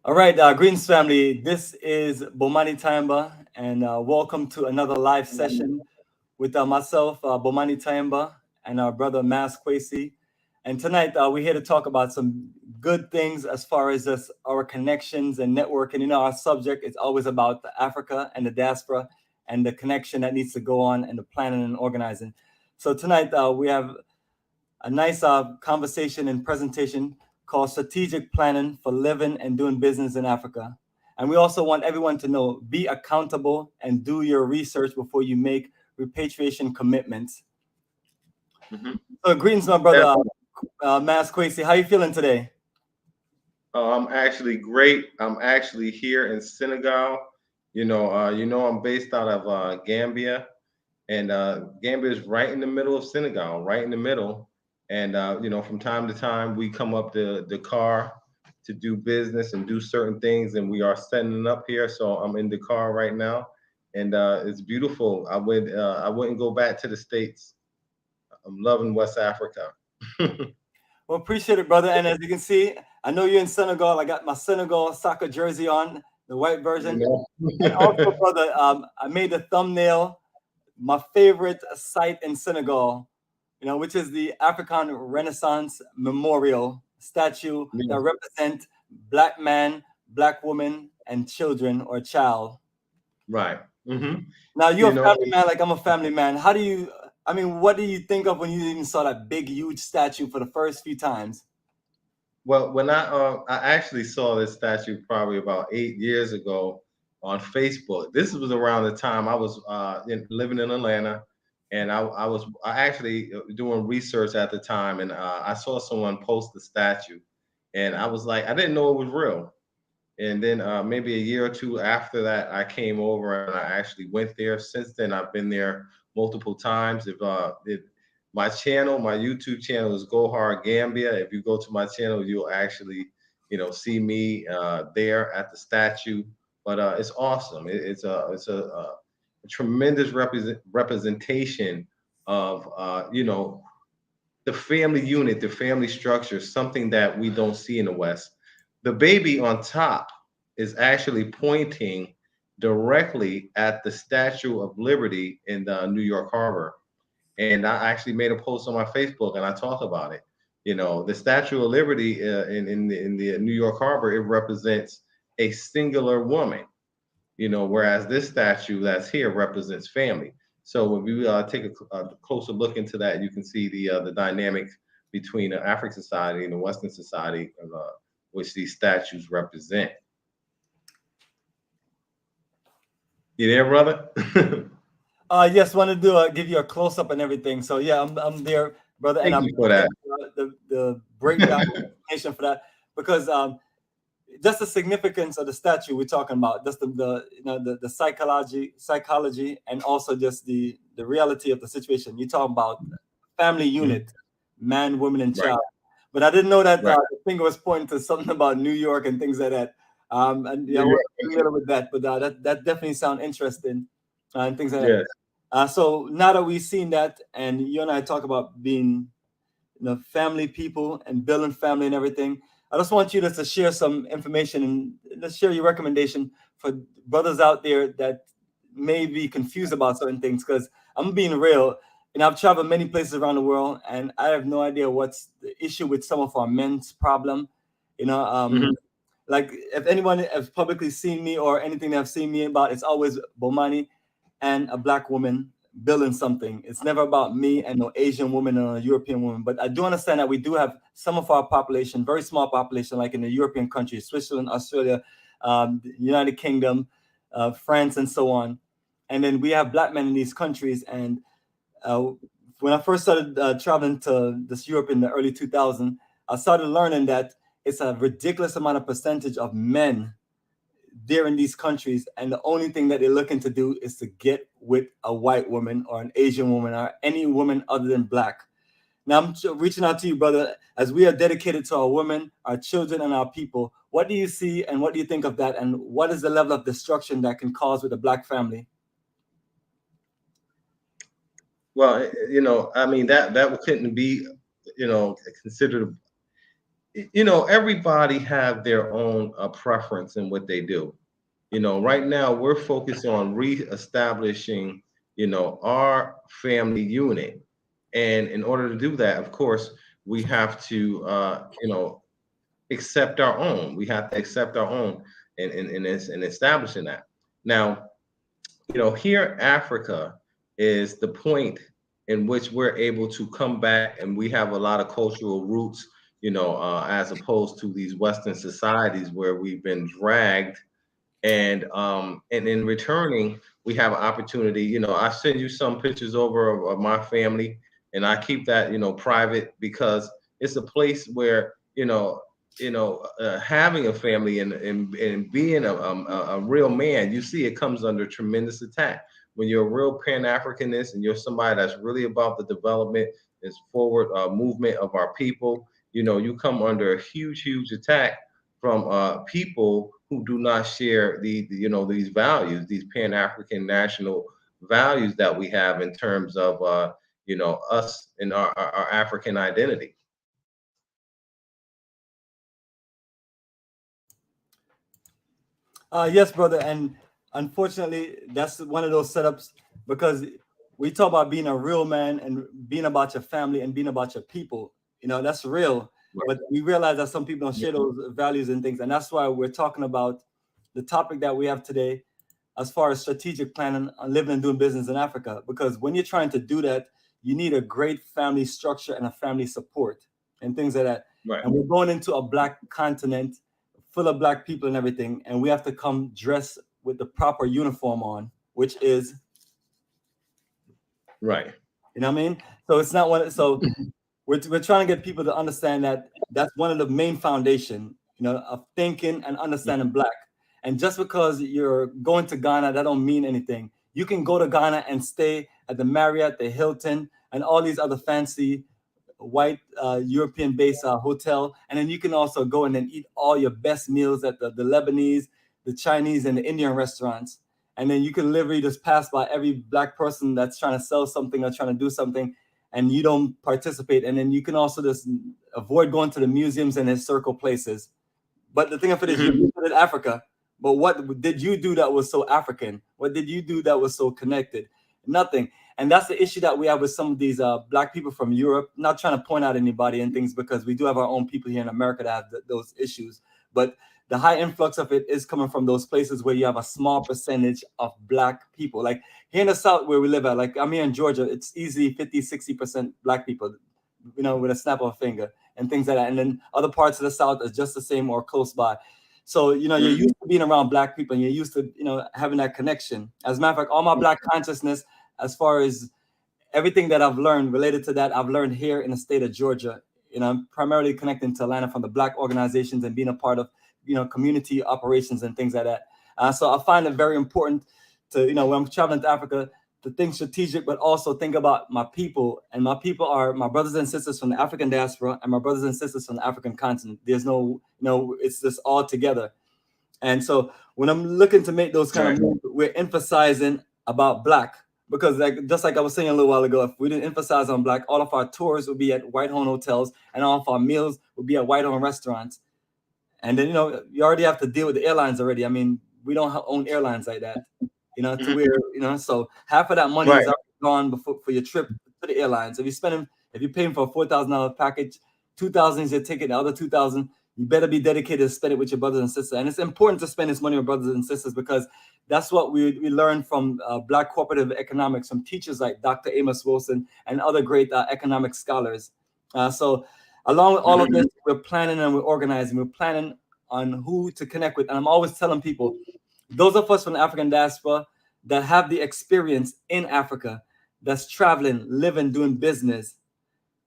All right, greetings, family. This is Bomani Tamba, and welcome to another live session with myself, Bomani Tamba, and our brother Mas Kwesi. And tonight, we're here to talk about some good things as far as us, our connections and networking. You know, our subject is always about the Africa and the diaspora and the connection that needs to go on and the planning and organizing. So tonight, we have a nice conversation and presentation called Strategic Planning for Living and Doing Business in Africa. And we also want everyone to know, be accountable and do your research before you make repatriation commitments. Mm-hmm. So greetings, my brother, Mas Kwesi. How you feeling today? I'm actually great. I'm actually here in Senegal. I'm based out of Gambia, and Gambia is right in the middle of Senegal, right in the middle. And from time to time, we come up to Dakar to do business and do certain things, and we are setting up here. So I'm in Dakar right now, and it's beautiful. I wouldn't go back to the States. I'm loving West Africa. Well, appreciate it, brother. And as you can see, I know you're in Senegal. I got my Senegal soccer jersey on, the white You version. know. And also, brother, I made a thumbnail, my favorite site in Senegal, which is the African Renaissance Memorial statue that represent black man, black woman, and children or child. Right. Hmm. Now you're You a know, family man, like I'm a family man. What do you think of when you even saw that big, huge statue for the first few times? well, when I actually saw this statue probably about 8 years ago on Facebook. This was around the time I was living in Atlanta, and I was actually doing research at the time, and I saw someone post the statue, and I was like, I didn't know it was real. And then maybe a year or two after that, I came over and I actually went there. Since then, I've been there multiple times. If my channel, my YouTube channel is Gohar Gambia. If you go to my channel, you'll actually, see me there at the statue. But it's awesome. It's a tremendous representation of the family unit, the family structure, something that we don't see in the West. The baby on top is actually pointing directly at the Statue of Liberty in the New York Harbor. And I actually made a post on my Facebook and I talk about it. The Statue of Liberty in the New York Harbor, it represents a singular woman, whereas this statue that's here represents family. So when we take a closer look into that, you can see the dynamic between the African society and the Western society, which these statues represent. You there, brother? Yes, wanted to give you a close up and everything. So yeah, I'm there, brother, and I Thank you for appreciate that. the breakdown explanation for that because just the significance of the statue we're talking about, just the psychology, and also just the reality of the situation. You're talking about family Mhm. unit, man, woman, and Right, child. But I didn't know that right. the finger was pointing to something about New York and things like that. And yeah, I New wasn't York. familiar with that, but that definitely sounds interesting and things like that. Yes. So now that we've seen that, and you and I talk about being, family people and building family and everything, I just want you to share some information and let's share your recommendation for brothers out there that may be confused about certain things. Because I'm being real, and I've traveled many places around the world, and I have no idea what's the issue with some of our men's problem. You know, Hmm. like if anyone has publicly seen me or anything they've seen me about, it's always Bomani and a black woman building something. It's never about me and no Asian woman or a European woman. But I do understand that we do have some of our population, very small population, like in the European countries, Switzerland, Australia, the United Kingdom, France, and so on. And then we have black men in these countries. And uh, when I first started traveling to this Europe in the early 2000s, I started learning that it's a ridiculous amount of percentage of men there in these countries, and the only thing that they're looking to do is to get with a white woman or an Asian woman or any woman other than black. Now I'm reaching out to you, brother, as we are dedicated to our women, our children, and our people. What do you see, and what do you think of that, and what is the level of destruction that can cause with a black family? Well, I mean that couldn't be, considered. you know, everybody have their own preference in what they do. You know, right now we're focused on reestablishing, you know, our family unit. And in order to do that, of course, we have to, you know, accept our own. We have to accept our own in establishing that. Now, you know, here Africa is the point in which we're able to come back and we have a lot of cultural roots, you know, as opposed to these Western societies where we've been dragged and in returning we have an opportunity. You know, I send you some pictures over of my family, and I keep that, you know, private because it's a place where, having a family and being a real man, you see it comes under tremendous attack when you're a real pan-africanist and you're somebody that's really about the development, is forward movement of our people. You know, you come under a huge attack from people who do not share you know, these values, these Pan African national values that we have in terms of you know, us and our African identity. Yes, brother. And unfortunately, that's one of those setups because we talk about being a real man and being about your family and being about your people. You know, that's real. Right. But we realize that some people don't share those values and things. And that's why we're talking about the topic that we have today as far as strategic planning on living and doing business in Africa. Because when you're trying to do that, you need a great family structure and a family support and things like that. Right. And we're going into a black continent full of black people and everything, and we have to come dressed with the proper uniform on, which is, Right. you know what I mean? So it's not one. So we're trying to get people to understand that that's one of the main foundation, you know, of thinking and understanding black. And just because you're going to Ghana, that don't mean anything. You can go to Ghana and stay at the Marriott, the Hilton, and all these other fancy white European-based hotel, and then you can also go in and eat all your best meals at the Lebanese, the Chinese, and the Indian restaurants. And then you can literally just pass by every black person that's trying to sell something or trying to do something, and you don't participate. And then you can also just avoid going to the museums and historical places. But the thing of it is, you visited Africa. But what did you do that was so African? What did you do that was so connected? Nothing. And that's the issue that we have with some of these black people from Europe. Not trying to point out anybody and things, because we do have our own people here in America that have those issues. But the high influx of it is coming from those places where you have a small percentage of black people. Like here in the South where we live at, like I'm here in Georgia, it's easily 50-60% black people, you know, with a snap of a finger and things like that. And then other parts of the South are just the same or close by. So, you know, you're used to being around black people and you're used to, you know, having that connection. As a matter of fact, all my black consciousness, as far as everything that I've learned related to that, I've learned here in the state of Georgia. You know, I'm primarily connecting to Atlanta from the black organizations and being a part of, you know, community operations and things like that. So I find it very important to, you know, when I'm traveling to Africa, to think strategic, but also think about my people. And my people are my brothers and sisters from the African diaspora and my brothers and sisters from the African continent. There's no, you know, it's just all together. And so when I'm looking to make those kind of moves, we're emphasizing about black. Because like just like I was saying a little while ago, if we didn't emphasize on black, all of our tours would be at white-owned hotels and all of our meals would be at white-owned restaurants. And then, you know, you already have to deal with the airlines already. I mean, we don't own airlines like that, you know, to where, you know, so half of that money is already gone before for your trip to the airlines. If you're paying for a $4,000 package, 2,000 is your ticket, the other 2,000, you better be dedicated to spend it with your brothers and sisters. And it's important to spend this money with brothers and sisters because that's what we learn from Black cooperative economics, from teachers like Dr. Amos Wilson and other great economic scholars. So along with all of this, we're planning and we're organizing. We're planning on who to connect with. And I'm always telling people, those of us from the African diaspora that have the experience in Africa, that's traveling, living, doing business,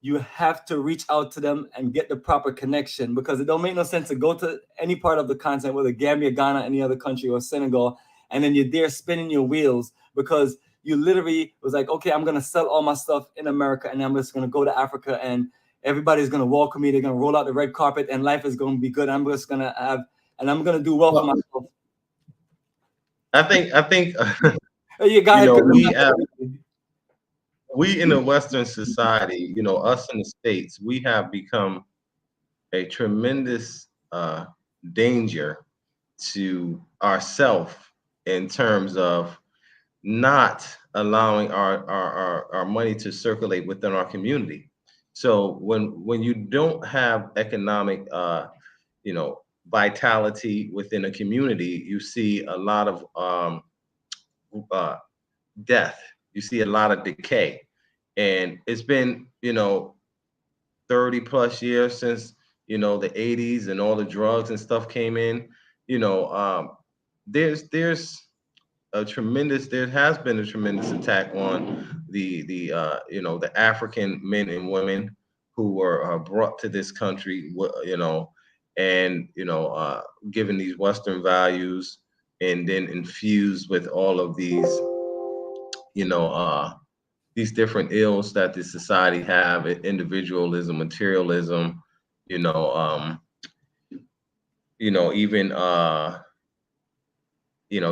you have to reach out to them and get the proper connection, because it don't make no sense to go to any part of the continent, whether Gambia, Ghana, any other country, or Senegal, and then you're there spinning your wheels because you literally was like, okay, I'm going to sell all my stuff in America and I'm just going to go to Africa and everybody's going to welcome me. They're going to roll out the red carpet and life is going to be good. I'm just going to have, and I'm going to do well for myself. I think you know, we in a Western society, you know, us in the States, we have become a tremendous danger to ourself in terms of not allowing our money to circulate within our community. So when you don't have economic you know vitality within a community, you see a lot of uh, death. You see a lot of decay, and it's been 30 plus years since the 80s and all the drugs and stuff came in. You know, there's there has been a tremendous attack on the African men and women who were brought to this country, and given these Western values, and then infused with all of you know uh, these different ills that the society have: individualism, materialism, you know, even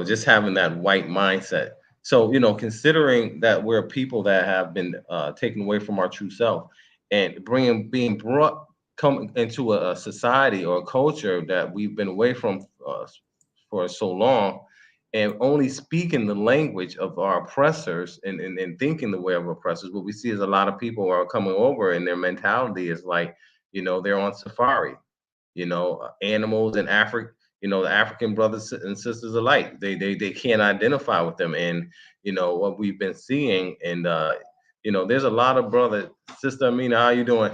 just having that white mindset. So, considering that we're people that have been taken away from our true self, and being brought come into a society or a culture that we've been away from for so long, and only speaking the language of our oppressors, and thinking the way of oppressors, what we see is a lot of people are coming over, and their mentality is like, they're on safari, animals in Africa, the African brothers and sisters alike. They can't identify with them. And what we've been seeing, and there's a lot of brother, sister Amina, how you doing?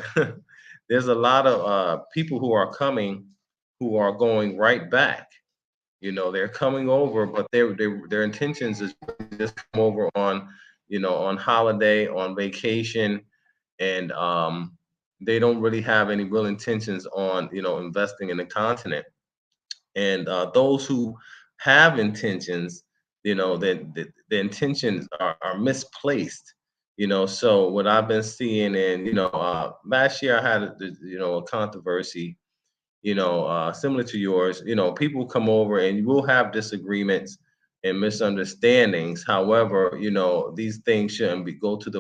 There's a lot of people who are coming, who are going right back. They're coming over, but their intentions is just come over on, on holiday, on vacation, and they don't really have any real intentions on investing in the continent. And those who have intentions, that the intentions are misplaced. So what I've been seeing, and last year I had a controversy, similar to yours. People come over and you will have disagreements and misunderstandings. However, these things shouldn't go to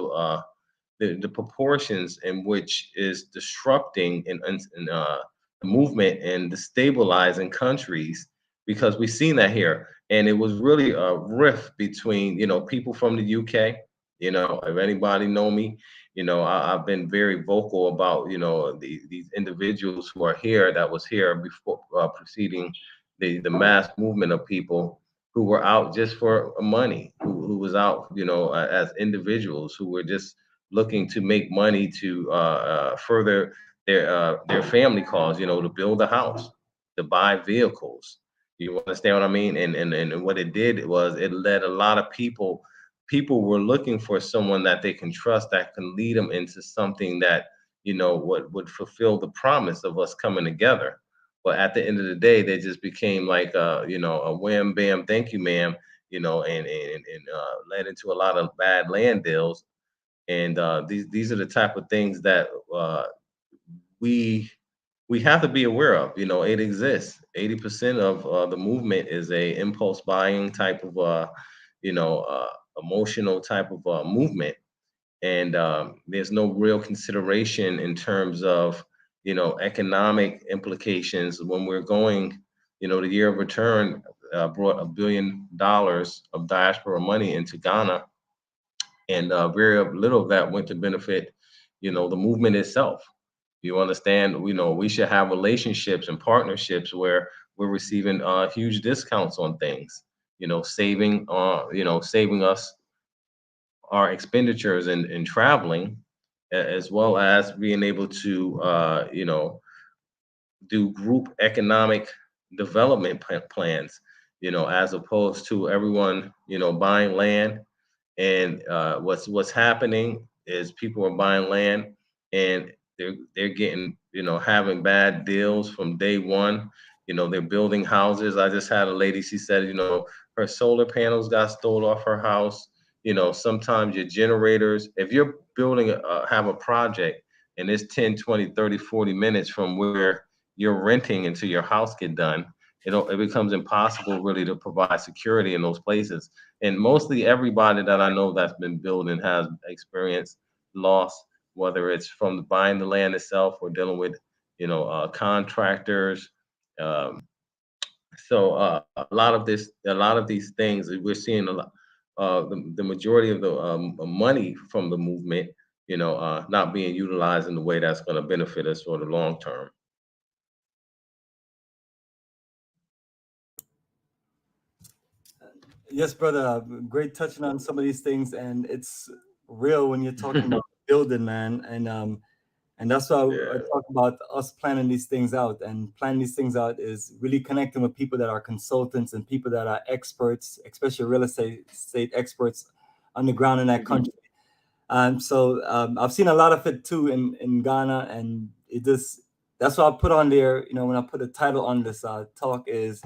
the proportions in which is disrupting the movement and destabilizing countries, because we've seen that here. And it was really a rift between people from the UK. If anybody know me, I've been very vocal about these individuals who are here, that was here before, preceding the mass movement of people who were out just for money, who was out as individuals who were just looking to make money to further their family cause, to build a house, to buy vehicles. You understand what I mean? And what it did was it led a lot of people were looking for someone that they can trust, that can lead them into something that would fulfill the promise of us coming together. But at the end of the day, they just became like a wham bam, thank you, ma'am, and led into a lot of bad land deals. And these are the type of things that we we have to be aware of. It exists. 80% of the movement is a impulse buying type of you know uh, emotional type of movement, and there's no real consideration in terms of economic implications. When we're going, the year of return brought $1 billion of diaspora money into Ghana, and very little of that went to benefit, the movement itself. You understand? We should have relationships and partnerships where we're receiving huge discounts on things. Saving us our expenditures in traveling, as well as being able to, do group economic development plans. As opposed to everyone, buying land. And what's happening is people are buying land, and they're getting, having bad deals from day one. They're building houses. I just had a lady, she said, her solar panels got stole off her house. Sometimes your generators, if you're building have a project and it's 10, 20, 30, 40 minutes from where you're renting until your house get done, it becomes impossible really to provide security in those places. And mostly everybody that I know that's been building has experienced loss, whether it's from buying the land itself or dealing with contractors. Um, a lot of these things we're seeing a lot. The majority of the money from the movement, not being utilized in the way that's going to benefit us for the long term. Yes, brother. Great touching on some of these things, and it's real when you're talking about building, man. And that's why I Yeah. talk about us planning these things out. And planning these things out is really connecting with people that are consultants and people that are experts, especially real estate experts on the ground in that country. I've seen a lot of it too in Ghana, and it just that's what I put on there. When I put a title on this talk is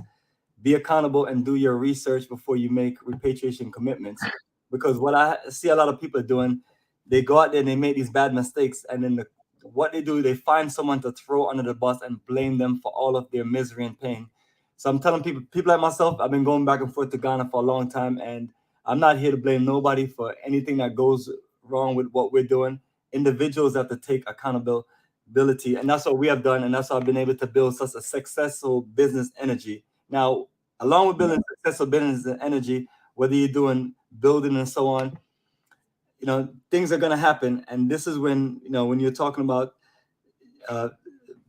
be accountable and do your research before you make repatriation commitments. Because what I see a lot of people doing, they go out there and they make these bad mistakes, and then what they do, they find someone to throw under the bus and blame them for all of their misery and pain. So I'm telling people like myself, I've been going back and forth to Ghana for a long time, and I'm not here to blame nobody for anything that goes wrong with what we're doing. Individuals have to take accountability, and that's what we have done, and that's how I've been able to build such a successful business energy. Now, along with building successful business and energy, whether you're doing building and so on, things are going to happen. And this is when you're talking about uh,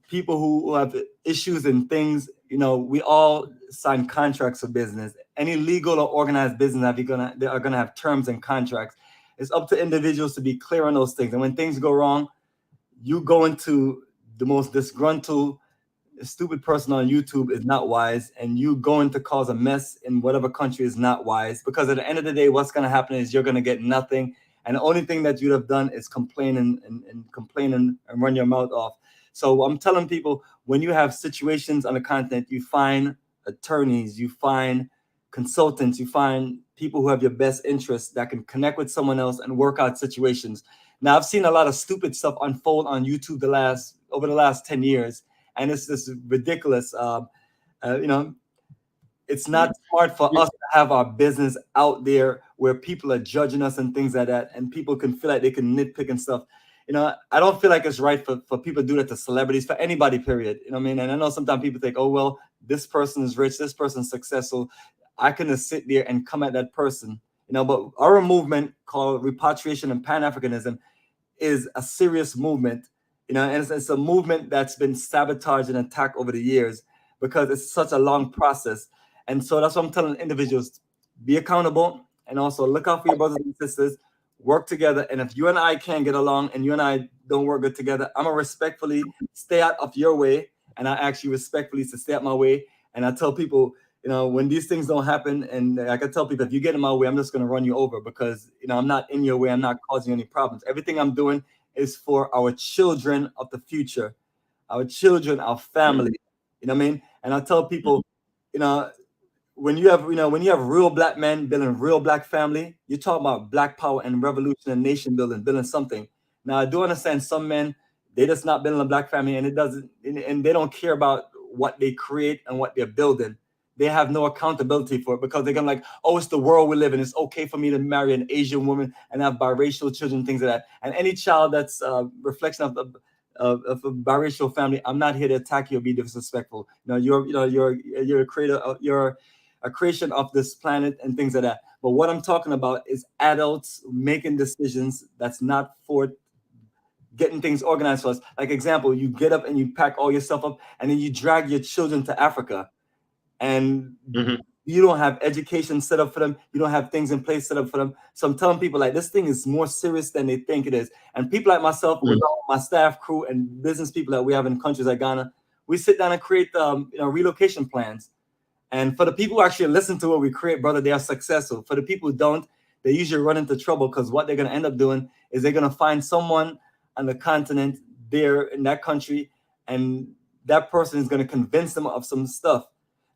people who have issues and things, we all sign contracts for business. Any legal or organized business they are gonna have terms and contracts. It's up to individuals to be clear on those things. And when things go wrong, you go into the most disgruntled, stupid person on YouTube is not wise, and you going to cause a mess in whatever country is not wise, because at the end of the day, what's going to happen is you're going to get nothing, and the only thing that you'd have done is complain and complain and run your mouth off. So I'm telling people, when you have situations on the continent, you find attorneys, you find consultants, you find people who have your best interests that can connect with someone else and work out situations. Now, I've seen a lot of stupid stuff unfold on YouTube over the last 10 years, and it's just ridiculous. You know, it's not smart for us to have our business out there where people are judging us and things like that, and people can feel like they can nitpick and stuff. I don't feel like it's right for people to do that to celebrities, for anybody, period. You know what I mean? And I know sometimes people think, oh, well, this person is rich, this person's successful, I can just sit there and come at that person. But our movement called repatriation and Pan-Africanism is a serious movement, and it's a movement that's been sabotaged and attacked over the years because it's such a long process. And so that's what I'm telling individuals: be accountable, and also look out for your brothers and sisters, work together. And if you and I can't get along and you and I don't work good together, I'm gonna respectfully stay out of your way, and I ask you respectfully to stay out my way. And I tell people, when these things don't happen, and I can tell people, if you get in my way, I'm just going to run you over, because, I'm not in your way. I'm not causing any problems. Everything I'm doing is for our children of the future, our children, our family, you know what I mean? And I tell people, you know, when you have real black men building real black family, you talk about black power and revolution and nation building something. Now, I do understand some men, they just not building a black family, and and they don't care about what they create and what they're building. They have no accountability for it, because they're gonna like, oh, it's the world we live in. It's okay for me to marry an Asian woman and have biracial children, things like that. And any child that's a reflection of a biracial family, I'm not here to attack you or be disrespectful. You're a creator, you're a creation of this planet and things like that. But what I'm talking about is adults making decisions that's not for getting things organized for us. Like, example, you get up and you pack all your stuff up, and then you drag your children to Africa, and you don't have education set up for them. You don't have things in place set up for them. So I'm telling people, like, this thing is more serious than they think it is. And people like myself, with my staff, crew, and business people that we have in countries like Ghana, we sit down and create relocation plans. And for the people who actually listen to what we create, brother, they are successful. For the people who don't, they usually run into trouble, because what they're going to end up doing is they're going to find someone on the continent there in that country, and that person is going to convince them of some stuff.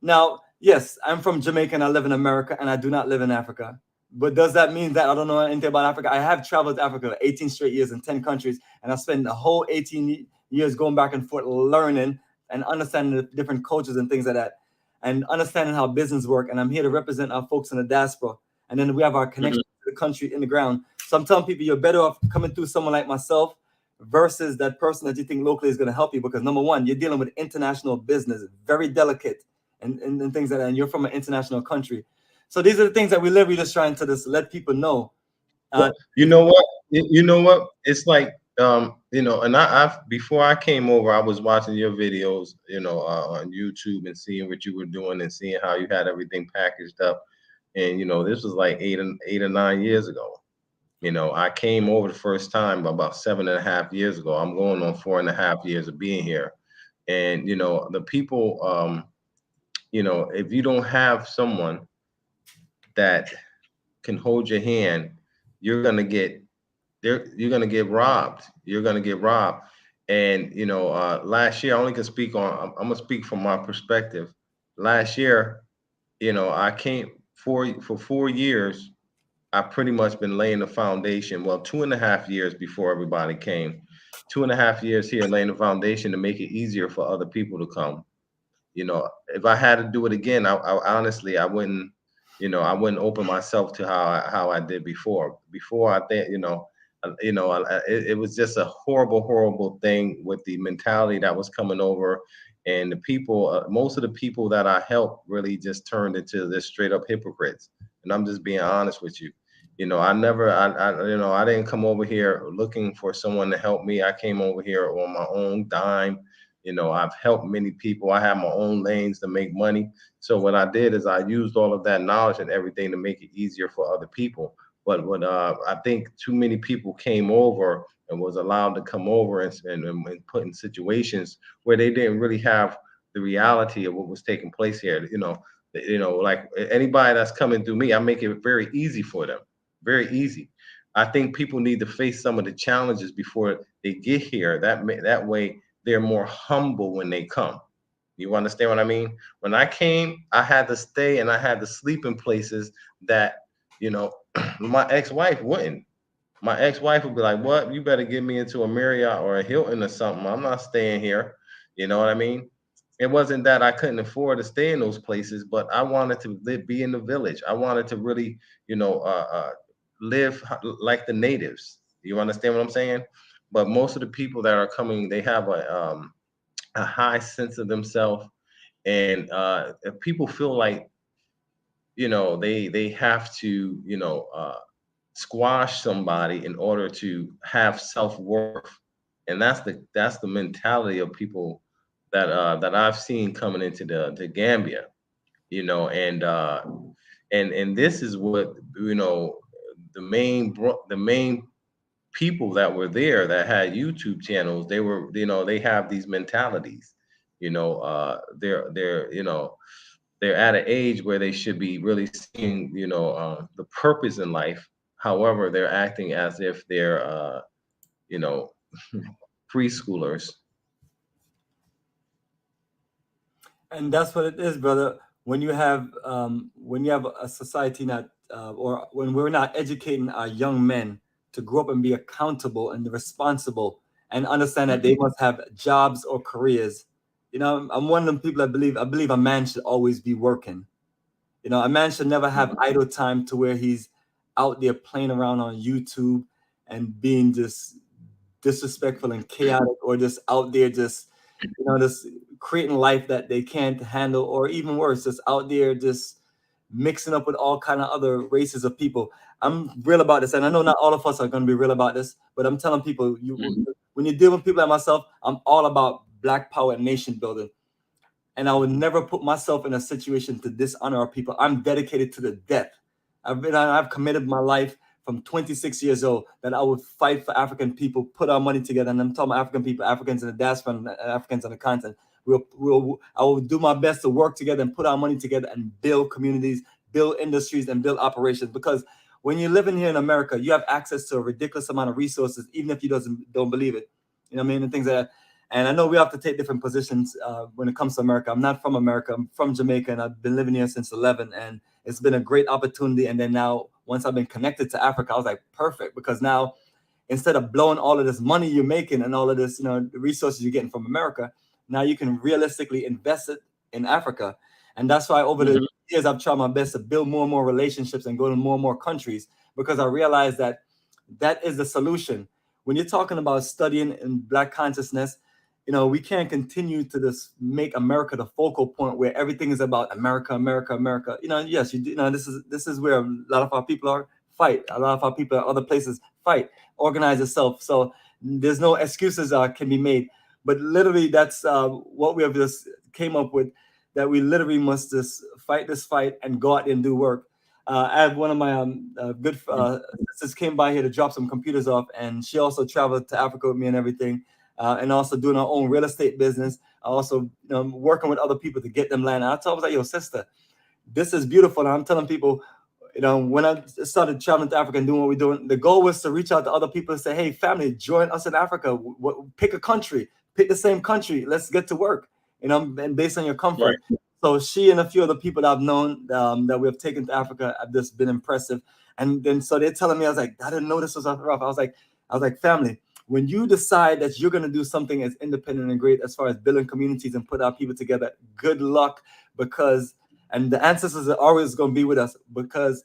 Now, yes, I'm from Jamaica and I live in America, and I do not live in Africa. But does that mean that I don't know anything about Africa? I have traveled to Africa 18 straight years in 10 countries, and I spent the whole 18 years going back and forth learning and understanding the different cultures and things like that, and understanding how business work. And I'm here to represent our folks in the diaspora. And then we have our connection to the country in the ground. So I'm telling people, you're better off coming through someone like myself, versus that person that you think locally is going to help you. Because number one, you're dealing with international business, very delicate and things like that, and you're from an international country. So these are the things that we literally just trying to just let people know. Well, you know what? You know what? It's like, and I've before I came over, I was watching your videos, on YouTube and seeing what you were doing and seeing how you had everything packaged up. And this was like 8 or 9 years ago. I came over the first time about 7.5 years ago. I'm going on 4.5 years of being here. And the people, if you don't have someone that can hold your hand, you're gonna get there. You're gonna get robbed. You're gonna get robbed. And last year, I only can speak on. I'm gonna speak from my perspective. Last year, I came for 4 years. I pretty much been laying the foundation. Well, 2.5 years before everybody came. 2.5 years here laying the foundation to make it easier for other people to come. If I had to do it again, I honestly, I wouldn't, I wouldn't open myself to how I did before. Before I think, it was just a horrible, horrible thing with the mentality that was coming over, and the people. Most of the people that I helped really just turned into this straight up hypocrites. And I'm just being honest with you. I never, I didn't come over here looking for someone to help me. I came over here on my own dime. I've helped many people. I have my own lanes to make money. So what I did is I used all of that knowledge and everything to make it easier for other people. But when I think too many people came over and was allowed to come over and put in situations where they didn't really have the reality of what was taking place here. Like anybody that's coming through me, I make it very easy for them, very easy. I think people need to face some of the challenges before they get here. That way they're more humble when they come. You understand what I mean? When I came, I had to stay and I had to sleep in places that, my ex-wife wouldn't. My ex-wife would be like, "What? You better get me into a Marriott or a Hilton or something. I'm not staying here." You know what I mean? It wasn't that I couldn't afford to stay in those places, but I wanted to be in the village. I wanted to really, live like the natives. You understand what I'm saying? But most of the people that are coming, they have a high sense of themselves, and if people feel like they have to squash somebody in order to have self-worth, and that's the mentality of people that I've seen coming into the Gambia, and this is what the main people that were there that had YouTube channels. They have these mentalities. They're at an age where they should be really seeing the purpose in life. However, they're acting as if they're you know preschoolers. And that's what it is, brother. When you have a society not or when we're not educating our young men to grow up and be accountable and responsible and understand that they Mhm. must have jobs or careers. I'm one of them people that believe a man should always be working. A man should never have idle time to where he's out there playing around on YouTube and being just disrespectful and chaotic, or just out there just creating life that they can't handle, or even worse, just out there just mixing up with all kind of other races of people. I'm real about this, and I know not all of us are going to be real about this, but I'm telling people, Mhm. when you deal with people like myself, I'm all about Black power and nation building, and I would never put myself in a situation to dishonor our people. I'm dedicated to the death. I've committed my life from 26 years old that I would fight for African people, put our money together, and I'm talking about African people, Africans in the diaspora, and Africans on the continent. I will do my best to work together and put our money together and build communities, build industries, and build operations. Because when you're living here in America, you have access to a ridiculous amount of resources, even if you don't believe it. You know what I mean? And things like that. And I know we have to take different positions when it comes to America. I'm not from America. I'm from Jamaica, and I've been living here since 11. And it's been a great opportunity. And then now, once I've been connected to Africa, I was like, perfect, because now instead of blowing all of this money you're making and all of this, the resources you're getting from America, now you can realistically invest it in Africa. And that's why over the Mhm. years, I've tried my best to build more and more relationships and go to more and more countries, because I realized that that is the solution. when you're talking about studying in Black consciousness, we can't continue to just make America the focal point where everything is about America, America, America. Yes, this is where a lot of our people are fight. A lot of our people at other places fight, organize itself. So there's no excuses can be made. But literally, that's what we have just came up with. That we literally must just fight this fight and go out and do work. I have one of my good sisters came by here to drop some computers off, and she also traveled to Africa with me and everything, and also doing her own real estate business. Also, working with other people to get them land. And I told her, I was like, "Yo, sister, this is beautiful." And I'm telling people, when I started traveling to Africa and doing what we're doing, the goal was to reach out to other people and say, "Hey, family, join us in Africa. Pick a country, pick the same country. Let's get to work." And based on your comfort. Right. So she and a few other people that I've known that we have taken to Africa have just been impressive. And then so they're telling me, I was like, I didn't know this was rough. I was like, family, when you decide that you're going to do something as independent and great as far as building communities and put our people together, good luck, and the ancestors are always going to be with us because,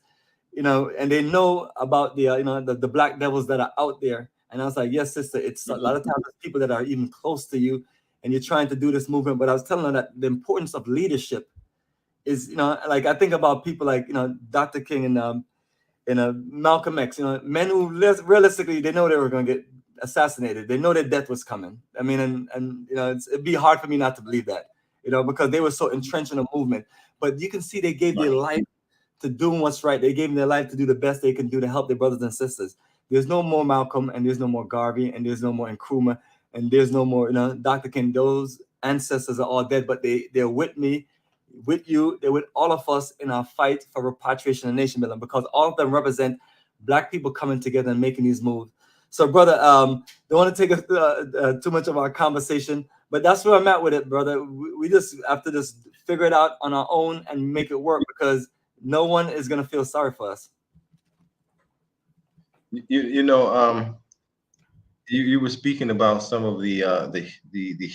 and they know about the black devils that are out there. And I was like, yes, sister, it's a lot of times people that are even close to you and you're trying to do this movement. But I was telling her that the importance of leadership is, like I think about people like, Dr. King and Malcolm X, men who realistically, they know they were going to get assassinated. They know their death was coming. I mean, and it'd be hard for me not to believe that, because they were so entrenched in a movement. But you can see they gave their life to doing what's right. They gave their life to do the best they can do to help their brothers and sisters. There's no more Malcolm, and there's no more Garvey, and there's no more Nkrumah, and there's no more, Dr. King. Those ancestors are all dead, but they're with me, with you, they're with all of us in our fight for repatriation and nation building, because all of them represent Black people coming together and making these moves. So, brother, don't want to take too much of our conversation, but that's where I'm at with it, brother. We just have to just figure it out on our own and make it work, because no one is going to feel sorry for us. You were speaking about some of the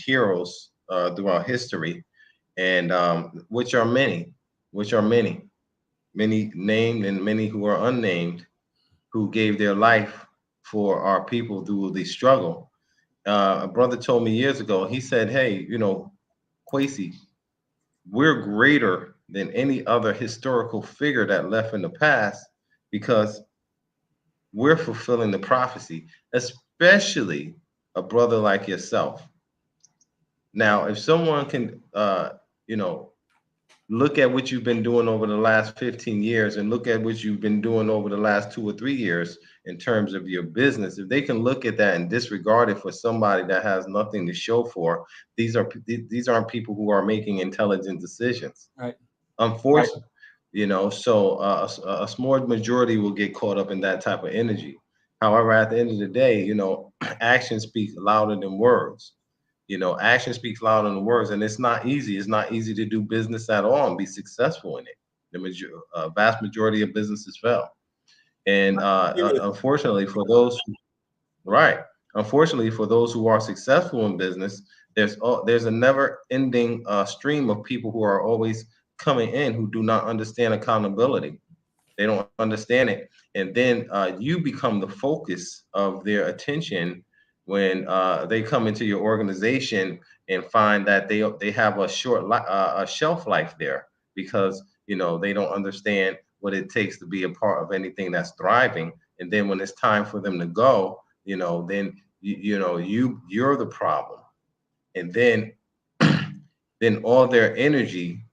heroes throughout history, and which are many named and many who are unnamed, who gave their life for our people through the struggle. A brother told me years ago, he said, "Hey, Kwesi, we're greater than any other historical figure that left in the past because we're fulfilling the prophecy, especially a brother like yourself." Now, if someone can, look at what you've been doing over the last 15 years and look at what you've been doing over the last 2 or 3 years in terms of your business, if they can look at that and disregard it for somebody that has nothing to show for, these aren't people who are making intelligent decisions. Right. Unfortunately, so a small majority will get caught up in that type of energy. However, at the end of the day, action speaks louder than words. Action speaks louder than words, and it's not easy. It's not easy to do business at all and be successful in it. The vast majority of businesses fail, and unfortunately for those, right? Unfortunately for those who are successful in business, there's a never-ending stream of people who are always coming in who do not understand accountability. They don't understand it, and then you become the focus of their attention when they come into your organization and find that they have a a shelf life there, because they don't understand what it takes to be a part of anything that's thriving. And then when it's time for them to go, then you're the problem. And then then all their energy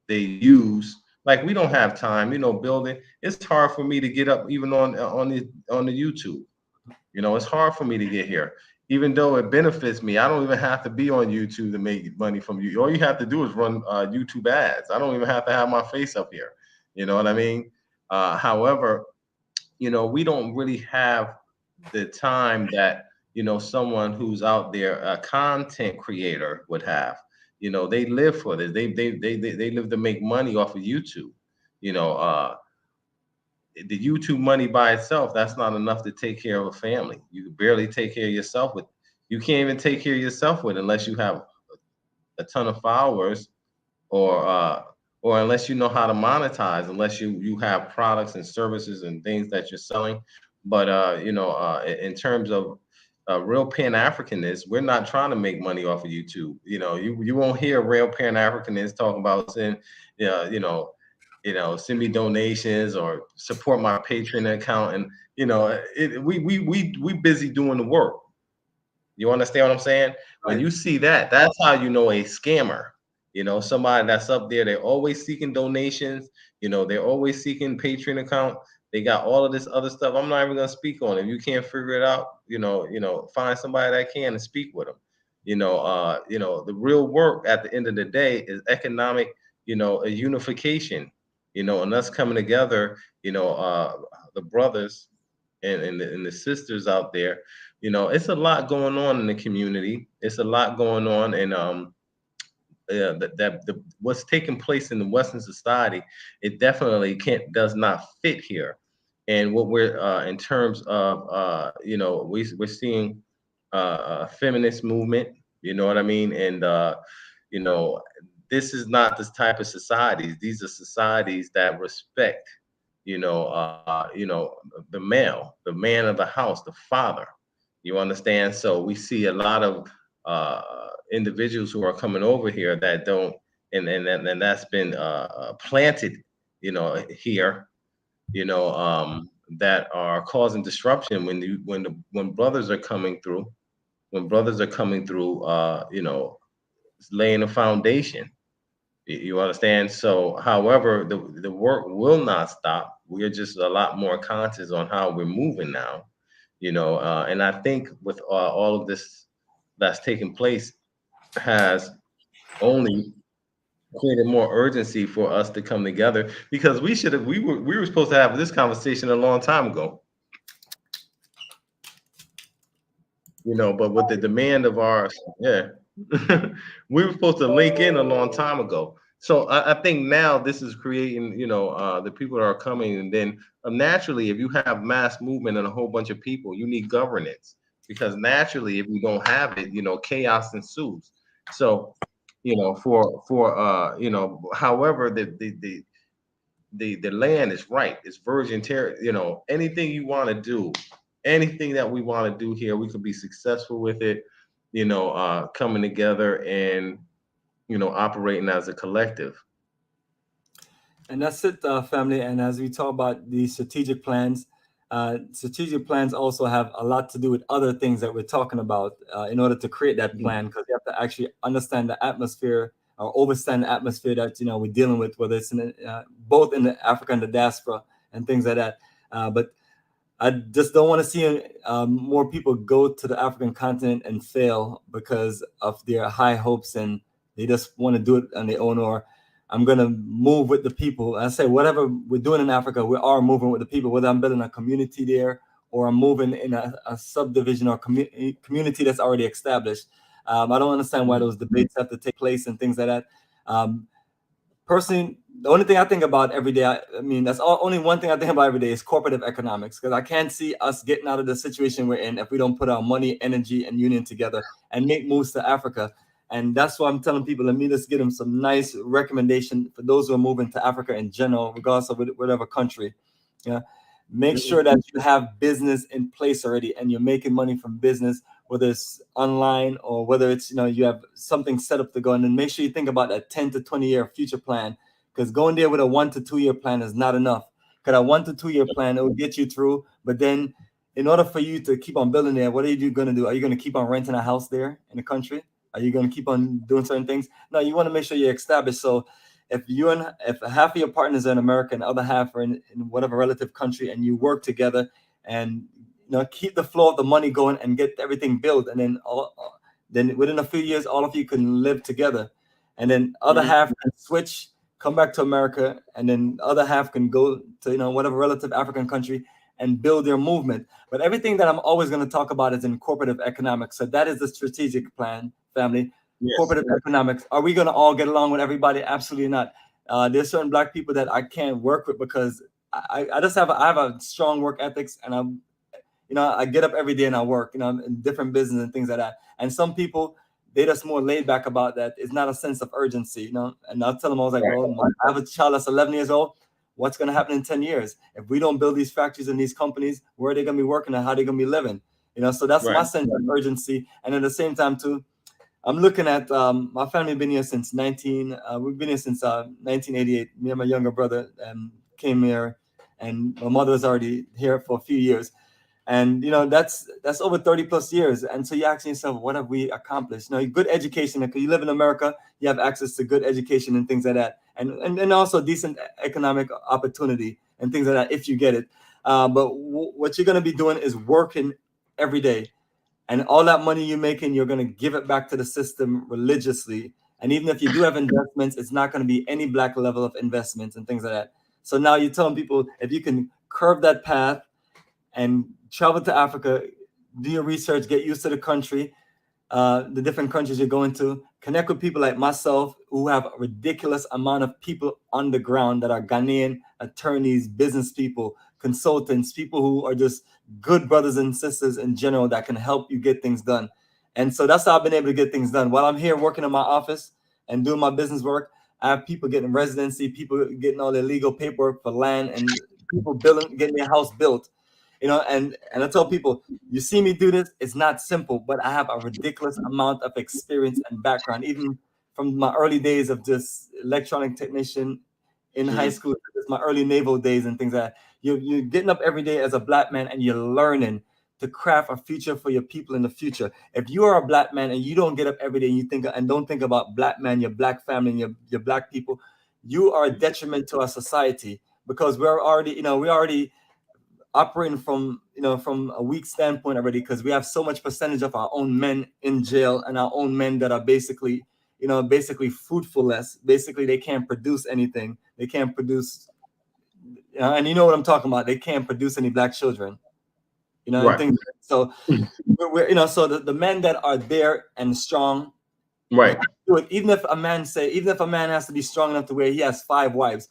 they use, like, we don't have time, building. It's hard for me to get up even on the YouTube. It's hard for me to get here, even though it benefits me. I don't even have to be on YouTube to make money from you. All you have to do is run YouTube ads. I don't even have to have my face up here. You know what I mean? However, we don't really have the time that someone who's out there, a content creator, would have. They live for this. They live to make money off of YouTube. You know, the YouTube money by itself, that's not enough to take care of a family. You can barely take care of yourself with. You can't even take care of yourself with unless you have a ton of followers, or unless you know how to monetize, unless you have products and services and things that you're selling. But in terms of real Pan-Africanists, we're not trying to make money off of YouTube. You won't hear real Pan-Africanists talking about saying, send me donations or support my Patreon account. And we busy doing the work. You understand what I'm saying? When Right. you see that, that's how you know a scammer. Somebody that's up there, they're always seeking donations. They're always seeking Patreon account. They got all of this other stuff. I'm not even gonna speak on it. If you can't figure it out, find somebody that can and speak with them. The real work at the end of the day is economic, a unification, and us coming together, the brothers and the sisters out there. It's a lot going on in the community. It's a lot going on, and what's taking place in the Western society, it definitely does not fit here. And what we're in terms of, we're seeing a feminist movement. You know what I mean? And you know, this is not this type of societies. These are societies that respect, the male, the man of the house, the father. You understand? So we see a lot of individuals who are coming over here that don't, and that's been planted, here, that are causing disruption when brothers are coming through, laying a foundation. You understand? So, however, the work will not stop. We are just a lot more conscious on how we're moving now, and I think with all of this that's taking place has only created more urgency for us to come together, because we were supposed to have this conversation a long time ago, but with the demand of our, yeah, we were supposed to link in a long time ago. So I think now this is creating, the people that are coming, and then naturally, if you have mass movement and a whole bunch of people, you need governance, because naturally, if you don't have it, chaos ensues. So, however, the land is right. It's virgin territory. Anything you want to do, anything that we want to do here, we could be successful with it. Coming together and operating as a collective. And that's it, family. And as we talk about these strategic plans also have a lot to do with other things that we're talking about in order to create that plan, because you have to actually understand the atmosphere or understand the atmosphere that we're dealing with, whether it's both in the Africa and the diaspora and things like that. But I just don't want to see more people go to the African continent and fail because of their high hopes and they just want to do it on their own, or I'm going to move with the people. I say, whatever we're doing in Africa, we are moving with the people, whether I'm building a community there or I'm moving in a subdivision or community that's already established. I don't understand why those debates have to take place and things like that. Personally, the only thing I think about every day, only one thing I think about every day is corporative economics, because I can't see us getting out of the situation we're in if we don't put our money, energy, and union together and make moves to Africa. And that's why I'm telling people, let me just give them some nice recommendation for those who are moving to Africa in general, regardless of whatever country. Make sure that you have business in place already and you're making money from business, whether it's online or whether it's, you have something set up to go. And then make sure you think about a 10 to 20 year future plan, because going there with a 1 to 2 year plan is not enough. Because a 1 to 2 year plan, it will get you through. But then in order for you to keep on building there, what are you going to do? Are you going to keep on renting a house there in the country? Are you going to keep on doing certain things? No, you want to make sure you're established. So if half of your partners are in America and the other half are in whatever relative country, and you work together and keep the flow of the money going and get everything built, and then within a few years, all of you can live together, and then other half can switch, come back to America, and then the other half can go to whatever relative African country and build their movement. But everything that I'm always going to talk about is in corporative economics. So that is the strategic plan, family. Yes. Corporative economics. Are we going to all get along with everybody? Absolutely not. There's certain Black people that I can't work with because I have a strong work ethics, and I get up every day and I work, I'm in different business and things like that. And some people, they just more laid back about that. It's not a sense of urgency, And I'll tell them, I was like, well, I have a child that's 11 years old. What's going to happen in 10 years? If we don't build these factories and these companies, where are they going to be working and how are they going to be living? So that's my Right. sense of urgency. And at the same time too, I'm looking at my family been here since we've been here since 1988. Me and my younger brother came here, and my mother was already here for a few years. And that's over 30 plus years. And so you're asking yourself, what have we accomplished? Good education, because you live in America, you have access to good education and things like that, and also decent economic opportunity and things like that if you get it. But what you're going to be doing is working every day, and all that money you're making, you're going to give it back to the system religiously. And even if you do have investments, it's not going to be any black level of investments and things like that. So now you're telling people, if you can curve that path and travel to Africa, do your research, get used to the country, the different countries you're going to, connect with people like myself who have a ridiculous amount of people on the ground that are Ghanaian attorneys, business people, consultants, people who are just good brothers and sisters in general that can help you get things done. And so that's how I've been able to get things done. While I'm here working in my office and doing my business work, I have people getting residency, people getting all their legal paperwork for land, and people getting their house built. And I tell people, you see me do this, it's not simple, but I have a ridiculous amount of experience and background, even from my early days of just electronic technician in high school, just my early naval days and things like that. You're getting up every day as a black man, and you're learning to craft a future for your people in the future. If you are a black man and you don't get up every day and you think and don't think about black man, your black family, and your black people, you are a detriment to our society, because we're already operating from a weak standpoint already, because we have so much percentage of our own men in jail, and our own men that are basically fruitful-less. Basically, they can't produce anything. They can't produce, and you know what I'm talking about. They can't produce any black children, and Right. things. So so the men that are there and strong, Right. do it. Even if a man has to be strong enough to where he has 5 wives,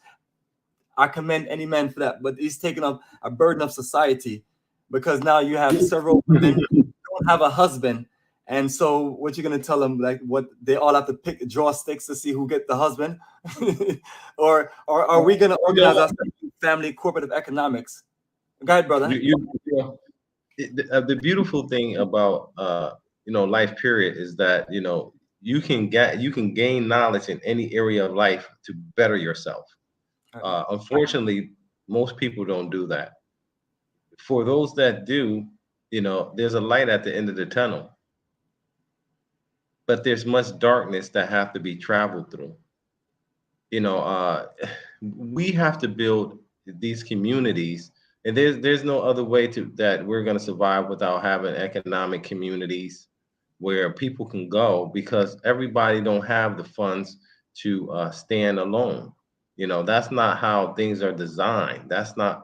I commend any man for that. But he's taking up a burden of society, because now you have several women who don't have a husband. And so what you're going to tell them, like, what they all have to draw sticks to see who get the husband? or are we going to organize our family cooperative economics? Go ahead, brother. The beautiful thing about life period is that you can gain knowledge in any area of life to better yourself. Unfortunately, most people don't do that. For those that do, there's a light at the end of the tunnel, but there's much darkness that have to be traveled through. We have to build these communities, and there's no other way that we're going to survive without having economic communities where people can go, because everybody don't have the funds to stand alone. That's not how things are designed. That's not,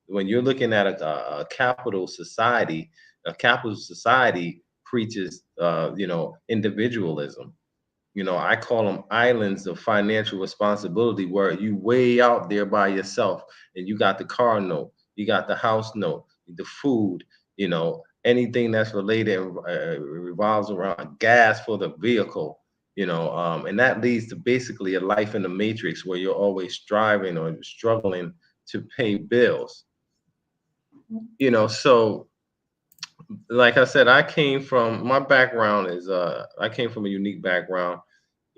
when you're looking at a capital society preaches individualism. I call them islands of financial responsibility, where you way out there by yourself, and you got the car note, you got the house note, the food, anything that's related revolves around gas for the vehicle, and that leads to basically a life in the matrix, where you're always striving or struggling to pay bills. So like I said, my background is I came from a unique background.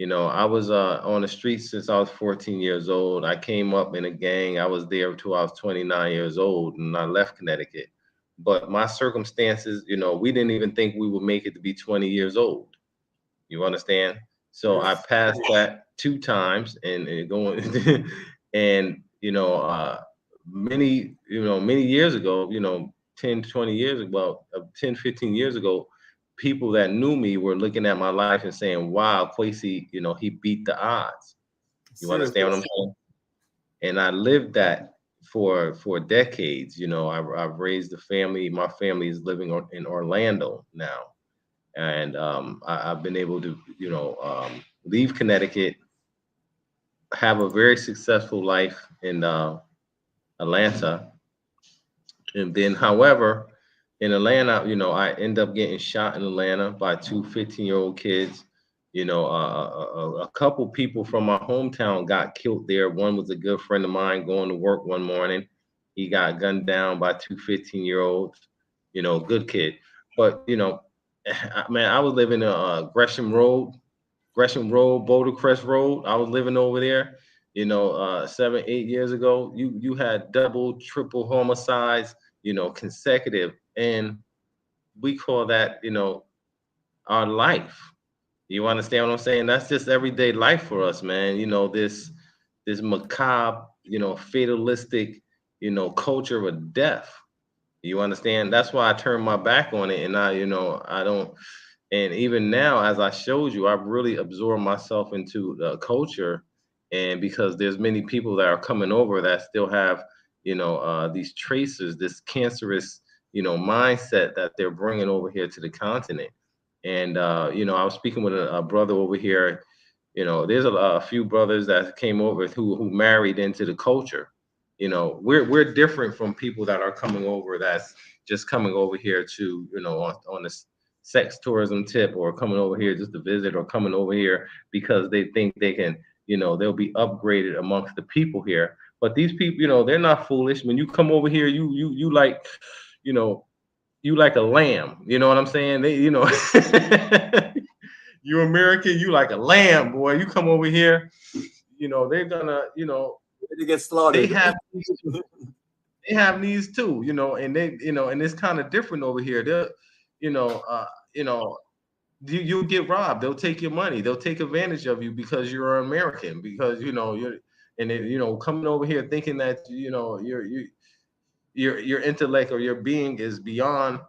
I was on the streets since I was 14 years old. I came up in a gang. I was there until I was 29 years old, and I left Connecticut. But my circumstances, we didn't even think we would make it to be 20 years old. You understand? So I passed that 2 times, and going and many years ago, 10, 20 years ago, 10, 15 years ago, people that knew me were looking at my life and saying, wow, Kwesi, he beat the odds. You understand what I'm saying? And I lived that for decades. I've raised a family. My family is living in Orlando now. And I've been able to, leave Connecticut, have a very successful life in Atlanta. And then, however, in Atlanta, I end up getting shot in Atlanta by 2 15-year-old kids. A couple people from my hometown got killed there. One was a good friend of mine going to work one morning. He got gunned down by 2 15-year-olds, good kid. But man, I was living Gresham Road, Boulder Crest Road. I was living over there. 7, 8 years ago. You had double, triple homicides. Consecutive, and we call that our life. You understand what I'm saying? That's just everyday life for us, man. This macabre, fatalistic, culture of death. You understand? That's why I turned my back on it, and I don't. And even now, as I showed you, I've really absorbed myself into the culture, and because there's many people that are coming over that still have, these traces, this cancerous, mindset that they're bringing over here to the continent. And I was speaking with a brother over here. There's a few brothers that came over who married into the culture. We're different from people that are coming over that's just coming over here to on this sex tourism tip, or coming over here just to visit, or coming over here because they think they can, they'll be upgraded amongst the people here. But these people, they're not foolish. When you come over here, you like, you know you like a lamb. You know what I'm saying? You American, you like a lamb, boy. You come over here, they're gonna, You get they slaughtered. have they have needs too, and and it's kind of different over here. They're, you know, uh, you know, you'll get robbed. They'll take your money. They'll take advantage of you because you're an American. Because you're, and then, coming over here thinking that your intellect or your being is beyond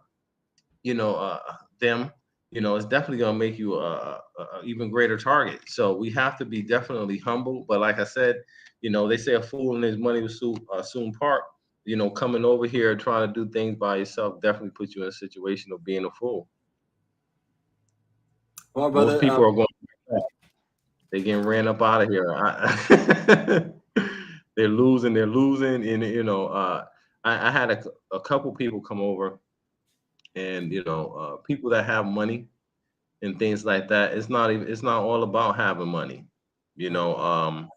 them. It's definitely going to make you a even greater target. So we have to be definitely humble. But like I said, they say a fool and his money will soon part. Coming over here trying to do things by yourself definitely puts you in a situation of being a fool. Well, Most brother, people are going, they getting ran up out of here. They're losing, and I had a couple people come over, and people that have money and things like that. It's not all about having money, you know.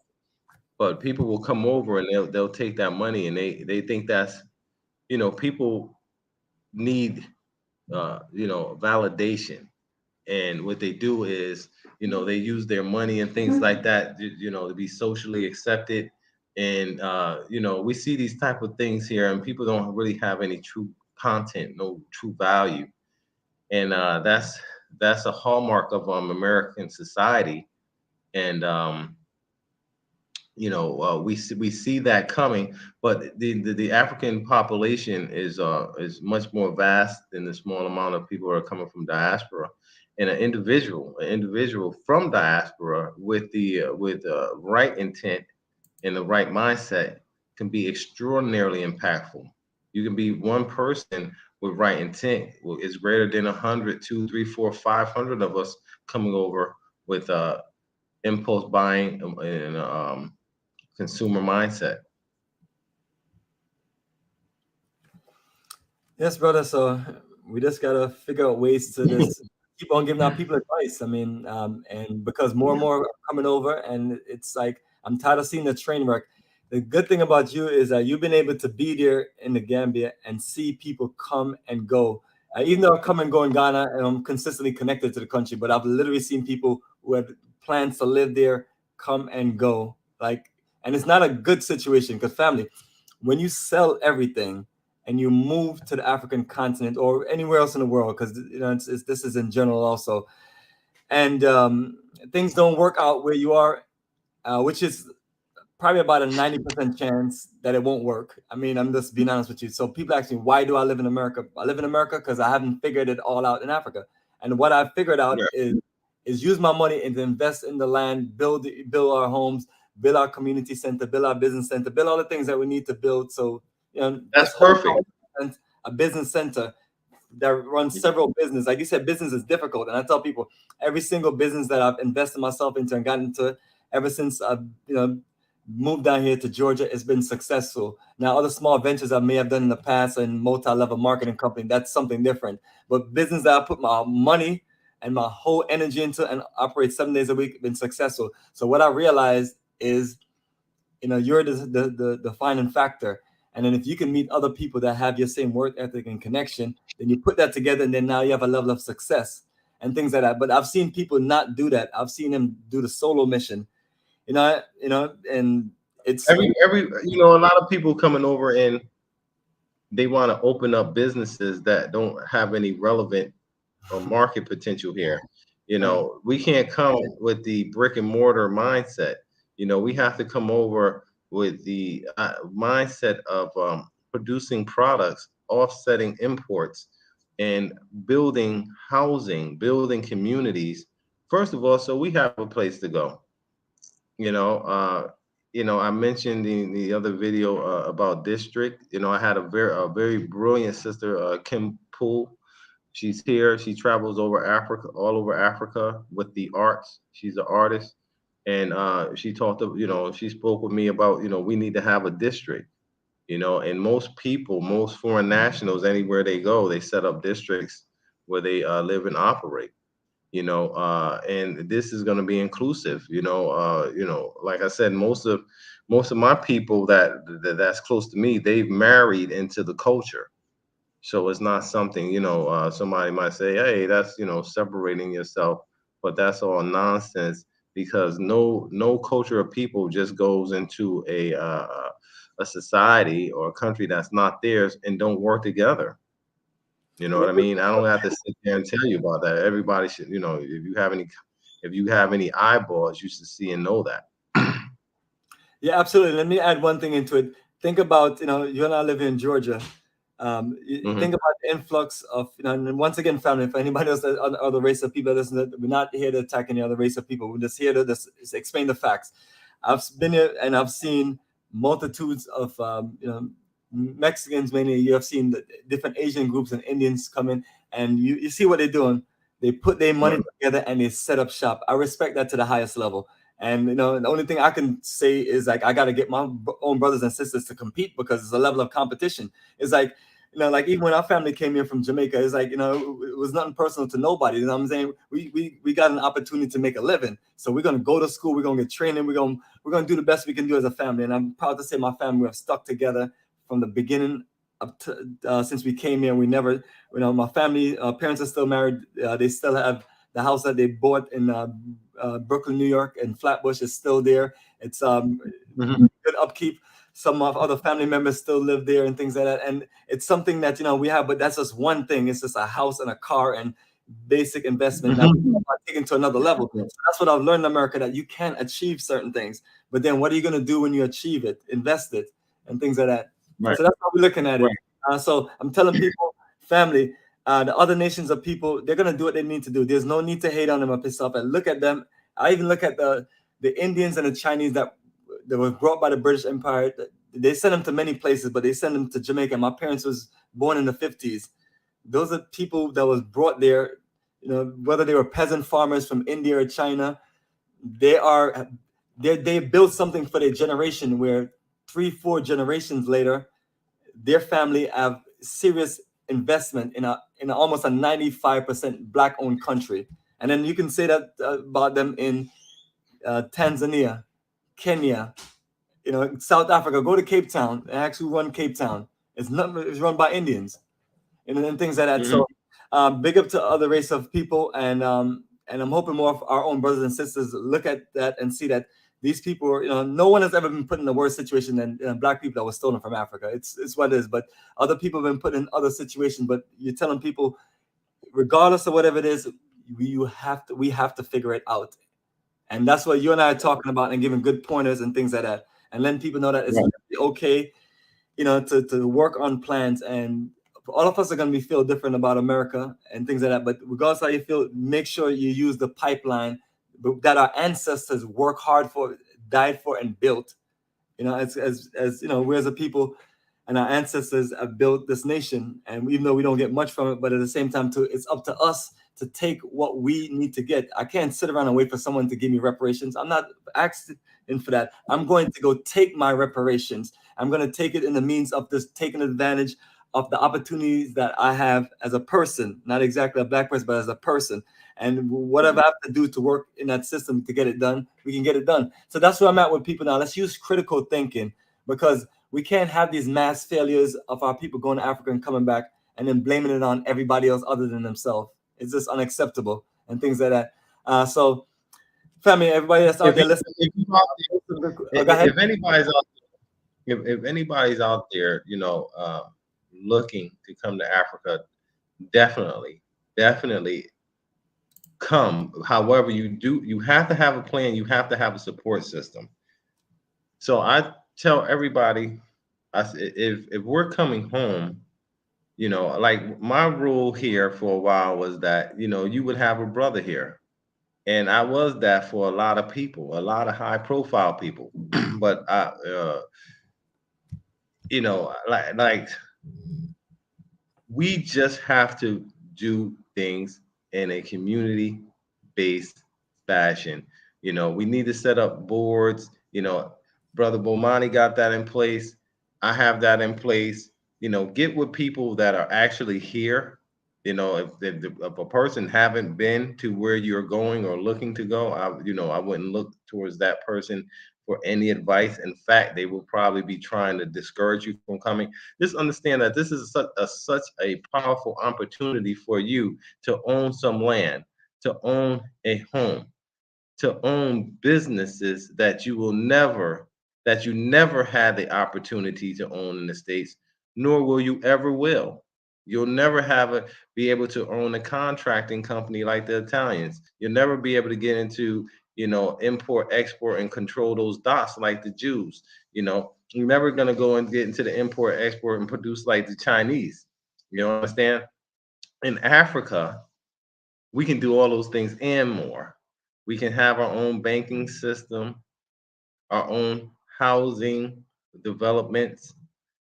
But people will come over and they'll take that money, and they think that's, people need validation. And what they do is, they use their money and things like that, to be socially accepted. And we see these type of things here, and people don't really have any true content, no true value. And that's a hallmark of American society. And we see that coming. But the African population is much more vast than the small amount of people that are coming from diaspora. And an individual from diaspora with the with right intent and the right mindset can be extraordinarily impactful. You can be one person with right intent is greater than 100, 2, 3, 4, 500 of us coming over with impulse buying and consumer mindset. yes, brother. So we just gotta figure out ways to just keep on giving our people advice. I mean, and because more and more are coming over, and it's like I'm tired of seeing the train wreck. The good thing about you is that you've been able to be there in the Gambia and see people come and go. Even though I come and go in Ghana, and I'm consistently connected to the country, but I've literally seen people who had plans to live there come and go. Like, and it's not a good situation because family, when you sell everything and you move to the African continent or anywhere else in the world, because this is in general also, and things don't work out where you are, which is probably about a 90% chance that it won't work. I mean, I'm just being honest with you. So people ask me, why do I live in America? I live in America because I haven't figured it all out in Africa. And what I figured out Yeah, is use my money and invest in the land, build our homes, build our community center, build our business center, build all the things that we need to build. So, that's this whole perfect. a business center that runs several business. Like you said, business is difficult. And I tell people every single business that I've invested myself into and got into ever since I've, moved down here to Georgia, it's been successful. Now, other small ventures I may have done in the past and multi-level marketing company, that's something different. But business that I put my money and my whole energy into and operate 7 days a week, been successful. So what I realized is, you're the defining factor. And then if you can meet other people that have your same work ethic and connection, then you put that together, and then now you have a level of success and things like that. But I've seen people not do that. I've seen them do the solo mission, and it's every a lot of people coming over and they want to open up businesses that don't have any relevant or market potential here. We can't come with the brick and mortar mindset. We have to come over with the mindset of producing products, offsetting imports, and building housing, building communities. First of all, so we have a place to go. I mentioned the other video about district. I had a very brilliant sister, Kim Poole. She's here. She travels over Africa, all over Africa with the arts. She's an artist, and she spoke with me about, we need to have a district. And most foreign nationals, anywhere they go, they set up districts where they live and operate. And this is going to be inclusive. Like I said, most of my people that's close to me, they've married into the culture. So it's not something, somebody might say, hey, that's, separating yourself, but that's all nonsense, because no culture of people just goes into a society or a country that's not theirs and don't work together. You know what I mean? I don't have to sit there and tell you about that. Everybody should, if you have any eyeballs, you should see and know that. Yeah, absolutely. Let me add one thing into it. Think about, you and I live in Georgia. Think about the influx of, and once again, family, if anybody else, other race of people listen, we're not here to attack any other race of people. We're just here to just explain the facts. I've been here and I've seen multitudes of, Mexicans, mainly. You have seen the different Asian groups and Indians come in, and you see what they're doing. They put their money together and they set up shop. I respect that to the highest level. And the only thing I can say is, like, I got to get my own brothers and sisters to compete, because it's a level of competition. It's like, like even when our family came here from Jamaica, it's like, it was nothing personal to nobody. You know what I'm saying? We got an opportunity to make a living. So we're going to go to school. We're going to get training. We're going to do the best we can do as a family. And I'm proud to say my family have stuck together from the beginning up to since we came here. We never, my family, parents are still married. They still have the house that they bought in Brooklyn, New York, and Flatbush is still there. It's good upkeep. Some of other family members still live there and things like that. And it's something that, we have, but that's just one thing. It's just a house and a car and basic investment. Now, taken to another level. So that's what I've learned in America, that you can achieve certain things, but then what are you going to do when you achieve it? Invest it and things like that. Right. So that's how we're looking at it. Right. So I'm telling people, family, the other nations of people, they're going to do what they need to do. There's no need to hate on them or piss off. And look at them. I even look at the Indians and the Chinese that were brought by the British Empire. They sent them to many places, but they sent them to Jamaica. My parents was born in the 50s. Those are people that was brought there, whether they were peasant farmers from India or China. They built something for their generation, where 3-4 generations later, their family have serious investment in almost a 95% Black-owned country. And then you can say that about them in Tanzania, Kenya, South Africa. Go to Cape Town and actually run Cape Town. It's run by Indians, and things like that. Mm-hmm. So big up to other race of people, and I'm hoping more of our own brothers and sisters look at that and see that these people are, no one has ever been put in a worse situation than Black people that were stolen from Africa. It's what it is. But other people have been put in other situations. But you're telling people, regardless of whatever it is, we have to figure it out. And that's what you and I are talking about, and giving good pointers and things like that, and letting people know that it's okay, to work on plans. And all of us are going to feel different about America and things like that. But regardless of how you feel, make sure you use the pipeline that our ancestors work hard for, died for, and built. As we as a people and our ancestors have built this nation, and even though we don't get much from it, but at the same time too, it's up to us to take what we need to get. I can't sit around and wait for someone to give me reparations. I'm not asking for that. I'm going to go take my reparations. I'm going to take it in the means of this, taking advantage of the opportunities that I have as a person, not exactly a Black person, but as a person. And whatever I have to do to work in that system to get it done, we can get it done. So that's where I'm at with people now. Let's use critical thinking, because We can't have these mass failures of our people going to Africa and coming back and then blaming it on everybody else other than themselves. It's just unacceptable and things like that. So, family, everybody that's out If, there you- listening, if, you go ahead. if anybody's out, if anybody's out there, looking to come to Africa, definitely come. However, you have to have a plan. You have to have a support system. So I tell everybody, if we're coming home, like my rule here for a while was that you would have a brother here, and I was that for a lot of people, a lot of high profile people. But like we just have to do things in a community based fashion. We need to set up boards. Brother Bomani got that in place. I have that in place. Get with people that are actually here. If a person haven't been to where you're going or looking to go, I wouldn't look towards that person for any advice. In fact, they will probably be trying to discourage you from coming. Just understand that this is such a powerful opportunity for you to own some land, to own a home, to own businesses that you never had the opportunity to own in the States, nor will you ever will. You'll never be able to own a contracting company like the Italians. You'll never be able to get into, import, export, and control those dots like the Jews. You're never gonna go and get into the import, export, and produce like the Chinese. You understand? In Africa, we can do all those things and more. We can have our own banking system, our own housing developments,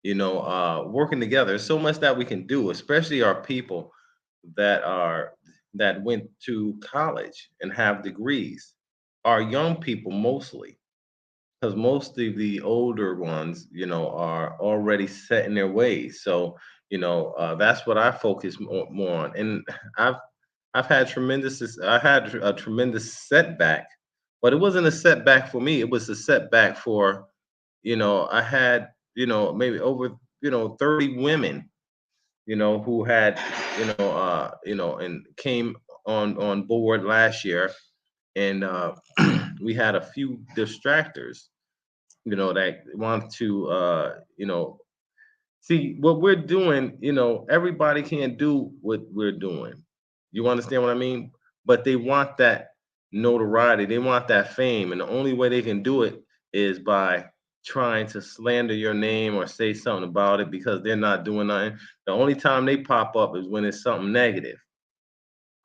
working together. There's so much that we can do, especially our people that are that went to college and have degrees. Our young people mostly, because most of the older ones, are already set in their ways. So, that's what I focus more on. And I've I had a tremendous setback, but it wasn't a setback for me. It was a setback for, I had, maybe over, 30 women, who had, and came on board last year, and we had a few distractors, that want to, see what we're doing. Everybody can't do what we're doing. You understand what I mean? But they want that notoriety, they want that fame, and the only way they can do it is by trying to slander your name or say something about it because they're not doing nothing. The only time they pop up is when it's something negative.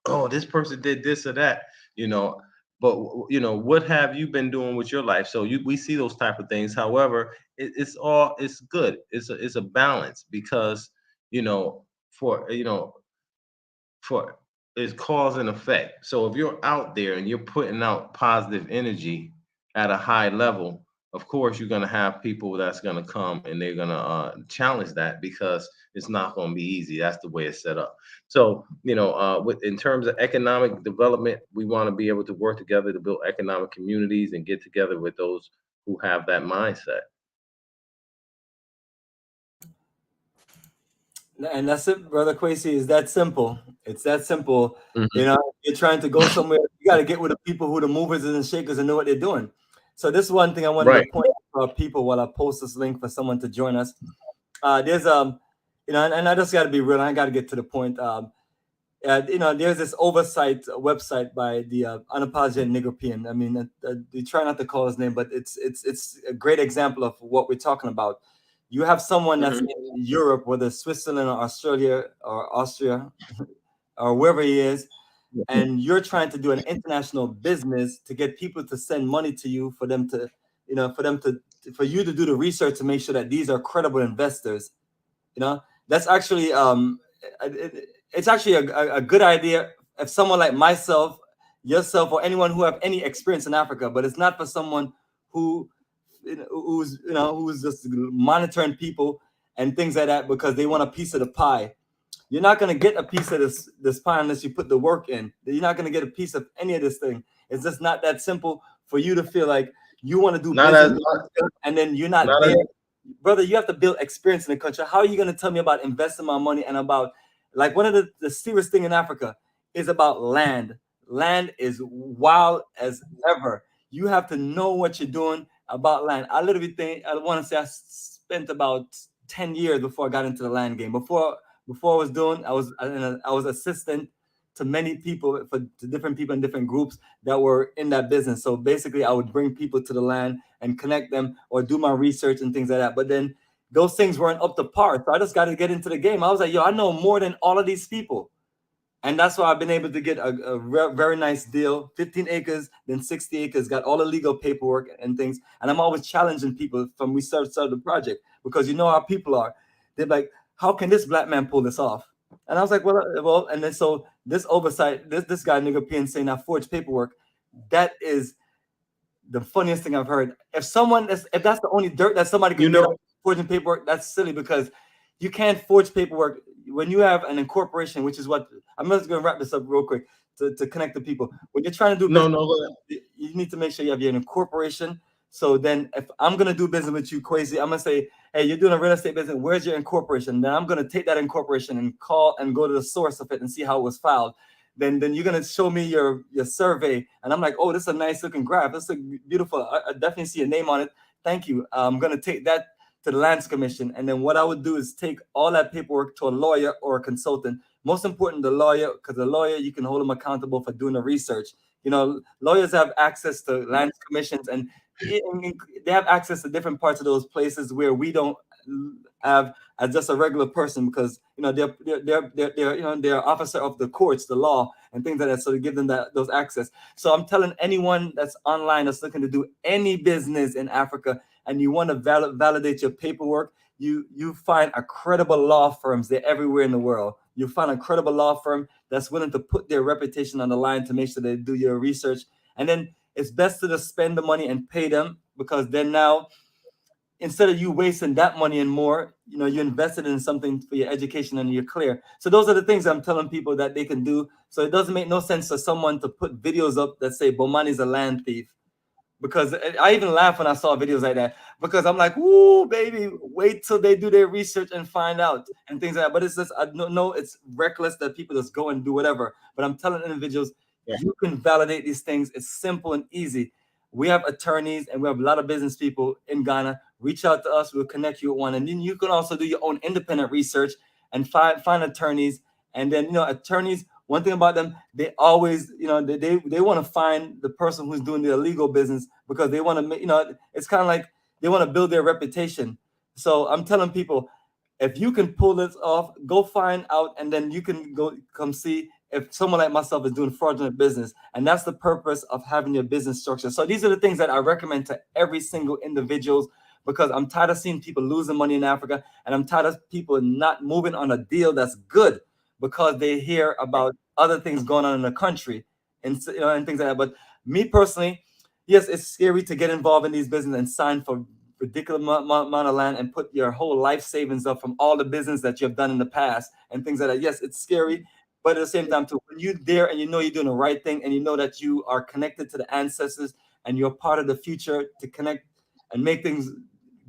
Oh, this person did this or that, you know. But what have you been doing with your life? So we see those type of things. However, it's good. It's a balance because for for it's cause and effect. So if you're out there and you're putting out positive energy at a high level, of course you're gonna have people that's gonna come and they're gonna challenge that because it's not gonna be easy. That's the way it's set up. So in terms of economic development, we want to be able to work together to build economic communities and get together with those who have that mindset. And that's it, brother Kwesi. Is that simple? It's that simple. Mhm. You're trying to go somewhere. You got to get with the people who the movers and the shakers and know what they're doing. So this is one thing I wanted to Right. point out to our people while I post this link for someone to join us. There's and I just got to be real. I got to get to the point. There's this oversight website by the unapologetic Negropean. I mean, they try not to call his name, but it's a great example of what we're talking about. You have someone that's Mhm. in Europe, whether Switzerland or Australia or Austria or wherever he is, and you're trying to do an international business to get people to send money to you for them to, for you to do the research to make sure that these are credible investors. That's actually it's actually a good idea if someone like myself, yourself, or anyone who have any experience in Africa, but it's not for someone who who's just monitoring people and things like that because they want a piece of the pie. You're not going to get a piece of this pie unless you put the work in. You're not going to get a piece of any of this thing. It's just not that simple for you to feel like you want to do Not as business and then you're not not as there. brother, you have to build experience in the country. How are you going to tell me about investing my money and about, like, one of the serious thing in Africa is about land. Land is wild as ever. You have to know what you're doing about land. I literally think, I want to say I spent about 10 years before I got into the land game. Before I was doing, I was assistant to many people, to different people in different groups that were in that business. So basically, I would bring people to the land and connect them or do my research and things like that. But then those things weren't up to par. So I just got to get into the game. I was like, yo, I know more than all of these people. And that's why I've been able to get a very nice deal, 15 acres, then 60 acres, got all the legal paperwork and things. And I'm always challenging people from we started the project, because you know how people are. They're like, how can this black man pull this off? And I was like, well, and then so this oversight, this guy nigga P saying I forged paperwork, that is the funniest thing I've heard. If that's the only dirt that somebody can get on forging paperwork, that's silly, because you can't forge paperwork when you have an incorporation, which is what I'm just going to wrap this up real quick to connect the people. When you're trying to do business, you need to make sure you have your incorporation. So then if I'm going to do business with you, Kwesi, I'm going to say, hey, you're doing a real estate business. Where's your incorporation? Then I'm going to take that incorporation and call and go to the source of it and see how it was filed. Then you're going to show me your survey. And I'm like, oh, this is a nice looking graph. This is beautiful. I definitely see a name on it. Thank you. I'm going to take that to the Lands Commission. And then what I would do is take all that paperwork to a lawyer or a consultant. Most important, the lawyer, because the lawyer, you can hold them accountable for doing the research. You know, lawyers have access to Lands Commissions, and they have access to different parts of those places where we don't have as just a regular person, because you know they're officer of the courts, the law, and things like that. So they give them those access. So I'm telling anyone that's online that's looking to do any business in Africa, and you want to validate your paperwork, you find a credible law firms. They're everywhere in the world. You find a credible law firm that's willing to put their reputation on the line to make sure they do your research. And then it's best to just spend the money and pay them, because then now, instead of you wasting that money and more, you know, you invested in something for your education and you're clear. So those are the things I'm telling people that they can do. So it doesn't make no sense for someone to put videos up that say Bomani's a land thief. Because I even laugh when I saw videos like that, because I'm like, "Ooh, baby, wait till they do their research and find out," and things like that. But it's just, I know it's reckless that people just go and do whatever. But I'm telling individuals, you can validate these things. It's simple and easy. We have attorneys and we have a lot of business people in Ghana. Reach out to us. We'll connect you with one. And then you can also do your own independent research and find attorneys. And then, you know, attorneys, one thing about them, they always, you know, they want to find the person who's doing the illegal business, because they want to, you know, it's kind of like they want to build their reputation. So I'm telling people, if you can pull this off, go find out, and then you can come see if someone like myself is doing fraudulent business. And that's the purpose of having your business structure. So these are the things that I recommend to every single individual, because I'm tired of seeing people losing money in Africa, and I'm tired of people not moving on a deal that's good because they hear about other things going on in the country and, you know, and things like that. But me personally, yes, it's scary to get involved in these businesses and sign for ridiculous amount of land and put your whole life savings up from all the business that you have done in the past and things like that. Yes, it's scary, but at the same time, too, when you're there and you know you're doing the right thing and you know that you are connected to the ancestors and you're part of the future to connect and make things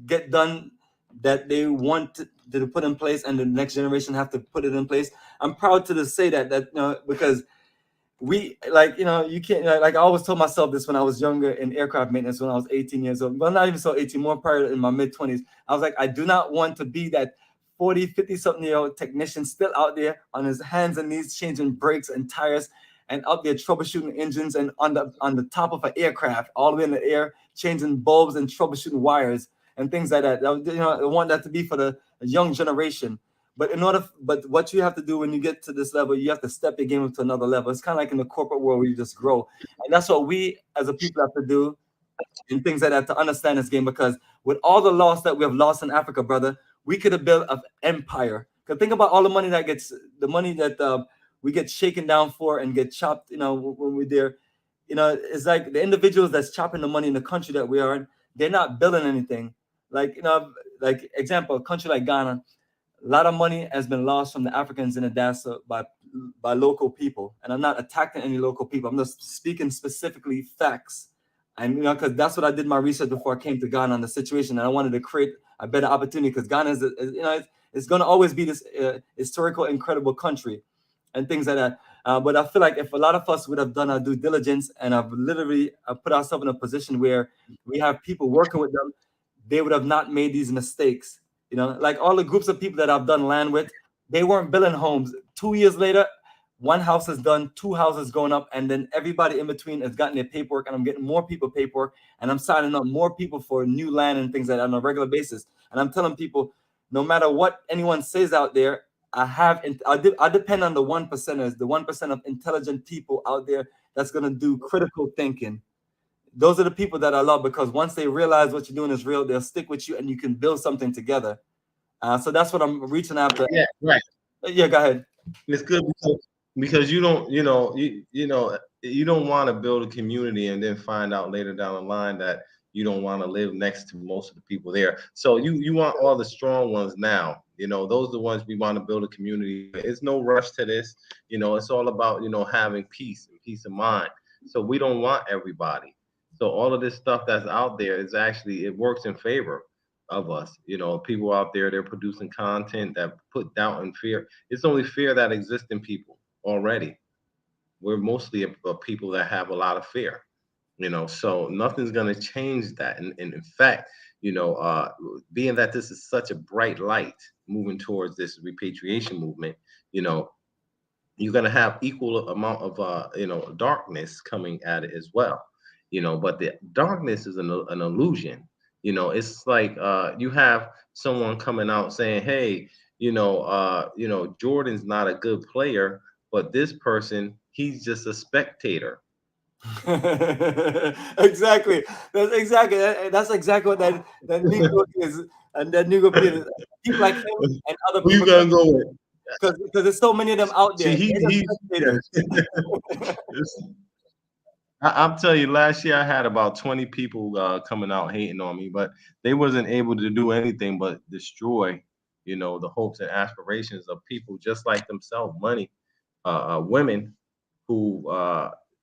get done that they want to put in place, and the next generation have to put it in place. I'm proud to say that you know, because we, like, you know, you can't, like I always told myself this when I was younger in aircraft maintenance, when I was 18 years old, well, not even so 18, more prior, in my mid 20s. I was like, I do not want to be that 40, 50 something year old technician still out there on his hands and knees changing brakes and tires and out there troubleshooting engines and on the top of an aircraft all the way in the air changing bulbs and troubleshooting wires and things like that. You know, I want that to be for the young generation. But but what you have to do when you get to this level, you have to step your game up to another level. It's kind of like in the corporate world where you just grow, and that's what we as a people have to do, and things like that, to understand this game. Because with all the loss that we have lost in Africa, brother, we could have built an empire. Because think about all the money that we get shaken down for and get chopped. You know, when we're there, you know, it's like the individuals that's chopping the money in the country that we are in, they're not building anything. Like, you know, like example, a country like Ghana. A lot of money has been lost from the Africans in the diaspora by local people. And I'm not attacking any local people. I'm just speaking specifically facts. And because that's what I did my research before I came to Ghana on the situation, and I wanted to create a better opportunity because Ghana it's going to always be this historical, incredible country, and things like that. But I feel like if a lot of us would have done our due diligence and have literally put ourselves in a position where we have people working with them, they would have not made these mistakes. Like all the groups of people that I've done land with, they weren't building homes. 2 years later, one house is done, two houses going up, and then everybody in between has gotten their paperwork, and I'm getting more people paperwork, and I'm signing up more people for new land and things like that on a regular basis. And I'm telling people, no matter what anyone says out there, I depend on the 1%ers, the 1% of intelligent people out there that's gonna do critical thinking. Those are the people that I love, because once they realize what you're doing is real, they'll stick with you and you can build something together. So that's what I'm reaching after. Yeah, right. Yeah, go ahead. It's good because you don't, you don't want to build a community and then find out later down the line that you don't want to live next to most of the people there. So you want all the strong ones now. Those are the ones we want to build a community. It's no rush to this. It's all about, having peace and peace of mind. So we don't want everybody. So all of this stuff that's out there is actually, it works in favor of us. People out there, they're producing content that put doubt and fear. It's only fear that exists in people already. We're mostly a people that have a lot of fear. So nothing's going to change that. And in fact, being that this is such a bright light moving towards this repatriation movement, you're going to have equal amount of darkness coming at it as well. But the darkness is an illusion. It's like you have someone coming out saying, hey, Jordan's not a good player, but this person, he's just a spectator. Exactly. That's exactly what that Negro is, and that Negro is. People like him and other Who you people, gonna go with? because there's so many of them out See, there. They're just he's spectators. I'm telling you, last year I had about 20 people coming out hating on me, but they wasn't able to do anything but destroy, the hopes and aspirations of people just like themselves, women who,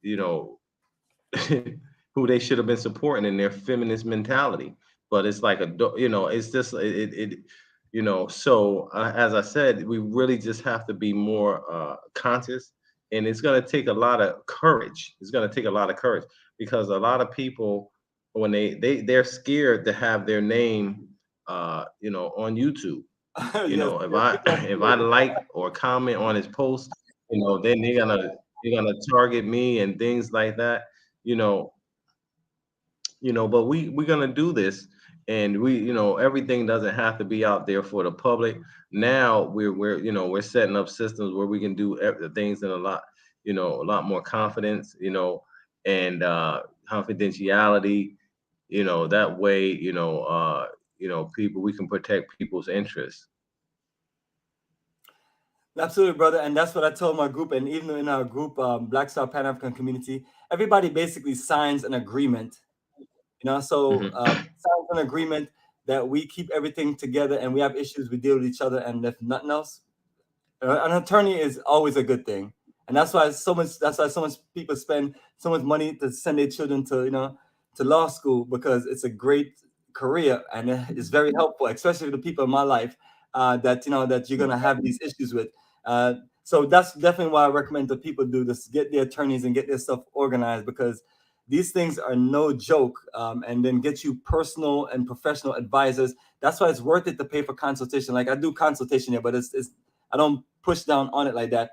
you know, who they should have been supporting in their feminist mentality. But it's like it's just So as I said, we really just have to be more conscious, and it's going to take a lot of courage. It's going to take a lot of courage because a lot of people, when they're scared to have their name, on YouTube. Yes, If yes, I people are if I scared. like or comment on his post, then they're gonna target me and things like that. You know, but we're gonna do this, and everything doesn't have to be out there for the public. Now we're setting up systems where we can do things in a lot more confidence, and confidentiality. That way, people, we can protect people's interests. Absolutely, brother. And that's what I told my group. And even in our group, Black Star Pan African Community, everybody basically signs an agreement. So Hmm. signs an agreement that we keep everything together, and we have issues, we deal with each other, and if nothing else, an attorney is always a good thing. And that's why so much people spend so much money to send their children to law school, because it's a great career and it's very helpful, especially for the people in my life that you're gonna have these issues with. So that's definitely why I recommend that people do this: get their attorneys and get their stuff organized, because these things are no joke. And then get you personal and professional advisors. That's why it's worth it to pay for consultation. Like I do consultation here, but it's I don't push down on it like that.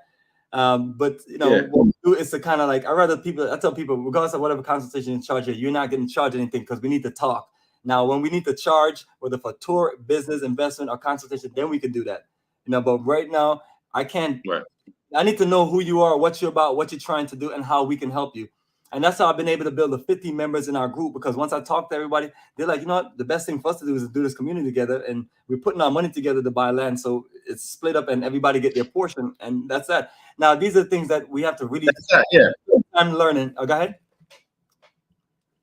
But Yeah. what we do is to kind of like, I tell people, regardless of whatever consultation you charge, you're not getting charged anything, because we need to talk. Now, when we need to charge, whether for tour, business, investment, or consultation, then we can do that. But right now, I can't. Right. I need to know who you are, what you're about, what you're trying to do, and how we can help you. And that's how I've been able to build the 50 members in our group, because once I talk to everybody, they're like, what? The best thing for us to do is to do this community together, and we're putting our money together to buy land. So it's split up and everybody get their portion, and that's that. Now, these are things that we have to really That's that. Yeah. I'm learning. Oh, go ahead.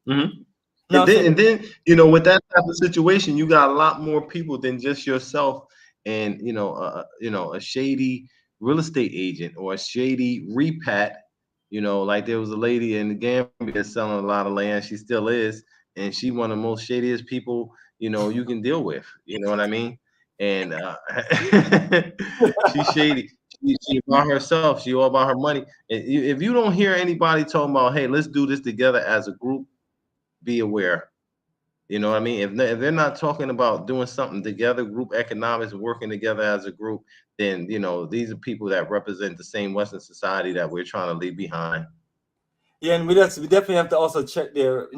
Hmm. No, I'm saying, And then with that type of situation, you got a lot more people than just yourself, and a shady real estate agent or a shady repat. You know, like there was a lady in the Gambia selling a lot of land. She still is, and she one of the most shadiest people you can deal with. You know what I mean? And she's shady. She about herself. She all about her money. And if you don't hear anybody talking about, hey, let's do this together as a group, be aware. You know what I mean? If they're not talking about doing something together, group economics, working together as a group, then these are people that represent the same Western society that we're trying to leave behind. Yeah, and we definitely have to also check their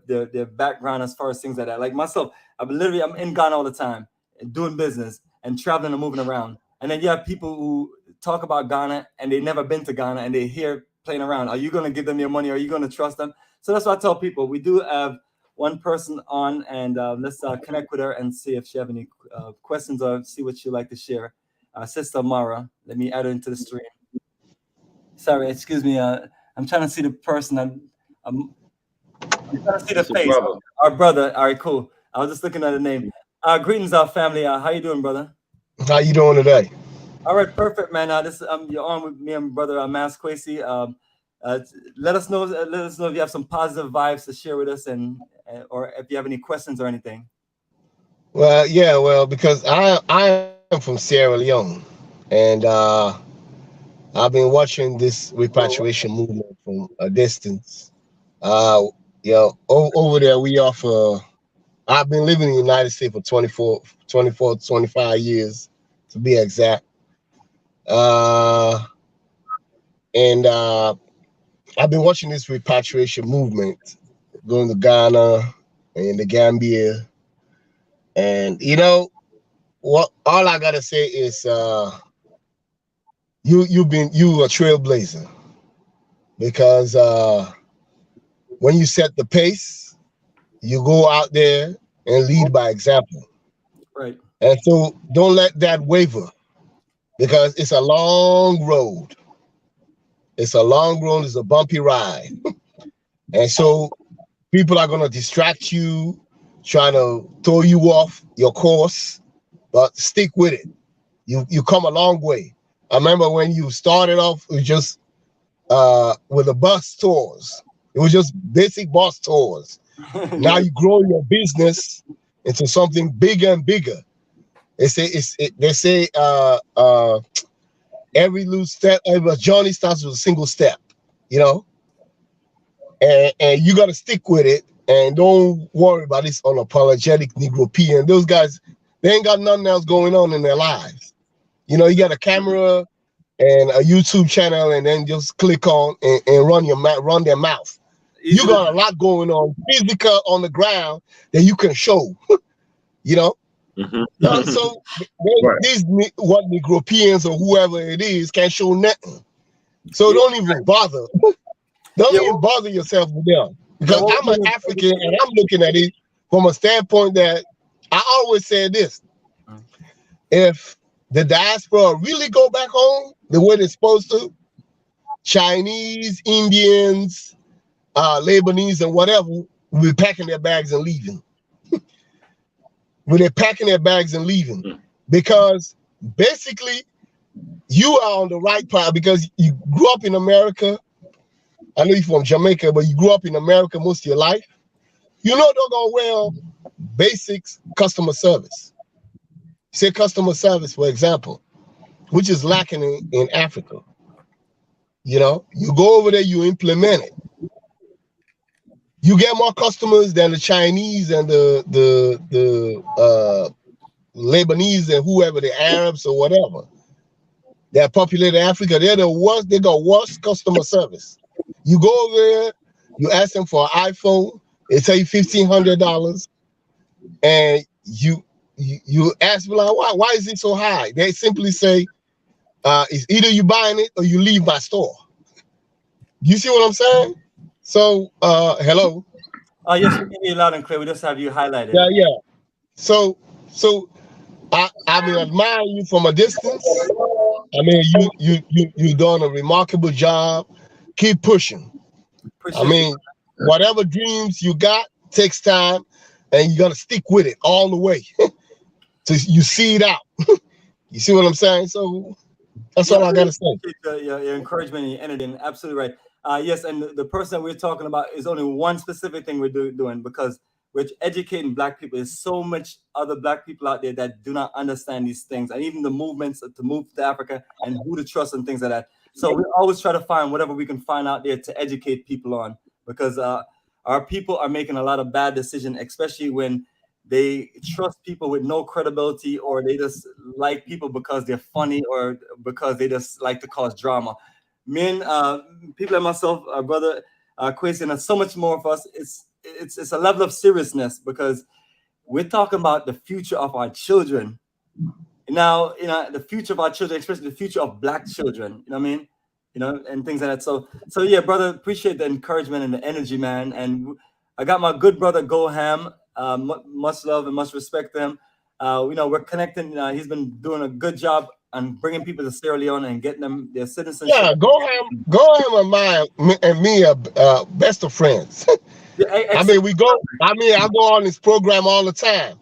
their background as far as things like that. Like myself, I'm in Ghana all the time, doing business and traveling and moving around. And then you have people who talk about Ghana and they've never been to Ghana and they hear playing around. Are you going to give them your money? Are you going to trust them? So that's what I tell people. We do have one person on, and let's connect with her and see if she have any questions or see what she'd like to share. Sister Mara, let me add her into the stream. Sorry, excuse me. I'm trying to see the person. I'm trying to see the It's a face. brother. Our brother. All right, cool. I was just looking at the name. Greetings, our family. How you doing, brother? How you doing today? All right, perfect, man. This you're on with me and brother Mas Kwesi. Let us know. Let us know if you have some positive vibes to share with us, and or if you have any questions or anything. Well, yeah, because I am from Sierra Leone, and I've been watching this repatriation movement from a distance. Uh, over there we offer. I've been living in the United States for 25 years to be exact. Uh, and I've been watching this repatriation movement going to Ghana and the Gambia. And what all I gotta say is you a trailblazer because when you set the pace, you go out there and lead by example. Right. And so don't let that waver because it's a long road. It's a long road, it's a bumpy ride. And so people are gonna distract you, trying to throw you off your course, but stick with it. You come a long way. I remember when you started off with just with the bus tours. It was just basic bus tours. Now you grow your business into something bigger and bigger. They say every loose step, every journey starts with a single step, you know, and you got to stick with it and don't worry about this unapologetic Negro P. And those guys, they ain't got nothing else going on in their lives. You know, you got a camera and a YouTube channel, and then just click on and run their mouth. You got a lot going on, physical on the ground that you can show. You know, so Right. these what Negropeans or whoever it is can't show nothing. So don't even bother. Don't even bother yourself with them because I'm an African and I'm looking at it from a standpoint that I always said this: if the diaspora really go back home the way they're supposed to, Chinese, Indians, Lebanese, and whatever will be packing their bags and leaving. When they're packing their bags and leaving, because basically you are on the right path because you grew up in America. I know you're from Jamaica, but you grew up in America most of your life. You know they're gonna well basics customer service. Say customer service, for example, which is lacking in Africa. You know, you go over there, you implement it. You get more customers than the Chinese and the Lebanese and whoever, the Arabs or whatever that populate Africa. They're the worst. They got worse customer service. You go over there, you ask them for an iPhone, they tell you $1,500, and you ask them like, why is it so high? They simply say, it's either you buying it or you leave my store. You see what I'm saying? So, hello. Oh yes, we can hear you loud and clear. We just have you highlighted. Yeah. So I've been admiring you from a distance. I mean, you done a remarkable job. Keep pushing. Appreciate I mean, whatever dreams you got takes time, and you gotta stick with it all the way. So you see it out. You see what I'm saying? So that's all I gotta say. Your encouragement and your energy, and absolutely right. Yes, and the person we're talking about is only one specific thing we're doing, because we're educating Black people. There's so much other Black people out there that do not understand these things, and even the movements to move to Africa and who to trust and things like that. So we always try to find whatever we can find out there to educate people on, because our people are making a lot of bad decisions, especially when they trust people with no credibility, or they just like people because they're funny, or because they just like to cause drama. Me and people like myself, our brother Kwesi, and so much more of us, it's a level of seriousness, because we're talking about the future of our children. Now, the future of our children, especially the future of Black children, you know what I mean? And things like that. So yeah, brother, appreciate the encouragement and the energy, man. And I got my good brother Goham, much love and much respect to him. We're connecting. He's been doing a good job on bringing people to Sierra Leone and getting them their citizenship. Yeah, Goham and me are best of friends. Yeah, I go on this program all the time.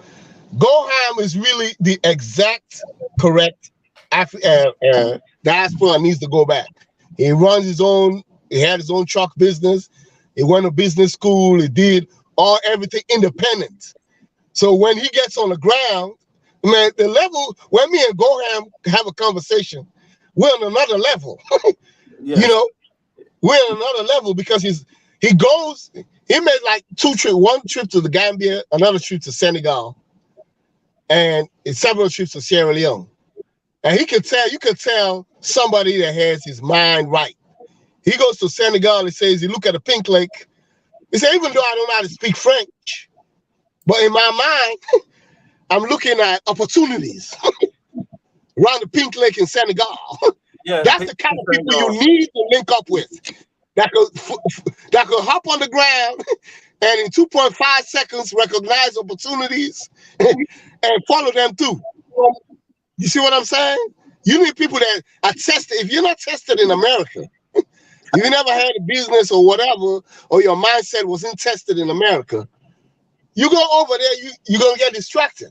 Goham is really the exact correct diaspora needs to go back. He runs he had his own truck business. He went to business school. He did everything independent. So when he gets on the ground, man, the level, when me and Goham have a conversation, we're on another level. yes. We're on another level, because he made like 2 trips, 1 trip to the Gambia, another trip to Senegal, and several trips to Sierra Leone. And you could tell somebody that has his mind right. He goes to Senegal and says, he look at the Pink Lake. He said, even though I don't know how to speak French, but in my mind, I'm looking at opportunities around the Pink Lake in Senegal. Yeah, that's the kind of people you need to link up with. That could hop on the ground and in 2.5 seconds recognize opportunities and follow them through. You see what I'm saying? You need people that are tested. If you're not tested in America, if you never had a business or whatever, or your mindset wasn't tested in America, you go over there, you're going to get distracted.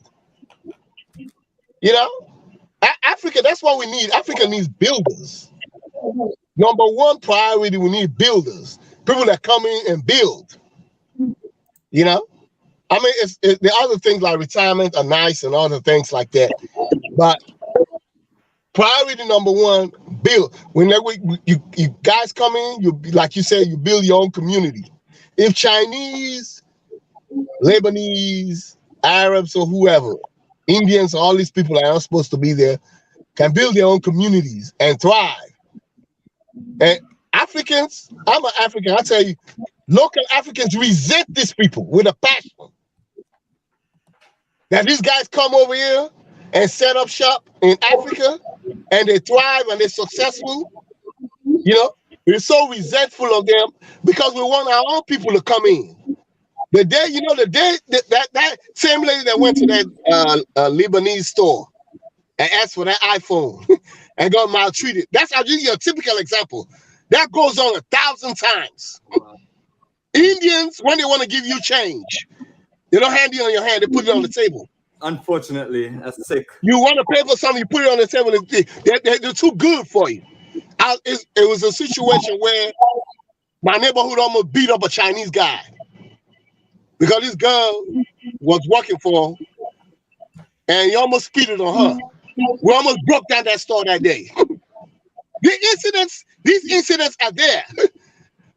Africa, that's what we need. Africa needs builders. Number one priority, we need builders. People that come in and build. I mean, the other things like retirement are nice and other things like that. But priority number one, build. Whenever you guys come in, like you said, you build your own community. If Chinese, Lebanese, Arabs, or whoever, Indians, all these people that aren't supposed to be there, can build their own communities and thrive. And Africans, I'm an African, I tell you, local Africans resent these people with a passion. That these guys come over here and set up shop in Africa and they thrive and they're successful. We're so resentful of them because we want our own people to come in. The day that same lady that went to that Lebanese store and asked for that iPhone and got maltreated. I'll give you a typical example. That goes on 1,000 times. Indians, when they want to give you change, they don't hand it on your hand, they put it on the table. Unfortunately, that's sick. You want to pay for something, you put it on the table, they're too good for you. It was a situation where my neighborhood almost beat up a Chinese guy because this girl was working for him and he almost speeded on her. We almost broke down that store that day. These incidents are there.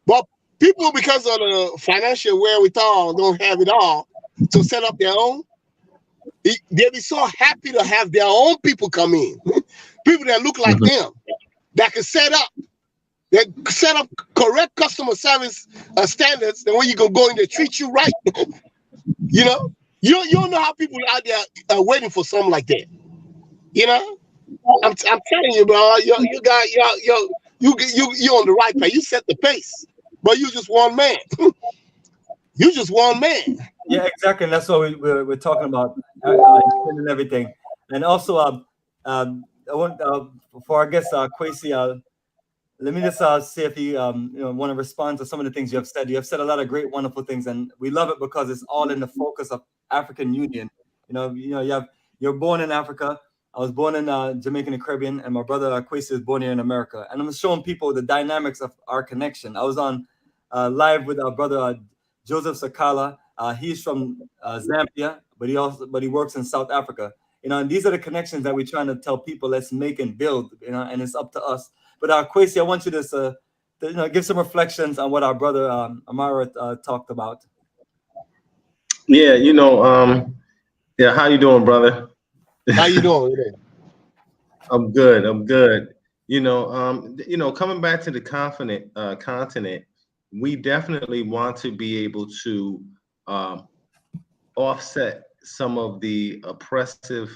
But people, because of the financial wherewithal, don't have it all to set up their own. They'll be so happy to have their own people come in. People that look like them, that can set up correct customer service standards, and when you can go in, they treat you right. You don't know how people out there are waiting for something like that. I'm telling you, bro. You're on the right pace. You set the pace, but you just one man. You just one man. Yeah, exactly. And that's what we're talking about and everything. And also, I want for our guest Kwesi, let me just see if you want to respond to some of the things you have said. You have said a lot of great, wonderful things, and we love it because it's all in the focus of African Union. You're born in Africa. I was born in Jamaica and the Caribbean, and my brother Kwesi is born here in America. And I'm showing people the dynamics of our connection. I was on live with our brother Joseph Sakala. He's from Zambia, but he works in South Africa. You know, and these are the connections that we're trying to tell people. Let's make and build. You know, and it's up to us. But Kwesi, I want you to give some reflections on what our brother Amara talked about. Yeah, yeah. How you doing, brother? How you doing? I'm good. I'm good. Coming back to the continent, we definitely want to be able to offset some of the oppressive,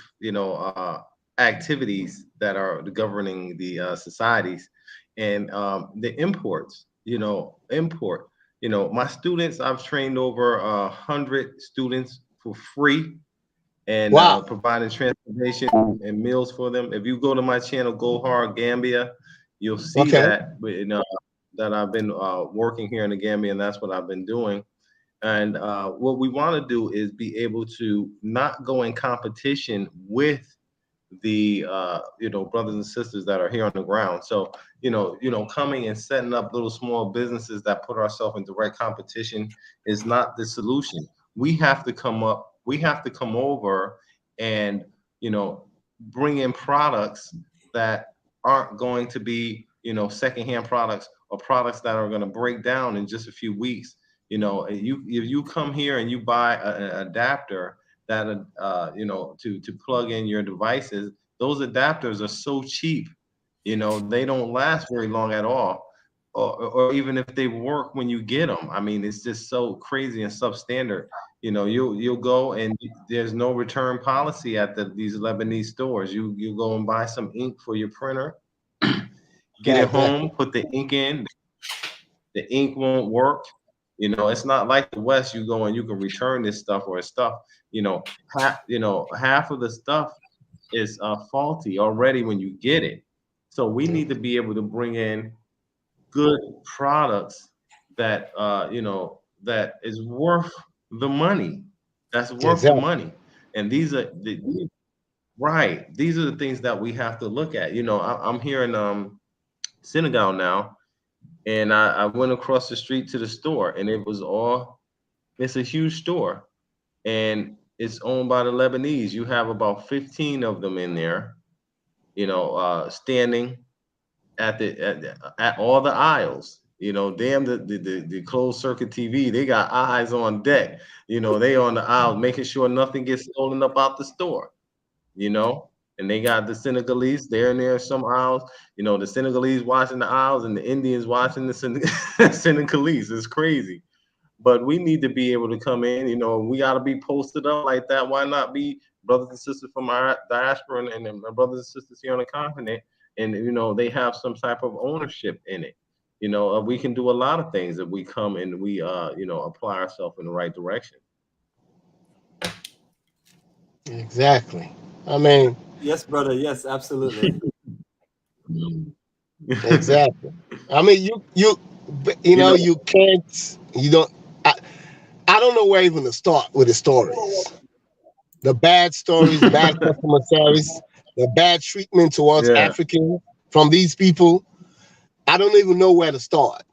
activities that are governing the societies, and the imports. My students, I've trained over 100 students for free, and Wow. providing transportation and meals for them. If you go to my channel, Go Hard Gambia, you'll see that that I've been working here in the Gambia, and that's what I've been doing. And what we want to do is be able to not go in competition with the brothers and sisters that are here on the ground. So coming and setting up little small businesses that put ourselves in direct competition is not the solution. We have to come over and bring in products that aren't going to be secondhand products, or products that are going to break down in just a few weeks. If you come here and you buy an adapter that to plug in your devices, those adapters are so cheap, they don't last very long at all, or even if they work when you get them. I mean, it's just so crazy and substandard. You'll go and there's no return policy at these Lebanese stores. You go and buy some ink for your printer, get it home, put the ink in, the ink won't work. It's not like the West. You go and you can return this stuff, or stuff. Half of the stuff is faulty already when you get it. So we need to be able to bring in good products that that is worth the money. That's worth the money. And these are these are the things that we have to look at. I'm here in Senegal now. And I went across the street to the store, and it's a huge store, and it's owned by the Lebanese. You have about 15 of them in there, standing at all the aisles. Damn, the closed circuit TV, they got eyes on deck. They on the aisle making sure nothing gets stolen up out the store. And they got the Senegalese there and there, some aisles, the Senegalese watching the aisles and the Indians watching the Senegalese. It's crazy. But we need to be able to come in, we got to be posted up like that. Why not be brothers and sisters from our diaspora and brothers and sisters here on the continent? And, they have some type of ownership in it. We can do a lot of things if we come and we, apply ourselves in the right direction. Exactly. I mean, yes, brother. Yes, absolutely. Exactly. I mean, you can't. You don't. I don't know where even to start with the stories. The bad stories, bad customer service, the bad treatment towards Africans from these people. I don't even know where to start.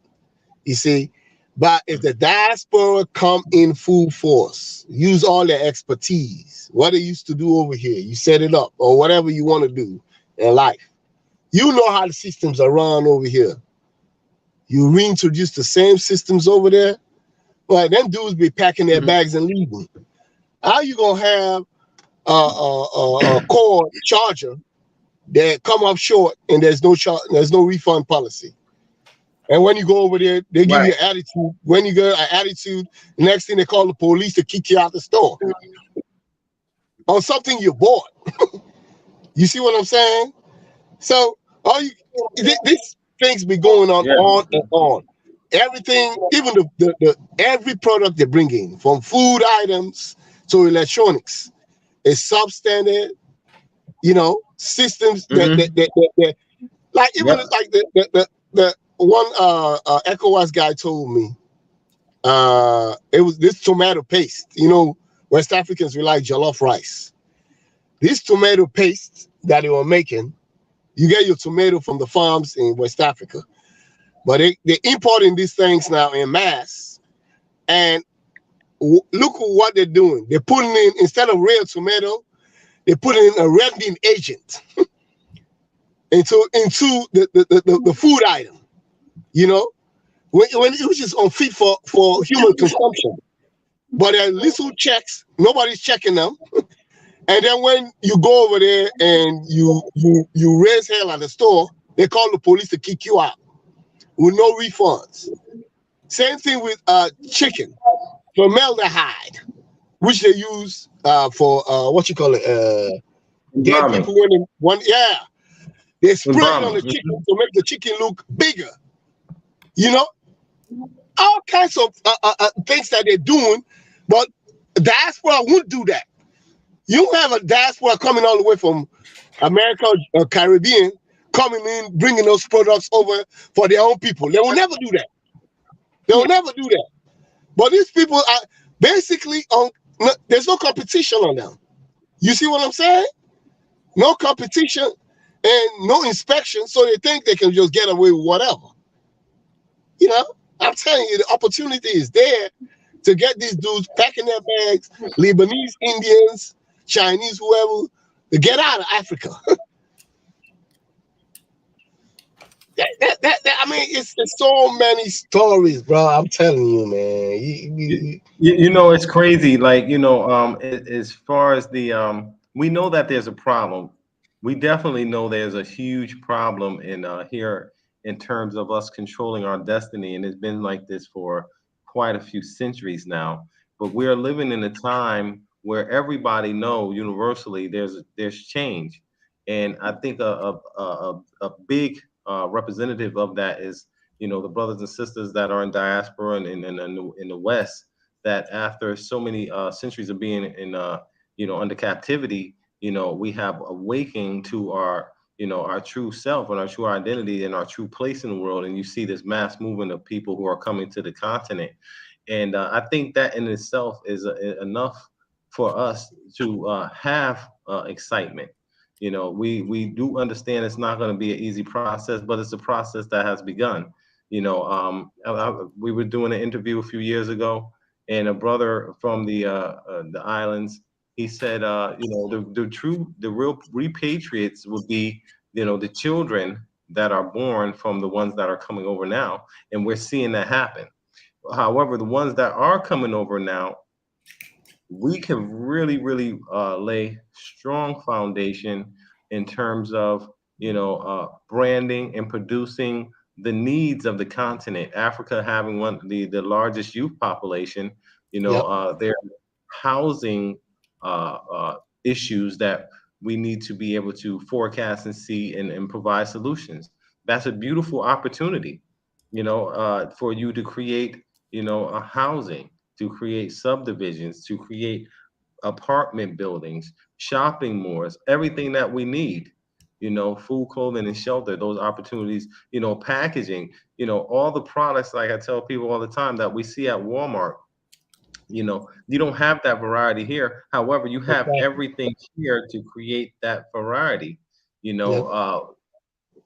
You see, but if the diaspora come in full force, use all their expertise, what they used to do over here, you set it up, or whatever you want to do in life. You know how the systems are run over here. You reintroduce the same systems over there, but them dudes be packing their bags and leaving. How you gonna have a cord charger that come up short and there's no refund policy? And when you go over there, they give you an attitude. When you get an attitude, the next thing they call the police to kick you out the store on something you bought. You see what I'm saying? So these things be going on and on. Everything, even the every product they bring in, from food items to electronics, is substandard. Systems that like even like the one ECOWAS guy told me. It was this tomato paste. West Africans rely jollof rice. this tomato paste that they were making, you get your tomato from the farms in West Africa, but they're importing these things now in mass. And look what they're doing. They're putting in, instead of real tomato, they're putting in a rendering agent into the food item, you know, when it was just unfit for human consumption. But there are little checks, nobody's checking them. And then when you go over there and you raise hell at the store, they call the police to kick you out with no refunds. Same thing with chicken, formaldehyde, which they use for what you call it, dead people they spray it on the chicken to make the chicken look bigger. You know, all kinds of things that they're doing, but diaspora won't do that. You have a diaspora coming all the way from America or Caribbean, coming in, bringing those products over for their own people. They will never do that. They will never do that. But these people are basically there's no competition on them. You see what I'm saying? No competition and no inspection, so they think they can just get away with whatever. You know, I'm telling you, the opportunity is there to get these dudes packing their bags, Lebanese, Indians, Chinese, whoever, to get out of Africa. I mean, it's so many stories, bro. I'm telling you, man. You know, it's crazy. Like, you know, as far as the we know that there's a problem. We definitely know there's a huge problem in here in terms of us controlling our destiny, and it's been like this for quite a few centuries now. But we're living in a time where everybody know universally there's change, and I think a big representative of that is, you know, the brothers and sisters that are in diaspora and in the West, that after so many centuries of being in you know, under captivity, you know, we have awakened to our, you know, our true self and our true identity and our true place in the world. And you see this mass movement of people who are coming to the continent. And I think that in itself is enough for us to have excitement. You know, we do understand it's not going to be an easy process, but it's a process that has begun. You know, we were doing an interview a few years ago, and a brother from the islands, he said, you know, the real repatriates would be, you know, the children that are born from the ones that are coming over now, and we're seeing that happen. However, the ones that are coming over now, we can really lay strong foundation in terms of, you know, branding and producing the needs of the continent. Africa having the largest youth population, you know, their housing issues that we need to be able to forecast and see and provide solutions. That's a beautiful opportunity, you know, for you to create, you know, a housing, to create subdivisions, to create apartment buildings, shopping malls, everything that we need, you know, food, clothing, and shelter, those opportunities, you know, packaging, you know, all the products, like I tell people all the time, that we see at Walmart. You know, you don't have that variety here. However, you have everything here to create that variety. You know,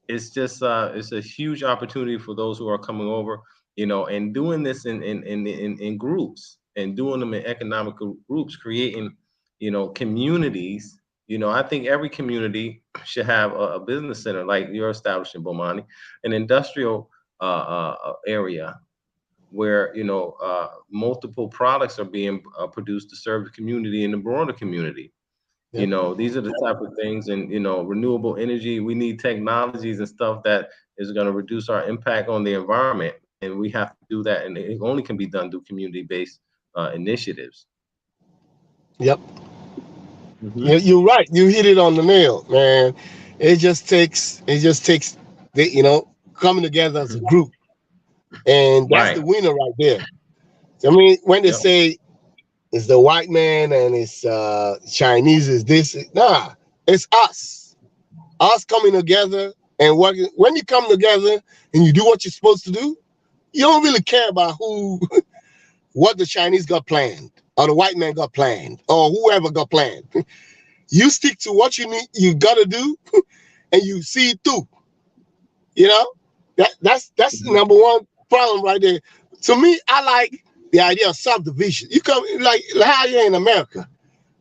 it's just it's a huge opportunity for those who are coming over, you know, and doing this in groups, and doing them in economical groups, creating, you know, communities. You know, I think every community should have a business center like you're establishing, Bomani, an industrial area where, you know, multiple products are being produced to serve the community and the broader community. You know, these are the type of things, and, you know, renewable energy, we need technologies and stuff that is going to reduce our impact on the environment. And we have to do that. And it only can be done through community-based initiatives. Yep. You're right. You hit it on the nail, man. It just takes you know, coming together as a group. And that's the winner right there. I mean, when they say it's the white man and it's Chinese is this, nah, it's us coming together and working. When you come together and you do what you're supposed to do, you don't really care about what the Chinese got planned or the white man got planned or whoever got planned. You stick to what you gotta do, and you see it through. You know, that's the number one problem right there. To me, I like the idea of subdivision. You come like how you in America.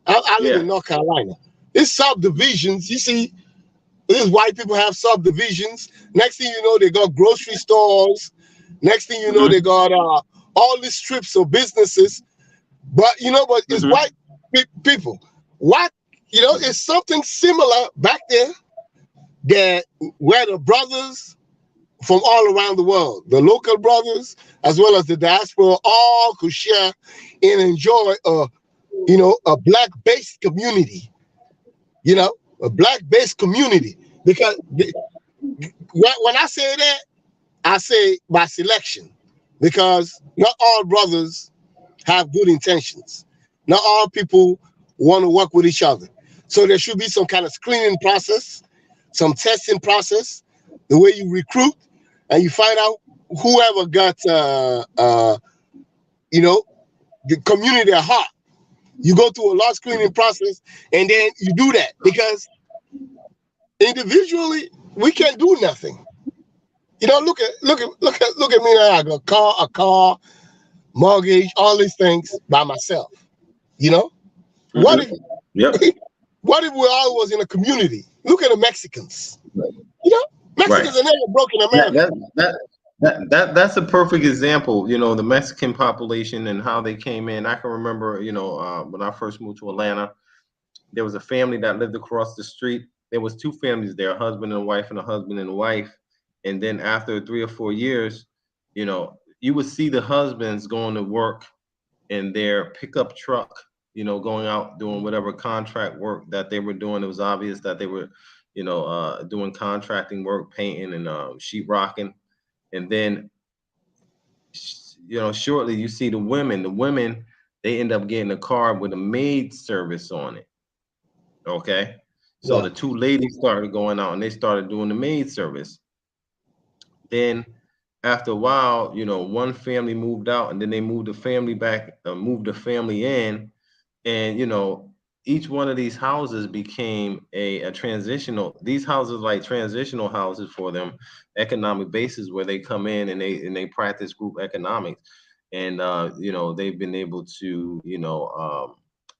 I live in North Carolina. It's subdivisions. You see, these white people have subdivisions. Next thing you know, they got grocery stores. Next thing you know, they got all these strips of businesses. But it's white people. What it's something similar back there that where the brothers from all around the world, the local brothers as well as the diaspora, all could share and enjoy a black-based community. A black-based community. Because when I say that, I say by selection, because not all brothers have good intentions. Not all people want to work with each other. So there should be some kind of screening process, some testing process, the way you recruit, and you find out whoever got the community at heart. You go through a lot of screening process, and then you do that, because individually we can't do nothing. Look at me now. I got a car, mortgage, all these things by myself. What if what if we all was in a community? Look at the Mexicans. Mexicans are never broke in America. That's a perfect example. The Mexican population and how they came in. I can remember, when I first moved to Atlanta, there was a family that lived across the street. There was two families there, a husband and wife and a husband and wife. And then after 3 or 4 years, you would see the husbands going to work in their pickup truck, going out doing whatever contract work that they were doing. It was obvious that they were, doing contracting work, painting and sheetrocking. And then, shortly you see the women, they end up getting a car with a maid service on it. Okay. So the two ladies started going out and they started doing the maid service. Then after a while, one family moved out, and then they moved the family back, moved the family in. And, each one of these houses became a transitional, these houses like transitional houses for them, economic bases where they come in and they practice group economics. And, they've been able to,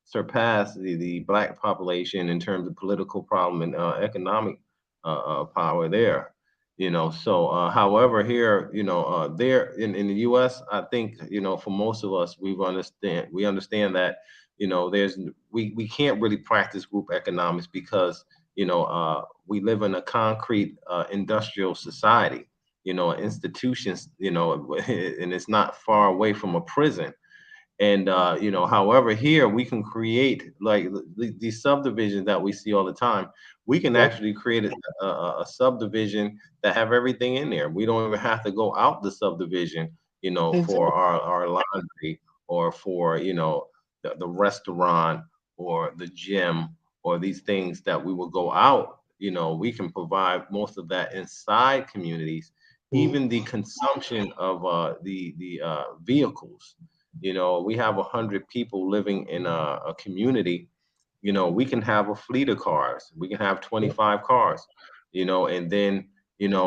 surpass the Black population in terms of political problem and economic power there. So however here, there in the US, I think, for most of us, we understand that, we can't really practice group economics because, we live in a concrete industrial society, institutions, and it's not far away from a prison. And however here we can create like these subdivisions that we see all the time. We can actually create a subdivision that have everything in there. We don't even have to go out the subdivision, for our laundry or for the restaurant or the gym or these things that we will go out. We can provide most of that inside communities. Even the consumption of the vehicles. We have 100 people living in a community. We can have a fleet of cars. We can have 25 cars. And then when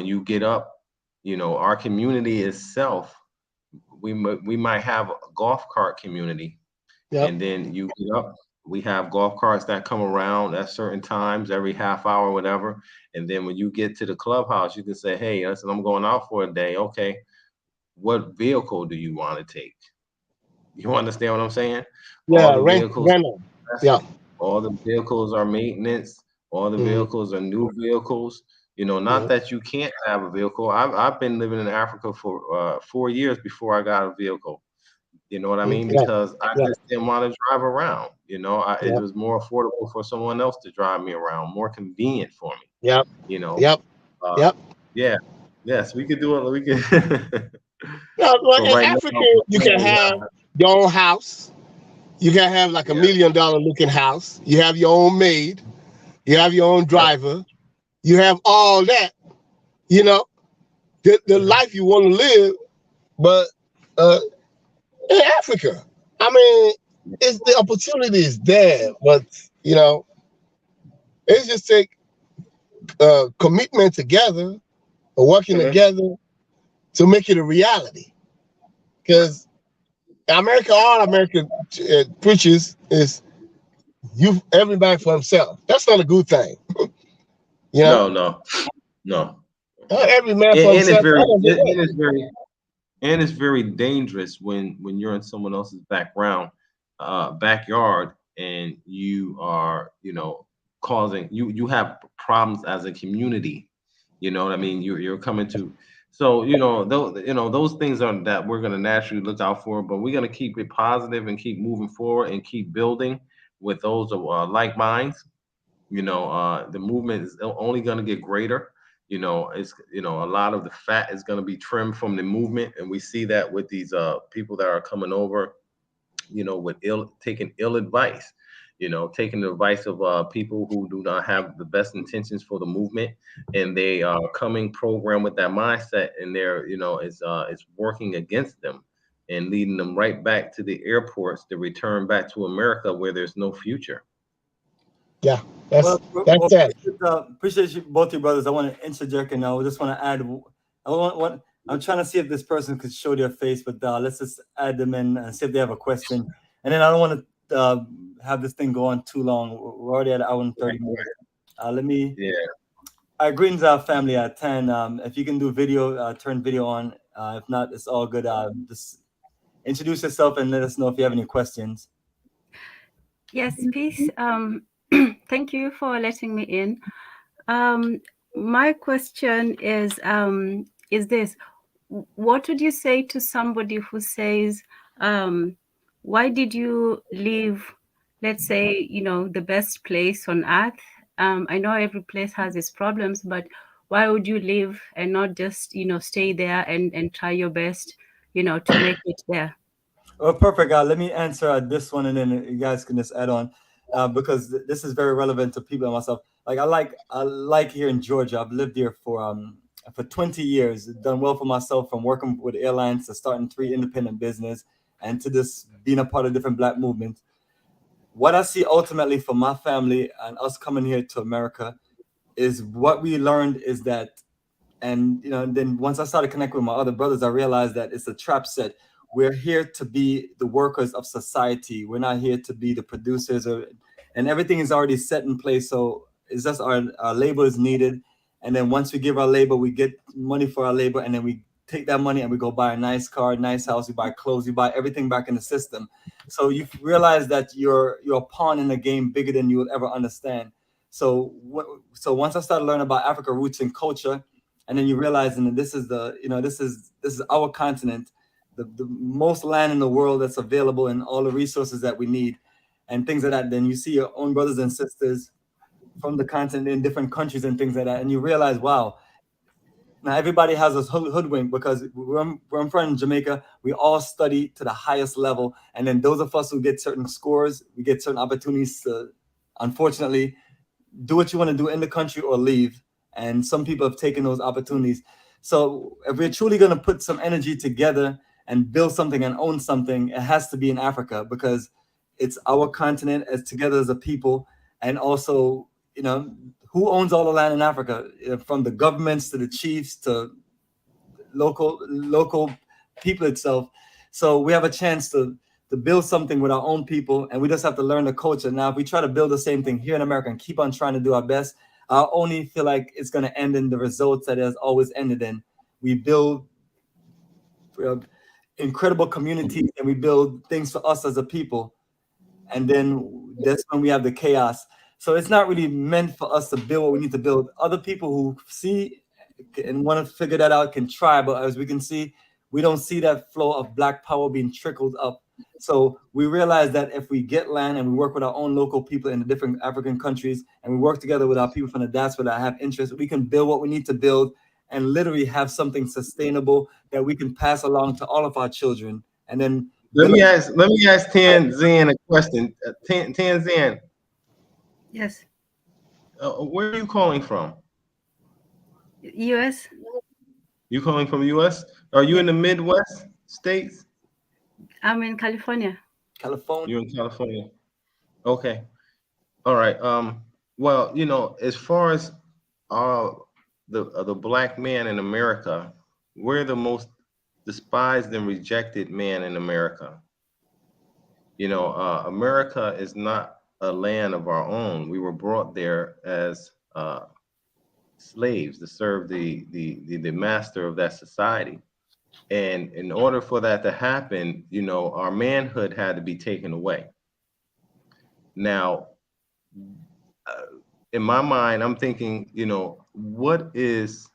you get up, our community itself, we might have a golf cart community. And then you get up, we have golf carts that come around at certain times, every half hour, whatever. And then when you get to the clubhouse, you can say, hey, listen, I'm going out for a day. Okay. What vehicle do you want to take? You understand what I'm saying? Yeah, all the vehicles, all the vehicles are maintenance. All the vehicles are new vehicles. Not that you can't have a vehicle. I've been living in Africa for 4 years before I got a vehicle. You know what I mean? Because I just didn't want to drive around. It was more affordable for someone else to drive me around, more convenient for me. Yes, we could do it. We could. So in Africa, you can have your own house. You can have like $1 million looking house. You have your own maid. You have your own driver. You have all that. The life you want to live. But in Africa, I mean, it's the opportunity is there, but you know, it's just take commitment together, or working together to make it a reality. Because America, all American preachers is you everybody for himself. That's not a good thing. You know, No. every man for And it's himself. very I don't get that. and it's very and it's very dangerous when you're in someone else's backyard, and you are, causing you have problems as a community. You know what I mean? You're coming to, so those things are that we're gonna naturally look out for, but we're gonna keep it positive and keep moving forward and keep building with those of like minds. The movement is only going to get greater. It's a lot of the fat is going to be trimmed from the movement, and we see that with these people that are coming over, with taking ill advice, taking the advice of people who do not have the best intentions for the movement, and they are coming programmed with that mindset, and they're it's working against them and leading them right back to the airports to return back to America where there's no future. Yeah, Well, that's that. appreciate you, both your brothers. I want to interject, and I just want to add. I'm trying to see if this person could show their face, but let's just add them in and see if they have a question. And then I don't want to have this thing go on too long. We're already at an hour and 30 minutes. Let me. Yeah. Greetings, family at 10. If you can do video, turn video on. If not, it's all good. Just introduce yourself and let us know if you have any questions. Yes, peace. Thank you for letting me in. My question is this: what would you say to somebody who says, why did you leave, let's say, the best place on earth? I know every place has its problems, but why would you leave and not just, stay there and try your best, to make it there? Well, perfect. Let me answer this one, and then you guys can just add on, because this is very relevant to people and myself. Like I like here in Georgia. I've lived here for 20 years. Done well for myself, from working with airlines to starting 3 independent business, and to this being a part of different Black movements. What I see ultimately for my family and us coming here to America is what we learned is that, and then once I started connecting with my other brothers, I realized that it's a trap set. We're here to be the workers of society. We're not here to be the producers, and everything is already set in place. So it's just our labor is needed, and then once we give our labor, we get money for our labor, and then we take that money and we go buy a nice car, nice house, we buy clothes, we buy everything back in the system. So you realize that you're a pawn in a game bigger than you will ever understand. So once I started learning about Africa roots and culture, and then you realize that this is this is our continent, the most land in the world that's available, and all the resources that we need and things like that. Then you see your own brothers and sisters from the continent in different countries and things like that, and you realize, wow, now everybody has us hoodwinked, because we're from Jamaica. We all study to the highest level, and then those of us who get certain scores, we get certain opportunities to, unfortunately, do what you want to do in the country or leave. And some people have taken those opportunities. So if we're truly going to put some energy together and build something and own something, it has to be in Africa, because it's our continent as together as a people. And also, who owns all the land in Africa, from the governments to the chiefs to local people itself. So we have a chance to build something with our own people, and we just have to learn the culture. Now, if we try to build the same thing here in America and keep on trying to do our best, I only feel like it's going to end in the results that it has always ended in. We build incredible communities, and we build things for us as a people, and then that's when we have the chaos. So it's not really meant for us to build what we need to build. Other people who see and want to figure that out can try, but as we can see, we don't see that flow of Black power being trickled up. So we realize that if we get land and we work with our own local people in the different African countries, and we work together with our people from the diaspora that have interest, we can build what we need to build and literally have something sustainable that we can pass along to all of our children. And then let me ask Tanzan a question. Tanzan. Yes. Where are you calling from? US. You calling from US? Are you in the Midwest states? I'm in California. California. You're in California. Okay. All right. Well, you know, as far as the black man in America, we're the most despised and rejected man in America. You know, America is not a land of our own. We were brought there as slaves to serve the master of that society. And in order for that to happen, you know, our manhood had to be taken away. Now, in my mind, I'm thinking, you know, what is,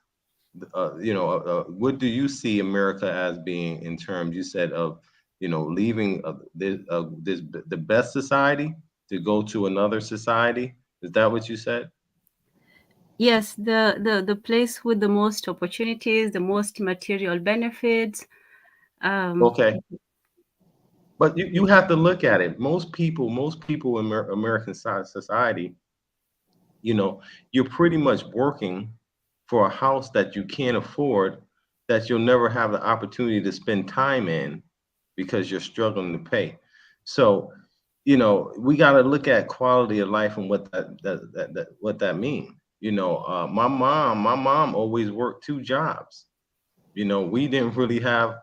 what do you see America as being in terms, you said, of, you know, leaving the best society to go to another society? Is that what you said? Yes, the place with the most opportunities, the most material benefits. Okay. But you have to look at it. Most people in American society, you know, you're pretty much working for a house that you can't afford, that you'll never have the opportunity to spend time in because you're struggling to pay. So, you know, we got to look at quality of life and what that means. You know, my mom always worked 2 jobs. You know, we didn't really have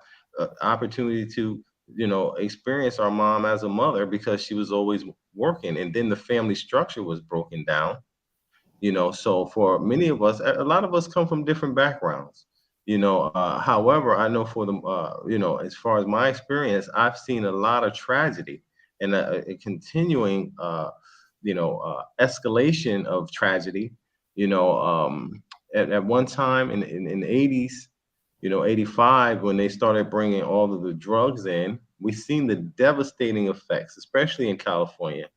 opportunity to, you know, experience our mom as a mother because she was always working, and then the family structure was broken down. You know, so for many of us, a lot of us come from different backgrounds. You know, however, I know for the you know, as far as my experience, I've seen a lot of tragedy and a continuing escalation of tragedy. You know, at one time in the 80s, you know, 85, when they started bringing all of the drugs in, we seen the devastating effects, especially in California.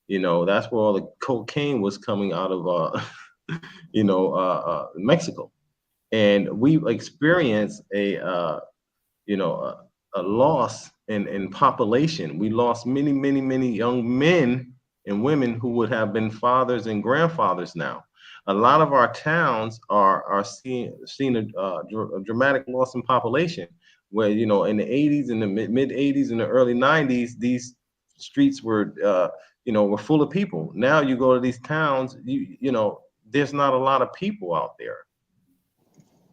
You know, that's where all the cocaine was coming out of, Mexico. And we experienced a loss in population. We lost many young men and women who would have been fathers and grandfathers now. A lot of our towns are seeing a dramatic loss in population, where, you know, in the 80s, in the mid 80s, in the early 90s, these streets were were full of people. Now you go to these towns, you know, there's not a lot of people out there.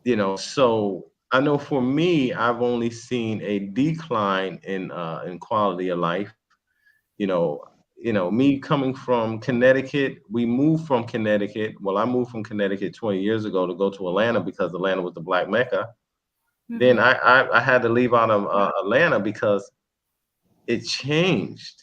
You know, so I know for me, I've only seen a decline in quality of life. You know, me coming from Connecticut, we moved from Connecticut. Well, I moved from Connecticut 20 years ago to go to Atlanta because Atlanta was the Black Mecca. Then I had to leave out of Atlanta because it changed.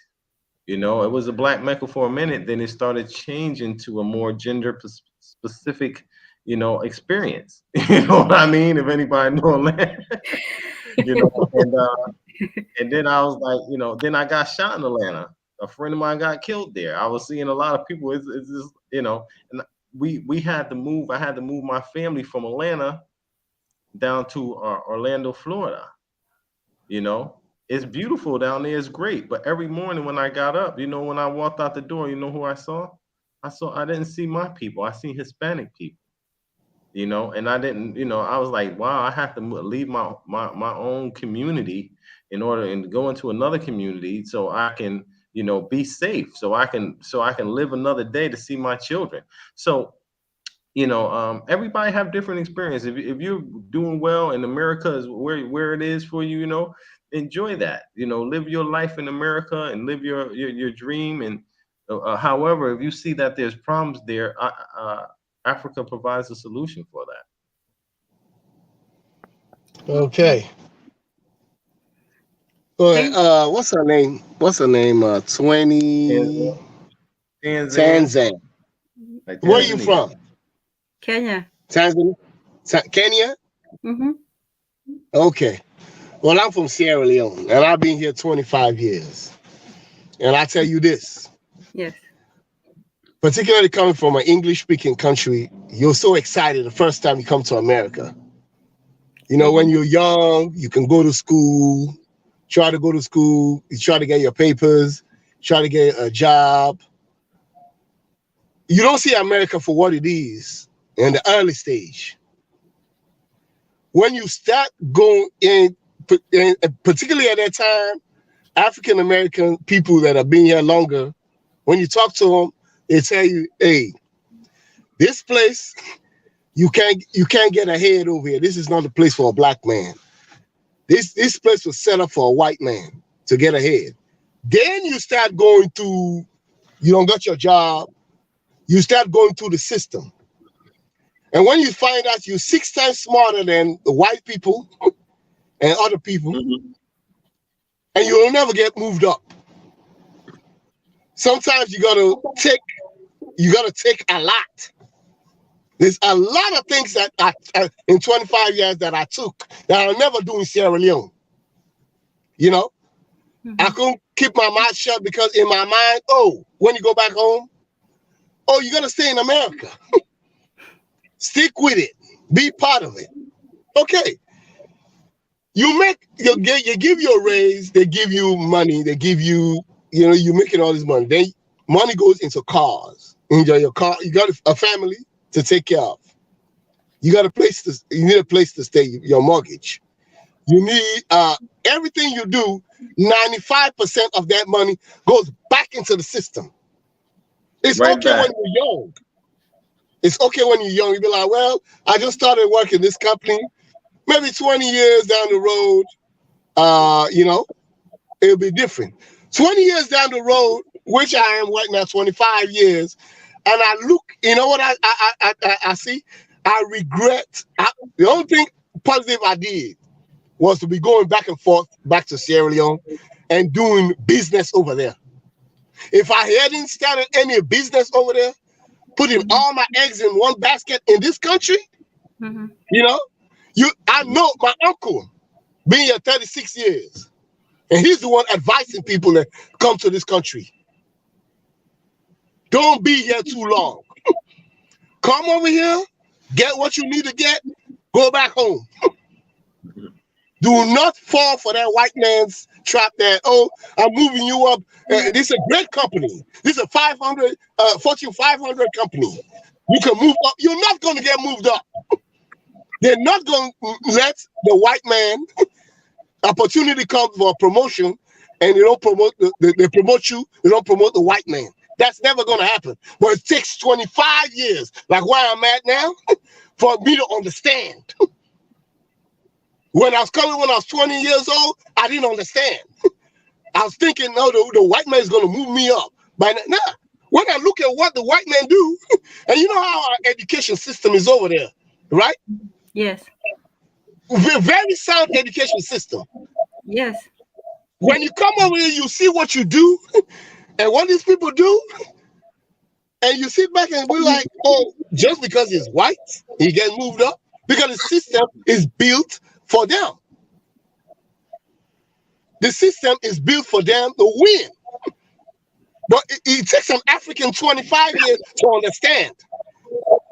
You know, it was a Black Mecca for a minute. Then it started changing to a more gender specific, you know, experience. You know what I mean? If anybody know Atlanta, you know, and then I was like, you know, then I got shot in Atlanta. A friend of mine got killed there. I was seeing a lot of people. It's just, you know, and we had to move. I had to move my family from Atlanta down to Orlando, Florida. You know, it's beautiful down there. It's great. But every morning when I got up, you know, when I walked out the door, you know who I saw? I didn't see my people. I seen Hispanic people. You know, and I didn't, you know, I was like, wow, I have to leave my own community in order and go into another community so I can, you know, be safe, so I can live another day to see my children. So, you know, everybody have different experience. If you're doing well and America is where it is for you, you know, enjoy that. You know, live your life in America and live your dream. And however, if you see that there's problems there, Africa provides a solution for that. Okay. All right. What's her name? 20 Tanzania. Like Where are you from? Kenya. Tanzania? Kenya? Okay. Well, I'm from Sierra Leone, and I've been here 25 years. And I tell you this. Yes. Particularly coming from an English-speaking country, you're so excited the first time you come to America. You know, when you're young, you can go to school, try to go to school, you try to get your papers, try to get a job. You don't see America for what it is in the early stage. When you start going in, particularly at that time, African American people that have been here longer, when you talk to them, they tell you, hey, this place, you can't get ahead over here. This is not a place for a black man. This place was set up for a white man to get ahead. Then you start going to, you don't got your job, you start going through the system. And when you find out you're 6 times smarter than the white people and other people, and you'll never get moved up. Sometimes you gotta take a lot. There's a lot of things that in 25 years that I took that I'll never do in Sierra Leone. You know, I couldn't keep my mouth shut because in my mind, oh, when you go back home, oh, you're gonna stay in America. Stick with it. Be part of it. Okay. You give you a raise, they give you money, they give you, you're making all this money. Then money goes into cars. Enjoy your car. You got a family to take care of. You need a place to stay, your mortgage. You need everything you do, 95% of that money goes back into the system. It's right okay when you're young. It's okay when you're young. You be like, well, I just started working this company. Maybe 20 years down the road, it'll be different. 20 years down the road, which I am right now, 25 years, and I look, you know what I see? I regret. The only thing positive I did was to be going back and forth back to Sierra Leone and doing business over there. If I hadn't started any business over there, putting all my eggs in one basket in this country, I know my uncle been here 36 years, and he's the one advising people that come to this country. Don't be here too long. Come over here, get what you need to get, go back home. Do not fall for that white man's trap that, oh, I'm moving you up. This is a great company. This is a Fortune 500 company. You can move up. You're not going to get moved up. They're not going to let the white man opportunity come for a promotion, and they don't promote. They promote you. They don't promote the white man. That's never going to happen. But it takes 25 years, like where I'm at now, for me to understand. When I was 20 years old, I didn't understand. I was thinking, no, the white man is going to move me up. But nah, when I look at what the white men do, and you know how our education system is over there, right? Yes. Very sound education system. Yes. When you come over here, you see what you do and what these people do, and you sit back and be like, oh, just because he's white, he gets moved up, because the system is built for them. The system is built for them to win. But it takes some African 25 years to understand.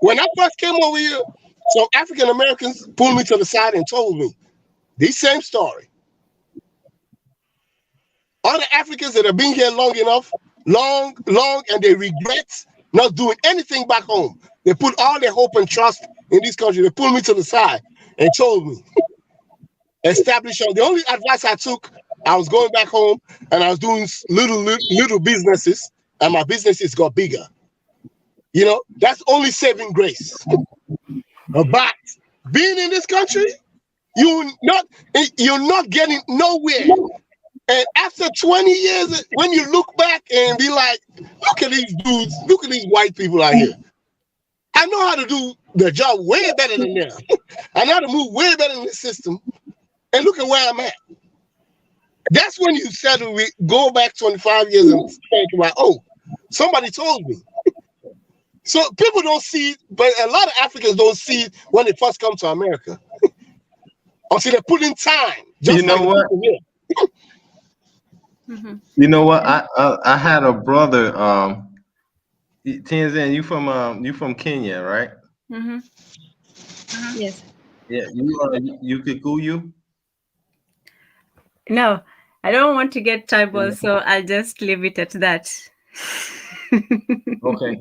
When I first came over here, some African Americans pulled me to the side and told me the same story. Other Africans that have been here long enough, and they regret not doing anything back home. They put all their hope and trust in this country. They pulled me to the side and told me, establish. The only advice I took, I was going back home and I was doing little businesses, and my businesses got bigger. That's only saving grace. But being in this country, you're not getting nowhere. And after 20 years, when you look back and be like, look at these dudes, look at these white people out here. I know how to do the job way better than them. I know how to move way better than the system. And look at where I'm at. That's when you said we go back 25 years and think about, oh, somebody told me. So people don't see it, but a lot of Africans don't see it when they first come to America. Until they put in time. Just you know what? You know what? I had a brother. Tanzan, you from Kenya, right? Yes. Yeah. You Kikuyu? No, I don't want to get tribal, so I'll just leave it at that. Okay.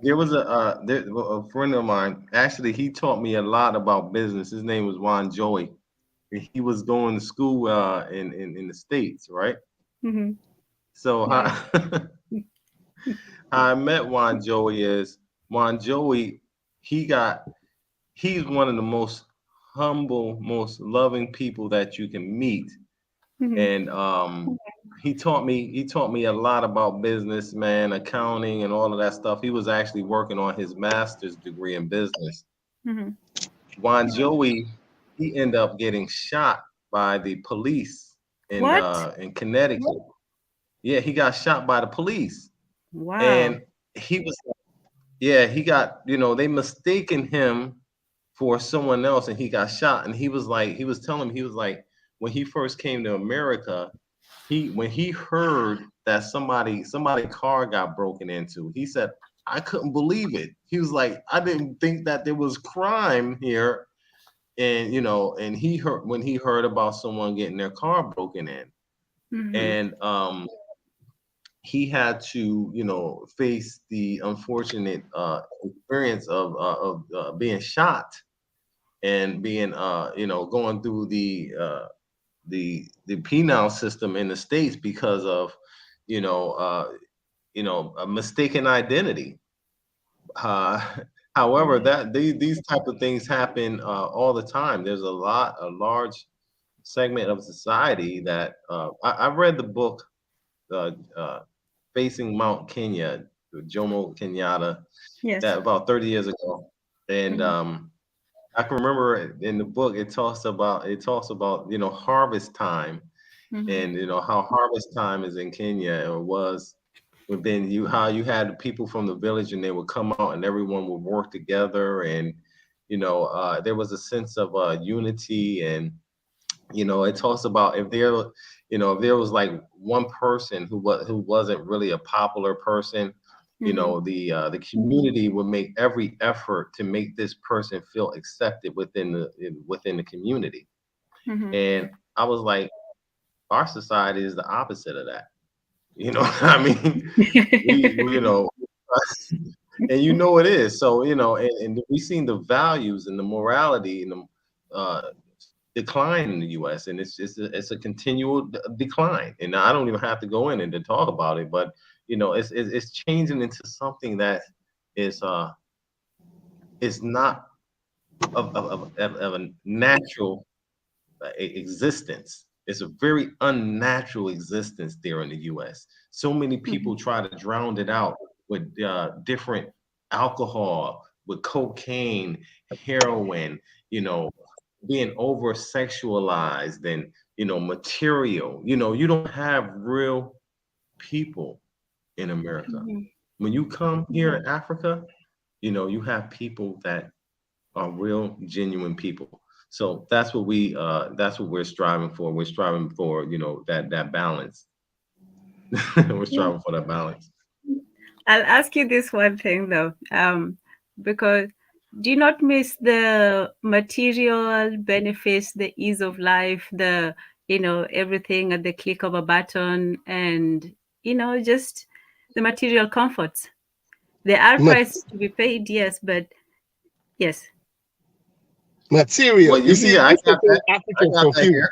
There was a friend of mine. Actually, he taught me a lot about business. His name was Juan Joey. He was going to school in the States, right? Mm-hmm. So Wow. how I met Juan Joey is Juan Joey. He's one of the most humble, most loving people that you can meet, Mm-hmm. and he taught me a lot about business, man, accounting, and all of that stuff. He was actually working on his master's degree in business. Mm-hmm. Juan Joey, he ended up getting shot by the police What? in Connecticut. Yeah, he got shot by the police, Wow. and he was yeah, he got, they mistaken him for someone else, and he got shot. And he was telling me, he was like, when he first came to America, when he heard that somebody car got broken into, he said, I couldn't believe it. He was like, I didn't think that there was crime here. And and he heard about someone getting their car broken in, Mm-hmm. and he had to, face the unfortunate experience of being shot and being, going through the penal system in the States because of, you know, uh, a mistaken identity. Uh, however, Right. that these type of things happen all the time. There's a large segment of society that I read the book uh, uh, Facing Mount Kenya, Jomo Kenyatta, Yes. that about 30 years ago, and Mm-hmm. I can remember in the book it talks about harvest time, Mm-hmm. and how harvest time is in Kenya or was. But then how you had people from the village and they would come out and everyone would work together, and there was a sense of unity. And it talks about if there was like one person who wasn't really a popular person, Mm-hmm. the community would make every effort to make this person feel accepted within the community. Mm-hmm. And I was like, our society is the opposite of that. What I mean? We and it is. So, and we seen the values and the morality and the decline in the U.S. and it's a continual decline. And I don't even have to go in and to talk about it, but it's changing into something that is not of a natural existence. It's a very unnatural existence there in the U.S. So many people Mm-hmm. try to drown it out with different alcohol, with cocaine, heroin, being over sexualized and material. You don't have real people in America. Mm-hmm. When you come here in Africa, you have people that are real, genuine people. So that's what we're striving for. We're striving for, that balance. We're Yeah. striving for that balance. I'll ask you this one thing though, because do you not miss the material benefits, the ease of life, the everything at the click of a button, and just the material comforts? There are Ma- prices to be paid, yes, but yes. material. Well, You see, I this is the got thing that. I Africans got that confuse. here.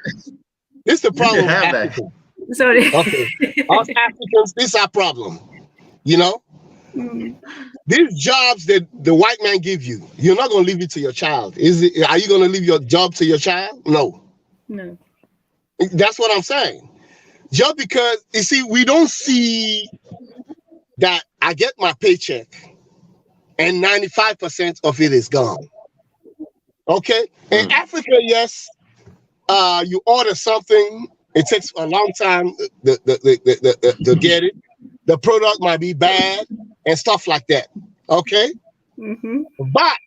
This is the You can problem with have that. Africans. Sorry. Okay. Us Africans, this is our problem. You know, Mm, these jobs that the white man give you, you're not gonna leave it to your child. Are you gonna leave your job to your child? No. no. That's what I'm saying. Just because you see, we don't see that I get my paycheck and 95% of it is gone. Okay. In Mm. Africa, yes, you order something, it takes a long time to get it. The product might be bad and stuff like that. Okay. Mm-hmm. But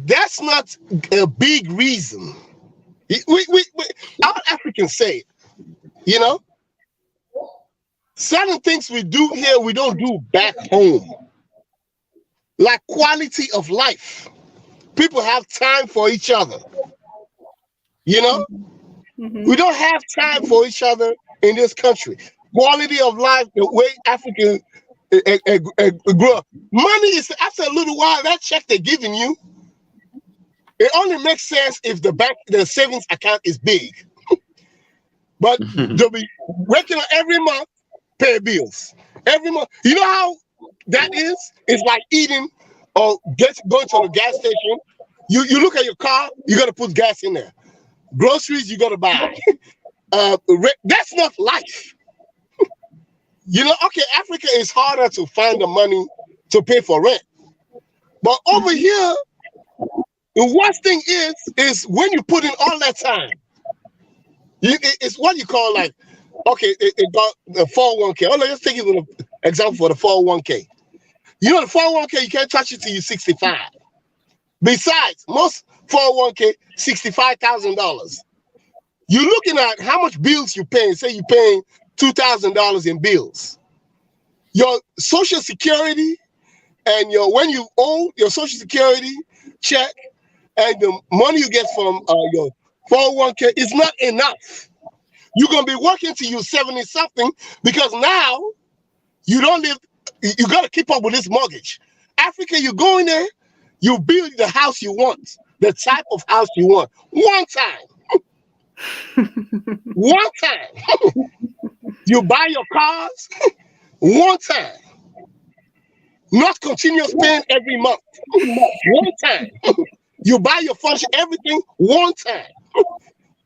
that's not a big reason. We all Africans say it, you know, certain things we do here, we don't do back home. Like quality of life. People have time for each other. You know, Mm-hmm. we don't have time for each other in this country. Quality of life, the way Africans grew up. Money is after a little while, that check they're giving you, it only makes sense if the savings account is big. but they'll be waking up every month, pay bills. Every month. You know how that is? It's like eating or going to the gas station. You look at your car, you got to put gas in there. Groceries, you got to buy. That's not life. You know, okay, Africa is harder to find the money to pay for rent. But over here, the worst thing is when you put in all that time. It's what you call like, okay, it got the 401k. Oh, let's take an example for the 401k. You know, the 401k, you can't touch it till you're 65. Besides, most 401k, $65,000. You're looking at how much bills you're paying. Say you're paying $2,000 in bills. Your Social Security and when you owe your Social Security check and the money you get from your 401k is not enough. You're going to be working till you're 70 something because now you don't live, you got to keep up with this mortgage. Africa, you go in there, you build the house you want, the type of house you want. One time. One time. You buy your cars one time. Not continuous paying every month. One time. You buy your function, everything one time.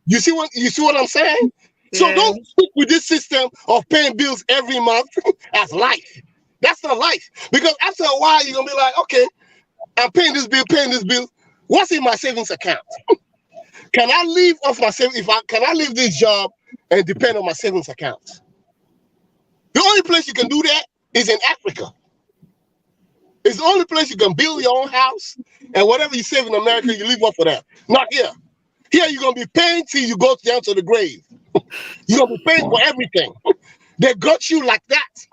You see what I'm saying? Yeah. So don't stick with this system of paying bills every month as life. That's not life. Because after a while, you're gonna be like, okay, I'm paying this bill. What's in my savings account? Can I live off my savings? Can I leave this job and depend on my savings account? The only place you can do that is in Africa. It's the only place you can build your own house and whatever you save in America, you live off of that. Not here. Here you're gonna be paying till you go down to the grave. You're gonna be paying for everything. They got you like that.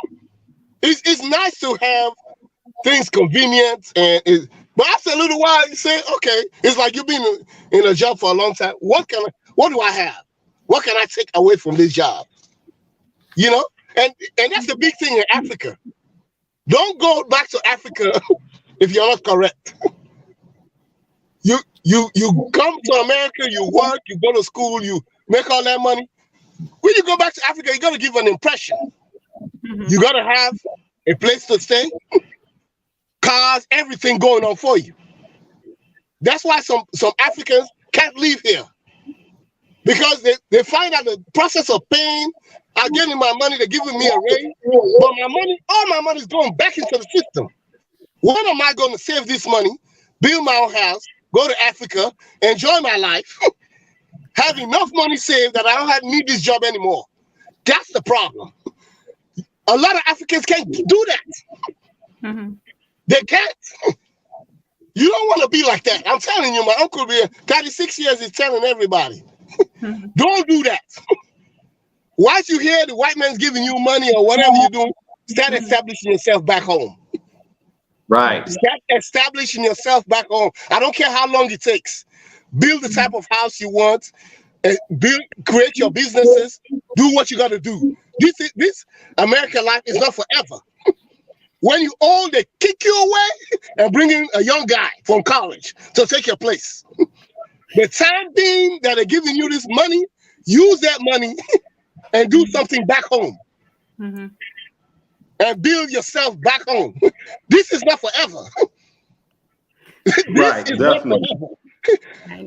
It's nice to have things convenient but after a little while you say, okay, it's like you've been in a job for a long time. What do I have? What can I take away from this job? You know, and that's the big thing in Africa. Don't go back to Africa if you're not correct. You come to America, you work, you go to school, you make all that money. When you go back to Africa, you got to give an impression. You got to have a place to stay, cars, everything going on for you. That's why some Africans can't leave here because they find out the process of paying. I'm getting my money, they're giving me a raise, but all my money is going back into the system. When am I going to save this money, build my own house, go to Africa, enjoy my life, have enough money saved that I don't need this job anymore? That's the problem. A lot of Africans can't do that. Mm-hmm. They can't. You don't want to be like that. I'm telling you, my uncle, 36 years, is telling everybody, don't do that. Once you hear the white man's giving you money or whatever you do, start establishing yourself back home. Right. Start establishing yourself back home. I don't care how long it takes. Build the type of house you want. Create your businesses. Do what you got to do. This American life is not forever. When you old, they kick you away and bring in a young guy from college to take your place. The time being that they're giving you this money, use that money and do something back home. Mm-hmm. And build yourself back home. This is not forever. Right, definitely.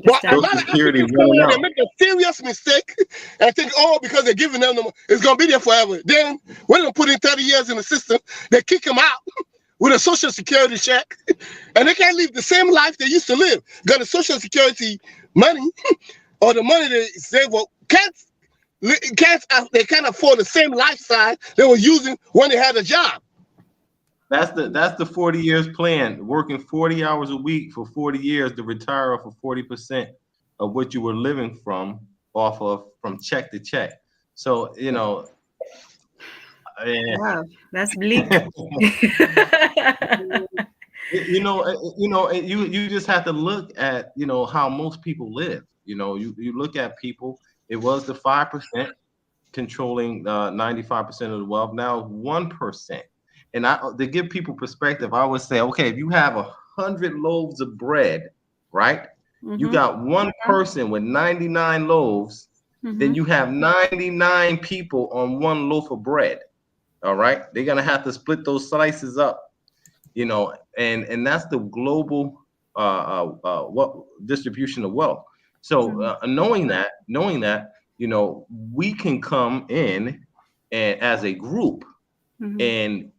But a lot of Africans come in and make a serious mistake and think, oh, because they're giving them the money, it's going to be there forever. Then when they put in 30 years in the system, they kick them out with a Social Security check, and they can't live the same life they used to live. Got the Social Security money or the money they save, well, they can't afford the same lifestyle they were using when they had a job. That's the 40 years plan, working 40 hours a week for 40 years to retire off of 40% of what you were living from check to check. So, you know. Wow, that's bleak. You just have to look at, how most people live. You look at people, it was the 5% controlling 95% of the wealth. Now 1%. And to give people perspective, I would say, okay, if you have 100 loaves of bread, right? Mm-hmm. You got one person with 99 loaves, then you have 99 people on one loaf of bread. All right, they're gonna have to split those slices up, you know, and that's the global what distribution of wealth. So knowing that, you know, we can come in and as a group and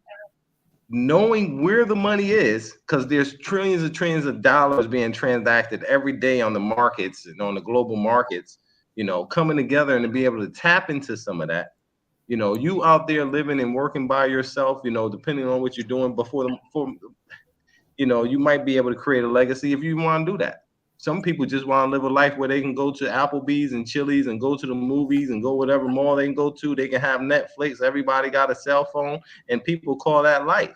knowing where the money is, because there's trillions and trillions of dollars being transacted every day on the markets and on the global markets, you know, coming together and to be able to tap into some of that. You know, you out there living and working by yourself, you know, depending on what you're doing before, you know, you might be able to create a legacy if you want to do that. Some people just want to live a life where they can go to Applebee's and Chili's and go to the movies and go whatever mall they can go to. They can have Netflix. Everybody got a cell phone, and people call that life.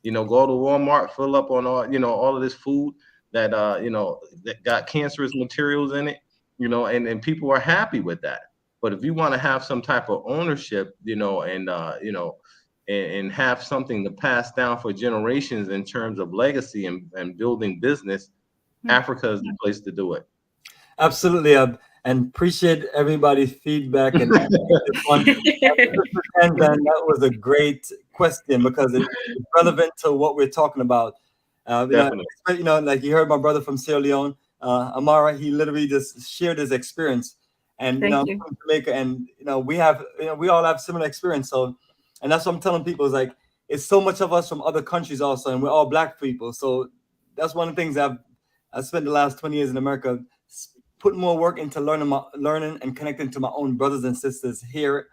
You know, go to Walmart, fill up on all, you know, all of this food that, you know, that got cancerous materials in it, you know, and people are happy with that. But if you want to have some type of ownership, you know, and, you know, and have something to pass down for generations in terms of legacy and building business, Africa is the place to do it. Absolutely, and appreciate everybody's feedback and and that was a great question because it's relevant to what we're talking about. You know, like you heard my brother from Sierra Leone, Amara. He literally just shared his experience, and you know, I'm from Jamaica, and you know, we all have similar experience. So, and that's what I'm telling people is like it's so much of us from other countries also, and we're all Black people. So that's one of the things I've spent the last 20 years in America, putting more work into learning and connecting to my own brothers and sisters here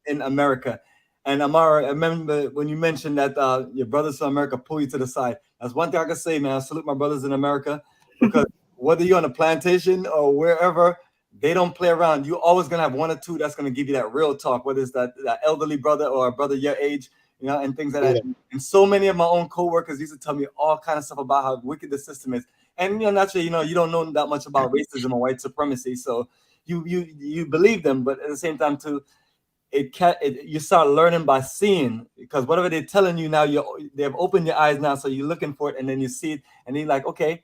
in America. And Amara, I remember when you mentioned that your brothers from America pull you to the side. That's one thing I can say, man. I salute my brothers in America because whether you're on a plantation or wherever, they don't play around. You're always gonna have one or two that's gonna give you that real talk, whether it's that elderly brother or a brother your age, you know, and things like that. And so many of my own coworkers used to tell me all kind of stuff about how wicked the system is. And you know, naturally, you know, you don't know that much about racism or white supremacy, so you believe them, but at the same time, too, you start learning by seeing, because whatever they're telling you now, they've opened your eyes now, so you're looking for it, and then you see it, and you're like, okay,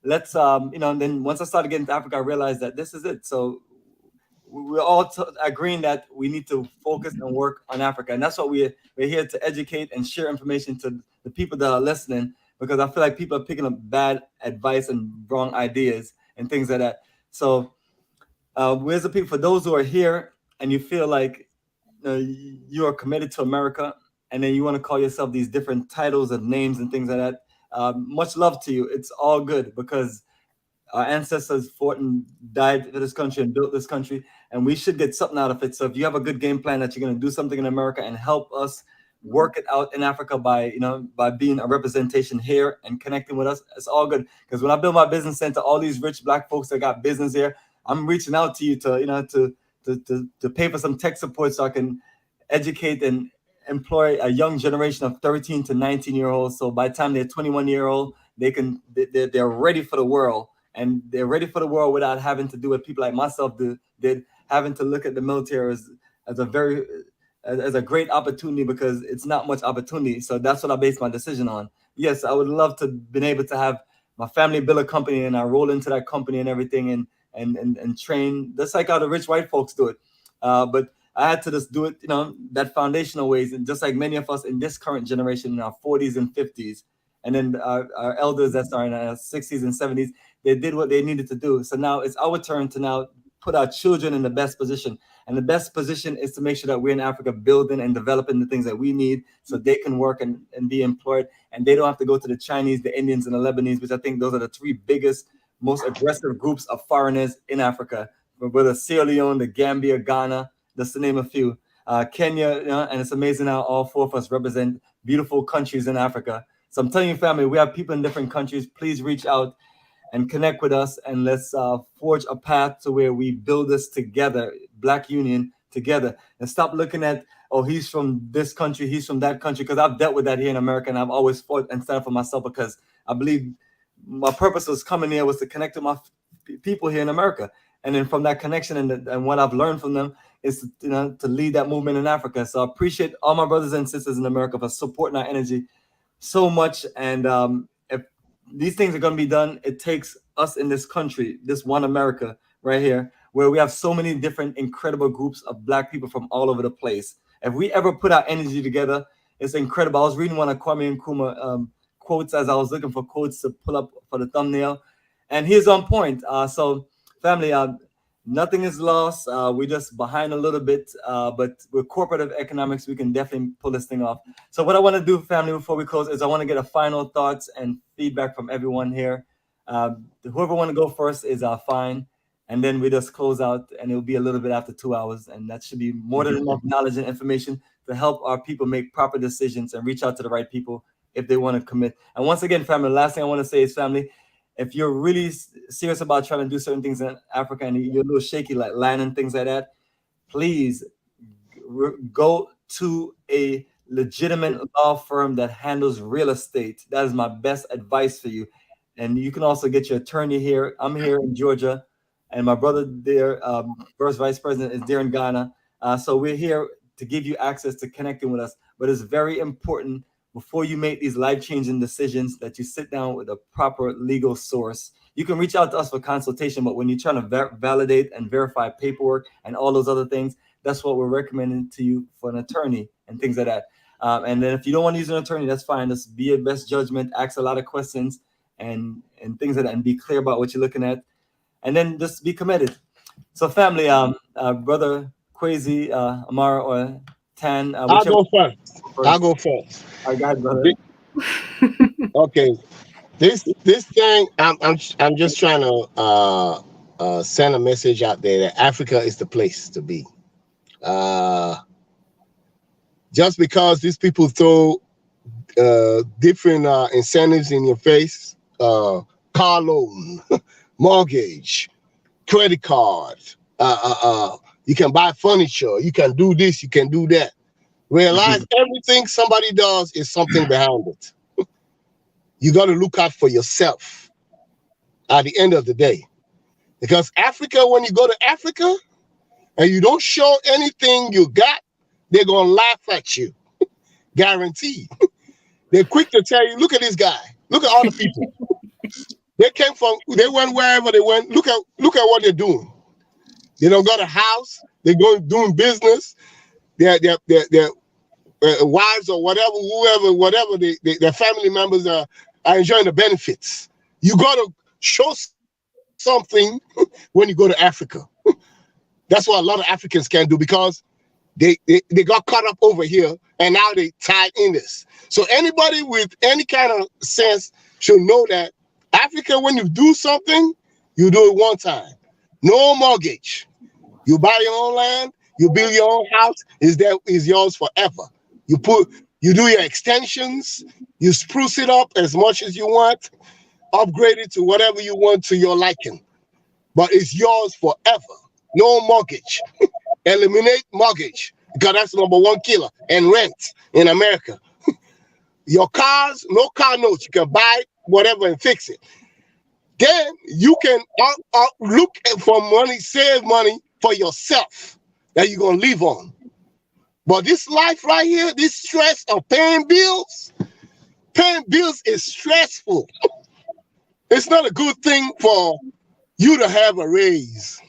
let's you know. And then once I started getting to Africa, I realized that this is it. So we're all agreeing that we need to focus and work on Africa, and that's what we're here to educate and share information to the people that are listening, because I feel like people are picking up bad advice and wrong ideas and things like that. So where's the people, for those who are here and you feel like you are committed to America, and then you want to call yourself these different titles and names and things like that, much love to you. It's all good, because our ancestors fought and died for this country and built this country, and we should get something out of it. So if you have a good game plan that you're going to do something in America and help us work it out in Africa by being a representation here and connecting with us, it's all good. Because when I build my business center, all these rich Black folks that got business here, I'm reaching out to you to pay for some tech support so I can educate and employ a young generation of 13 to 19-year-olds. So by the time they're 21-year-old, they're ready for the world, and they're ready for the world without having to do what people like myself did, having to look at the military as a great opportunity, because it's not much opportunity. So that's what I base my decision on. Yes, I would love to been able to have my family build a company, and I roll into that company and everything, and train just like how the rich white folks do it. But I had to just do it, that foundational ways, and just like many of us in this current generation in our 40s and 50s, and then our elders that are in our 60s and 70s, they did what they needed to do. So now it's our turn to now put our children in the best position. And the best position is to make sure that we're in Africa building and developing the things that we need so they can work and be employed. And they don't have to go to the Chinese, the Indians, and the Lebanese, which I think those are the three biggest, most aggressive groups of foreigners in Africa. Whether Sierra Leone, the Gambia, Ghana, just to name a few. Kenya, and it's amazing how all four of us represent beautiful countries in Africa. So I'm telling you, family, we have people in different countries. Please reach out and connect with us, and let's forge a path to where we build this together, Black Union together, and stop looking at, oh, he's from this country, he's from that country, because I've dealt with that here in America, and I've always fought and stand for myself, because I believe my purpose was coming here was to connect with my people here in America, and then from that connection and what I've learned from them is to lead that movement in Africa. So I appreciate all my brothers and sisters in America for supporting our energy so much, and if these things are going to be done, it takes us in this country, this one America right here, where we have so many different incredible groups of Black people from all over the place. If we ever put our energy together, it's incredible. I was reading one of Kwame Nkrumah quotes as I was looking for quotes to pull up for the thumbnail, and he's on point. So family, nothing is lost. We're just behind a little bit, but with cooperative economics, we can definitely pull this thing off. So what I want to do, family, before we close, is I want to get a final thoughts and feedback from everyone here. Whoever want to go first is fine. And then we just close out, and it'll be a little bit after 2 hours. And that should be more than enough knowledge and information to help our people make proper decisions and reach out to the right people if they want to commit. And once again, family, the last thing I want to say is, family, if you're really serious about trying to do certain things in Africa and you're a little shaky, like land and things like that, please go to a legitimate law firm that handles real estate. That is my best advice for you. And you can also get your attorney here. I'm here in Georgia, and my brother there, first vice president, is there in Ghana. So we're here to give you access to connecting with us. But it's very important before you make these life-changing decisions that you sit down with a proper legal source. You can reach out to us for consultation, but when you're trying to validate and verify paperwork and all those other things, that's what we're recommending to you for an attorney and things like that. And then if you don't want to use an attorney, that's fine. Just be your best judgment, ask a lot of questions and things like that, and be clear about what you're looking at. And then just be committed. So family, brother Kwesi, Amara, or Tan. I'll go first. I'll go first. All right, go ahead, brother. Okay. This thing, I'm just trying to send a message out there that Africa is the place to be. Just because these people throw different incentives in your face, car loan, mortgage, credit card, you can buy furniture, you can do this, you can do that. Realize everything somebody does is something behind it. You got to look out for yourself at the end of the day. Because Africa, when you go to Africa and you don't show anything you got, they're going to laugh at you. Guaranteed. They're quick to tell you, look at this guy. Look at all the people. They went wherever they went. Look at what they're doing. They don't got a house. They're going doing business. Their wives or whatever, whoever, their family members are enjoying the benefits. You got to show something when you go to Africa. That's what a lot of Africans can't do, because they got caught up over here and now they tied in this. So anybody with any kind of sense should know that Africa, when you do something, you do it one time. No mortgage. You buy your own land, you build your own house, is yours forever. You do your extensions, you spruce it up as much as you want, upgrade it to whatever you want to your liking. But it's yours forever. No mortgage. Eliminate mortgage, because that's the #1 killer. And rent in America. Your cars, no car notes. You can buy whatever and fix it. Then you can look for money, save money for yourself that you're going to live on. But this life right here, this stress of paying bills is stressful. It's not a good thing for you to have a raise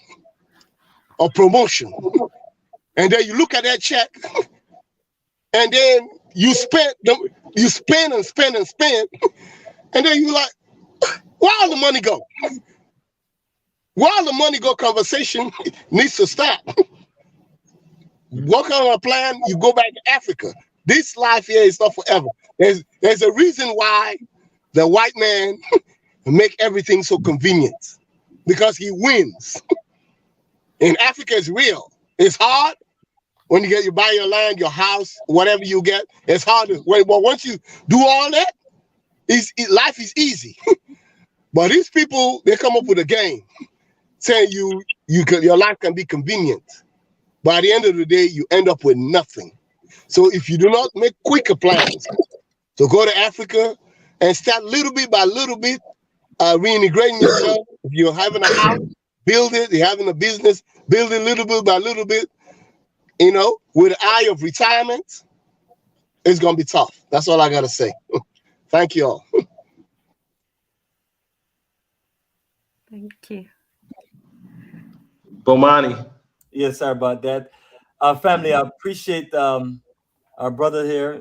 or promotion. And then you look at that check and then you spend and spend and spend. And then you're like, where all the money go? Where all the money go conversation needs to stop. Work on a plan, you go back to Africa. This life here is not forever. There's a reason why the white man make everything so convenient, because he wins. In Africa, it's real. It's hard when you buy your land, your house, whatever you get. It's hard. But once you do all that, life is easy. But these people, they come up with a game saying your life can be convenient. By the end of the day, you end up with nothing. So if you do not make quicker plans to go to Africa and start little bit by little bit, reintegrating yourself. If you're having a house, build it. You're having a business, build it little bit by little bit, with the eye of retirement. It's going to be tough. That's all I got to say. Thank you all. Thank you. Bomani. Yes, sorry about that. Family, I appreciate our brother here.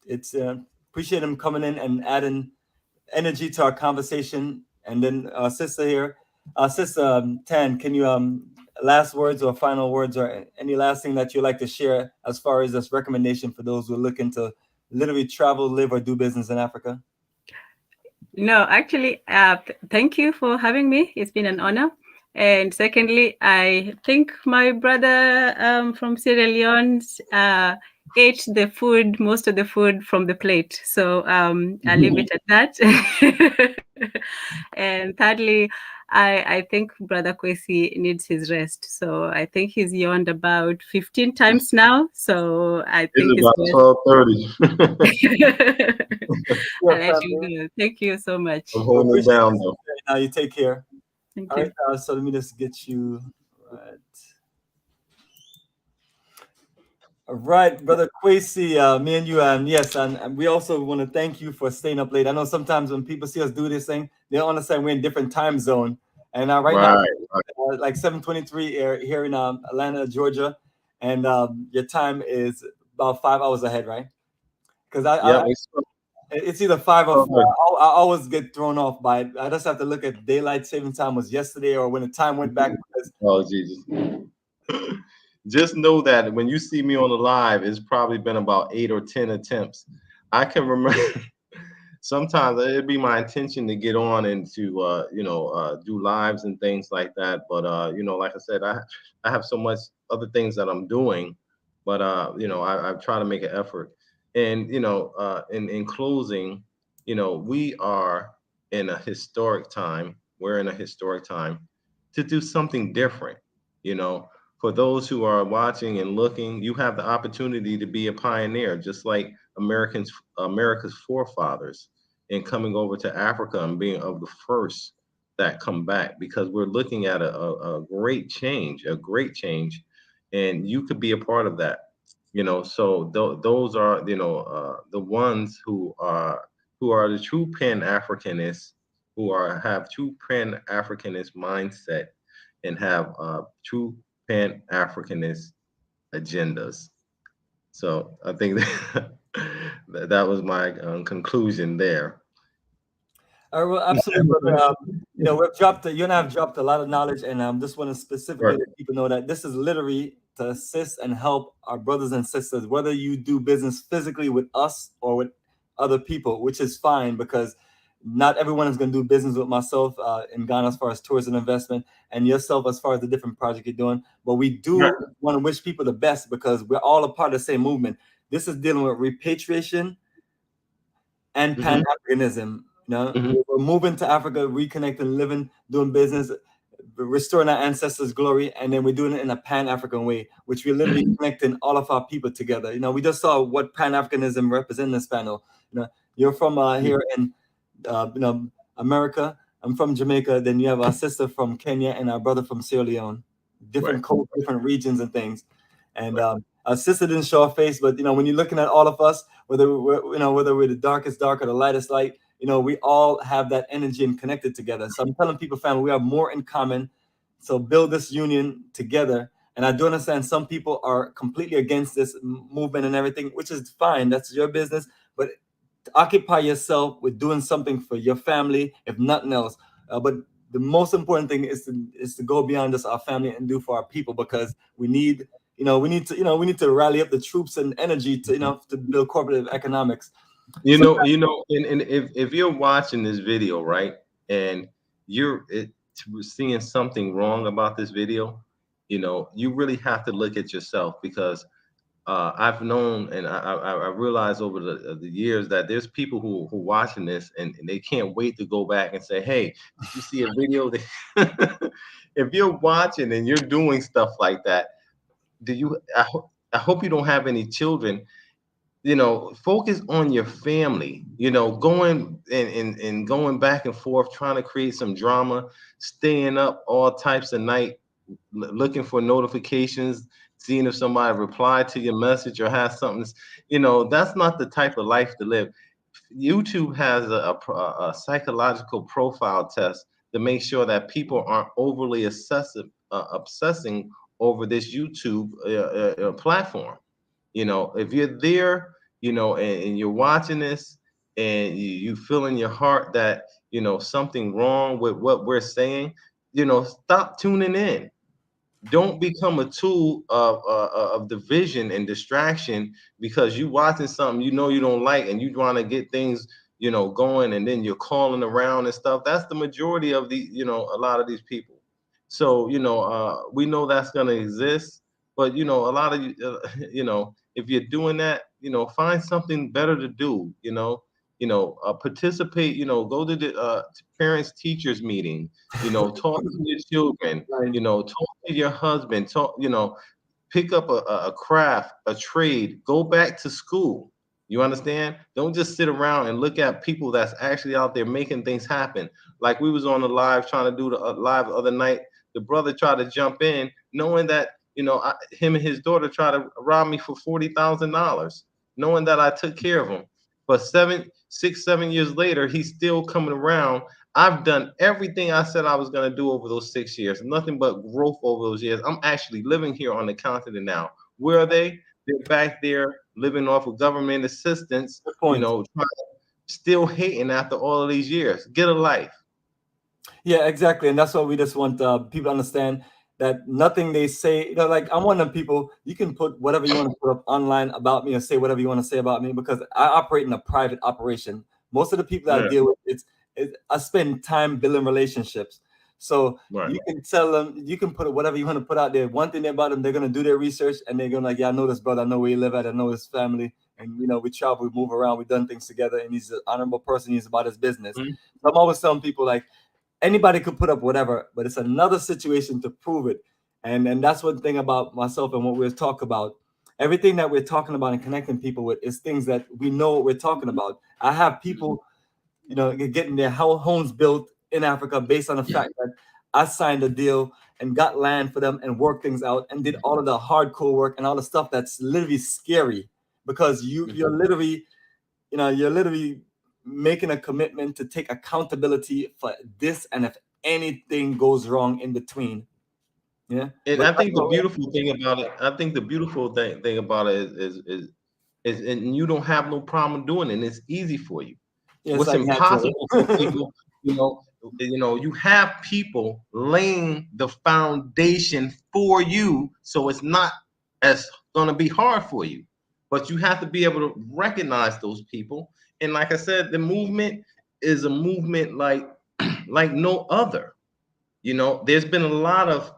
It's appreciate him coming in and adding energy to our conversation. And then sister here, sister Tan, can you last words or final words or any last thing that you'd like to share as far as this recommendation for those who are looking to literally travel, live, or do business in Africa? No, actually, thank you for having me. It's been an honor. And secondly, I think my brother from Sierra Leone ate the food, most of the food from the plate. So I'll leave it at that. And thirdly, I think Brother Kwesi needs his rest. So I think he's yawned about 15 times now. So I think It's about 12:30. I'll let you go. Thank you so much. I'm holding it down though. Now you take care. Thank All you. right, so let me just get you right. All right, Brother Kwesi, me and you, and yes, and we also want to thank you for staying up late. I know sometimes when people see us do this thing, they don't understand we're in different time zone. And right now, like 7:23 here in Atlanta, Georgia, and your time is about 5 hours ahead, right? Because it's either 5 or 4. I always get thrown off by it. I just have to look at daylight saving time was yesterday or when the time went back. Oh Jesus. Just know that when you see me on the live, it's probably been about 8 or 10 attempts. I can remember sometimes it'd be my intention to get on and to do lives and things like that. But like I said, I have so much other things that I'm doing. But I try to make an effort. And in closing, we are in a historic time. We're in a historic time to do something different. For those who are watching and looking, you have the opportunity to be a pioneer, just like America's forefathers in coming over to Africa and being of the first that come back, because we're looking at a great change, and you could be a part of that. So those are the ones who are the true Pan-Africanists, have true Pan-Africanist mindset and have true Pan-Africanist agendas. So I think that was my conclusion there. Well, absolutely, brother. We've dropped. You and I have dropped a lot of knowledge, and just want to specifically let people know that this is literally to assist and help our brothers and sisters, whether you do business physically with us or with other people, which is fine because not everyone is going to do business with myself in Ghana as far as tourism investment, and yourself as far as the different project you're doing. But we do want to wish people the best because we're all a part of the same movement. This is dealing with repatriation and Pan-Africanism. We're moving to Africa, reconnecting, living, doing business, restoring our ancestors' glory, and then we're doing it in a Pan-African way, which we're literally connecting all of our people together. We just saw what Pan-Africanism represents in this panel. You're from here in America. I'm from Jamaica. Then you have our sister from Kenya and our brother from Sierra Leone. Different codes, different regions and things. And our sister didn't show her face, but when you're looking at all of us, whether we're the darkest dark or the lightest light, we all have that energy and connected together. So I'm telling people, family, we have more in common. So build this union together. And I do understand some people are completely against this movement and everything, which is fine. That's your business. But occupy yourself with doing something for your family, if nothing else. But the most important thing is to go beyond just our family and do for our people, because we need to rally up the troops and energy to build corporate economics. And if you're watching this video, right, and you're seeing something wrong about this video, you really have to look at yourself, because I've known and I realized over the years that there's people who watching this and they can't wait to go back and say, hey, did you see a video? If you're watching and you're doing stuff like that, I hope you don't have any children. Focus on your family, going and going back and forth, trying to create some drama, staying up all types of night, looking for notifications, seeing if somebody replied to your message or has something, that's not the type of life to live. YouTube has a psychological profile test to make sure that people aren't overly obsessive obsessing over this YouTube platform. You know, if you're there, you know, and you're watching this, and you feel in your heart that, you know, something wrong with what we're saying, you know, stop tuning in. Don't become a tool of division and distraction because you watching something you know you don't like and you want to get things, you know, going, and then you're calling around and stuff. That's the majority of the, you know, a lot of these people. So, you know, we know that's going to exist, but, you know, a lot of you, you know, if you're doing that, you know, find something better to do, you know, participate, you know, go to the parents teachers meeting, you know, talk to your children, Right. you know, talk to your husband, talk, you know, pick up a craft, a trade, go back to school. You understand? Don't just sit around and look at people that's actually out there making things happen. Like we was on the live trying to do the live the other night. The brother tried to jump in, knowing that, you know, him and his daughter tried to rob me for $40,000, knowing that I took care of him. But 6, 7 years later, he's still coming around. I've done everything I said I was going to do over those 6 years, nothing but growth over those years. I'm actually living here on the continent now. Where are they? They're back there living off of government assistance, Good point. you know, still hating after all of these years. Get a life. Yeah, exactly. And that's what we just want people to understand, that nothing they say, you know, like I'm one of them people, you can put whatever you want to put up online about me or say whatever you want to say about me, because I operate in a private operation. Most of the people that I Yeah. deal with, I spend time building relationships. So Right. you can tell them, you can put whatever you want to put out there. One thing about them, they're going to do their research and they're going to like, yeah, I know this brother, I know where he live at, I know his family. And, you know, we travel, we move around, we've done things together, and he's an honorable person. He's about his business. Mhm. So I'm always telling people, like, anybody could put up whatever, but it's another situation to prove it. And that's one thing about myself and what we're talking about. Everything that we're talking about and connecting people with is things that we know what we're talking about. I have people, you know, getting their homes built in Africa based on the fact that I signed a deal and got land for them and worked things out and did all of the hardcore work and all the stuff that's literally scary, because you're literally, you know, you're literally making a commitment to take accountability for this, and if anything goes wrong in between. Yeah. And But I think the beautiful thing about it, I think the beautiful thing about it is, and you don't have no problem doing it. And it's easy for you. yes, What's I impossible for naturally. people, you know, you have people laying the foundation for you, so it's not as going to be hard for you. But you have to be able to recognize those people. And like I said, the movement is a movement like like no other. You know, there's been a lot of,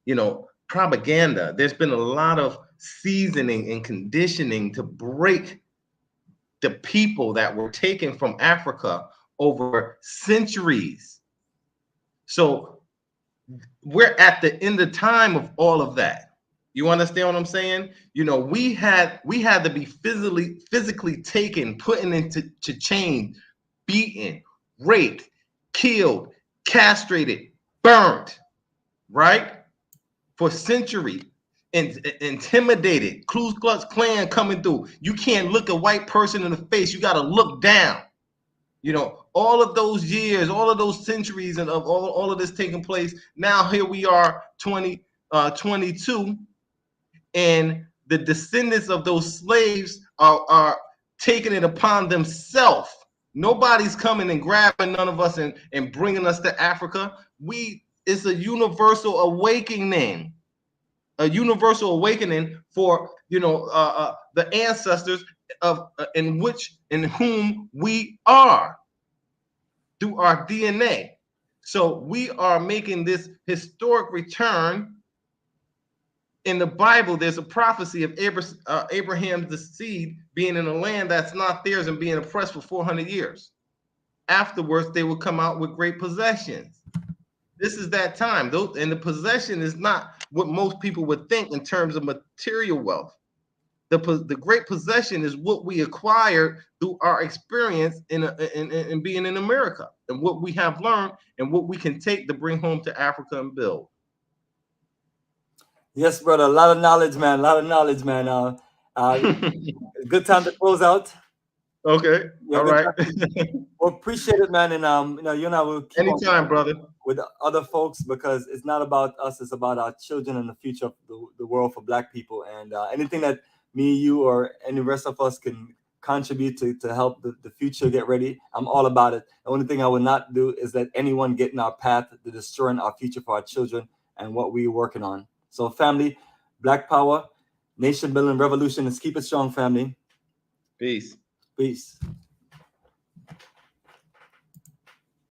you know, propaganda. There's been a lot of seasoning and conditioning to break the people that were taken from Africa over centuries. So we're at the end of time of all of that. You understand what I'm saying? You know, we had to be physically taken, put into chains, beaten, raped, killed, castrated, burnt, right? For centuries, intimidated. Ku Klux Klan coming through. You can't look a white person in the face. You got to look down. You know, all of those years, all of those centuries, and of all of this taking place. Now here we are, 2022, and the descendants of those slaves are taking it upon themselves. Nobody's coming and grabbing none of us and bringing us to Africa. It's a universal awakening. A universal awakening for, you know, the ancestors of in whom we are through our DNA. So we are making this historic return. In the Bible, there's a prophecy of Abraham's seed being in a land that's not theirs and being oppressed for 400 years. Afterwards, they will come out with great possessions. This is that time. And the possession is not what most people would think in terms of material wealth. The great possession is what we acquired through our experience in being in America, and what we have learned and what we can take to bring home to Africa and build. Yes, brother. A lot of knowledge, man. A lot of knowledge, man. Good time to close out. Okay. Yeah, All good right. talking. Well, appreciate it, man. And you know, you and I will keep on Anytime, brother. with other folks, because it's not about us, it's about our children and the future of the world for Black people. And anything that me, you, or any rest of us can contribute to help the future get ready, I'm all about it. The only thing I would not do is let anyone get in our path to destroying our future for our children and what we're working on. So family, Black power, nation building revolution, let's keep it strong, family. Peace. Peace.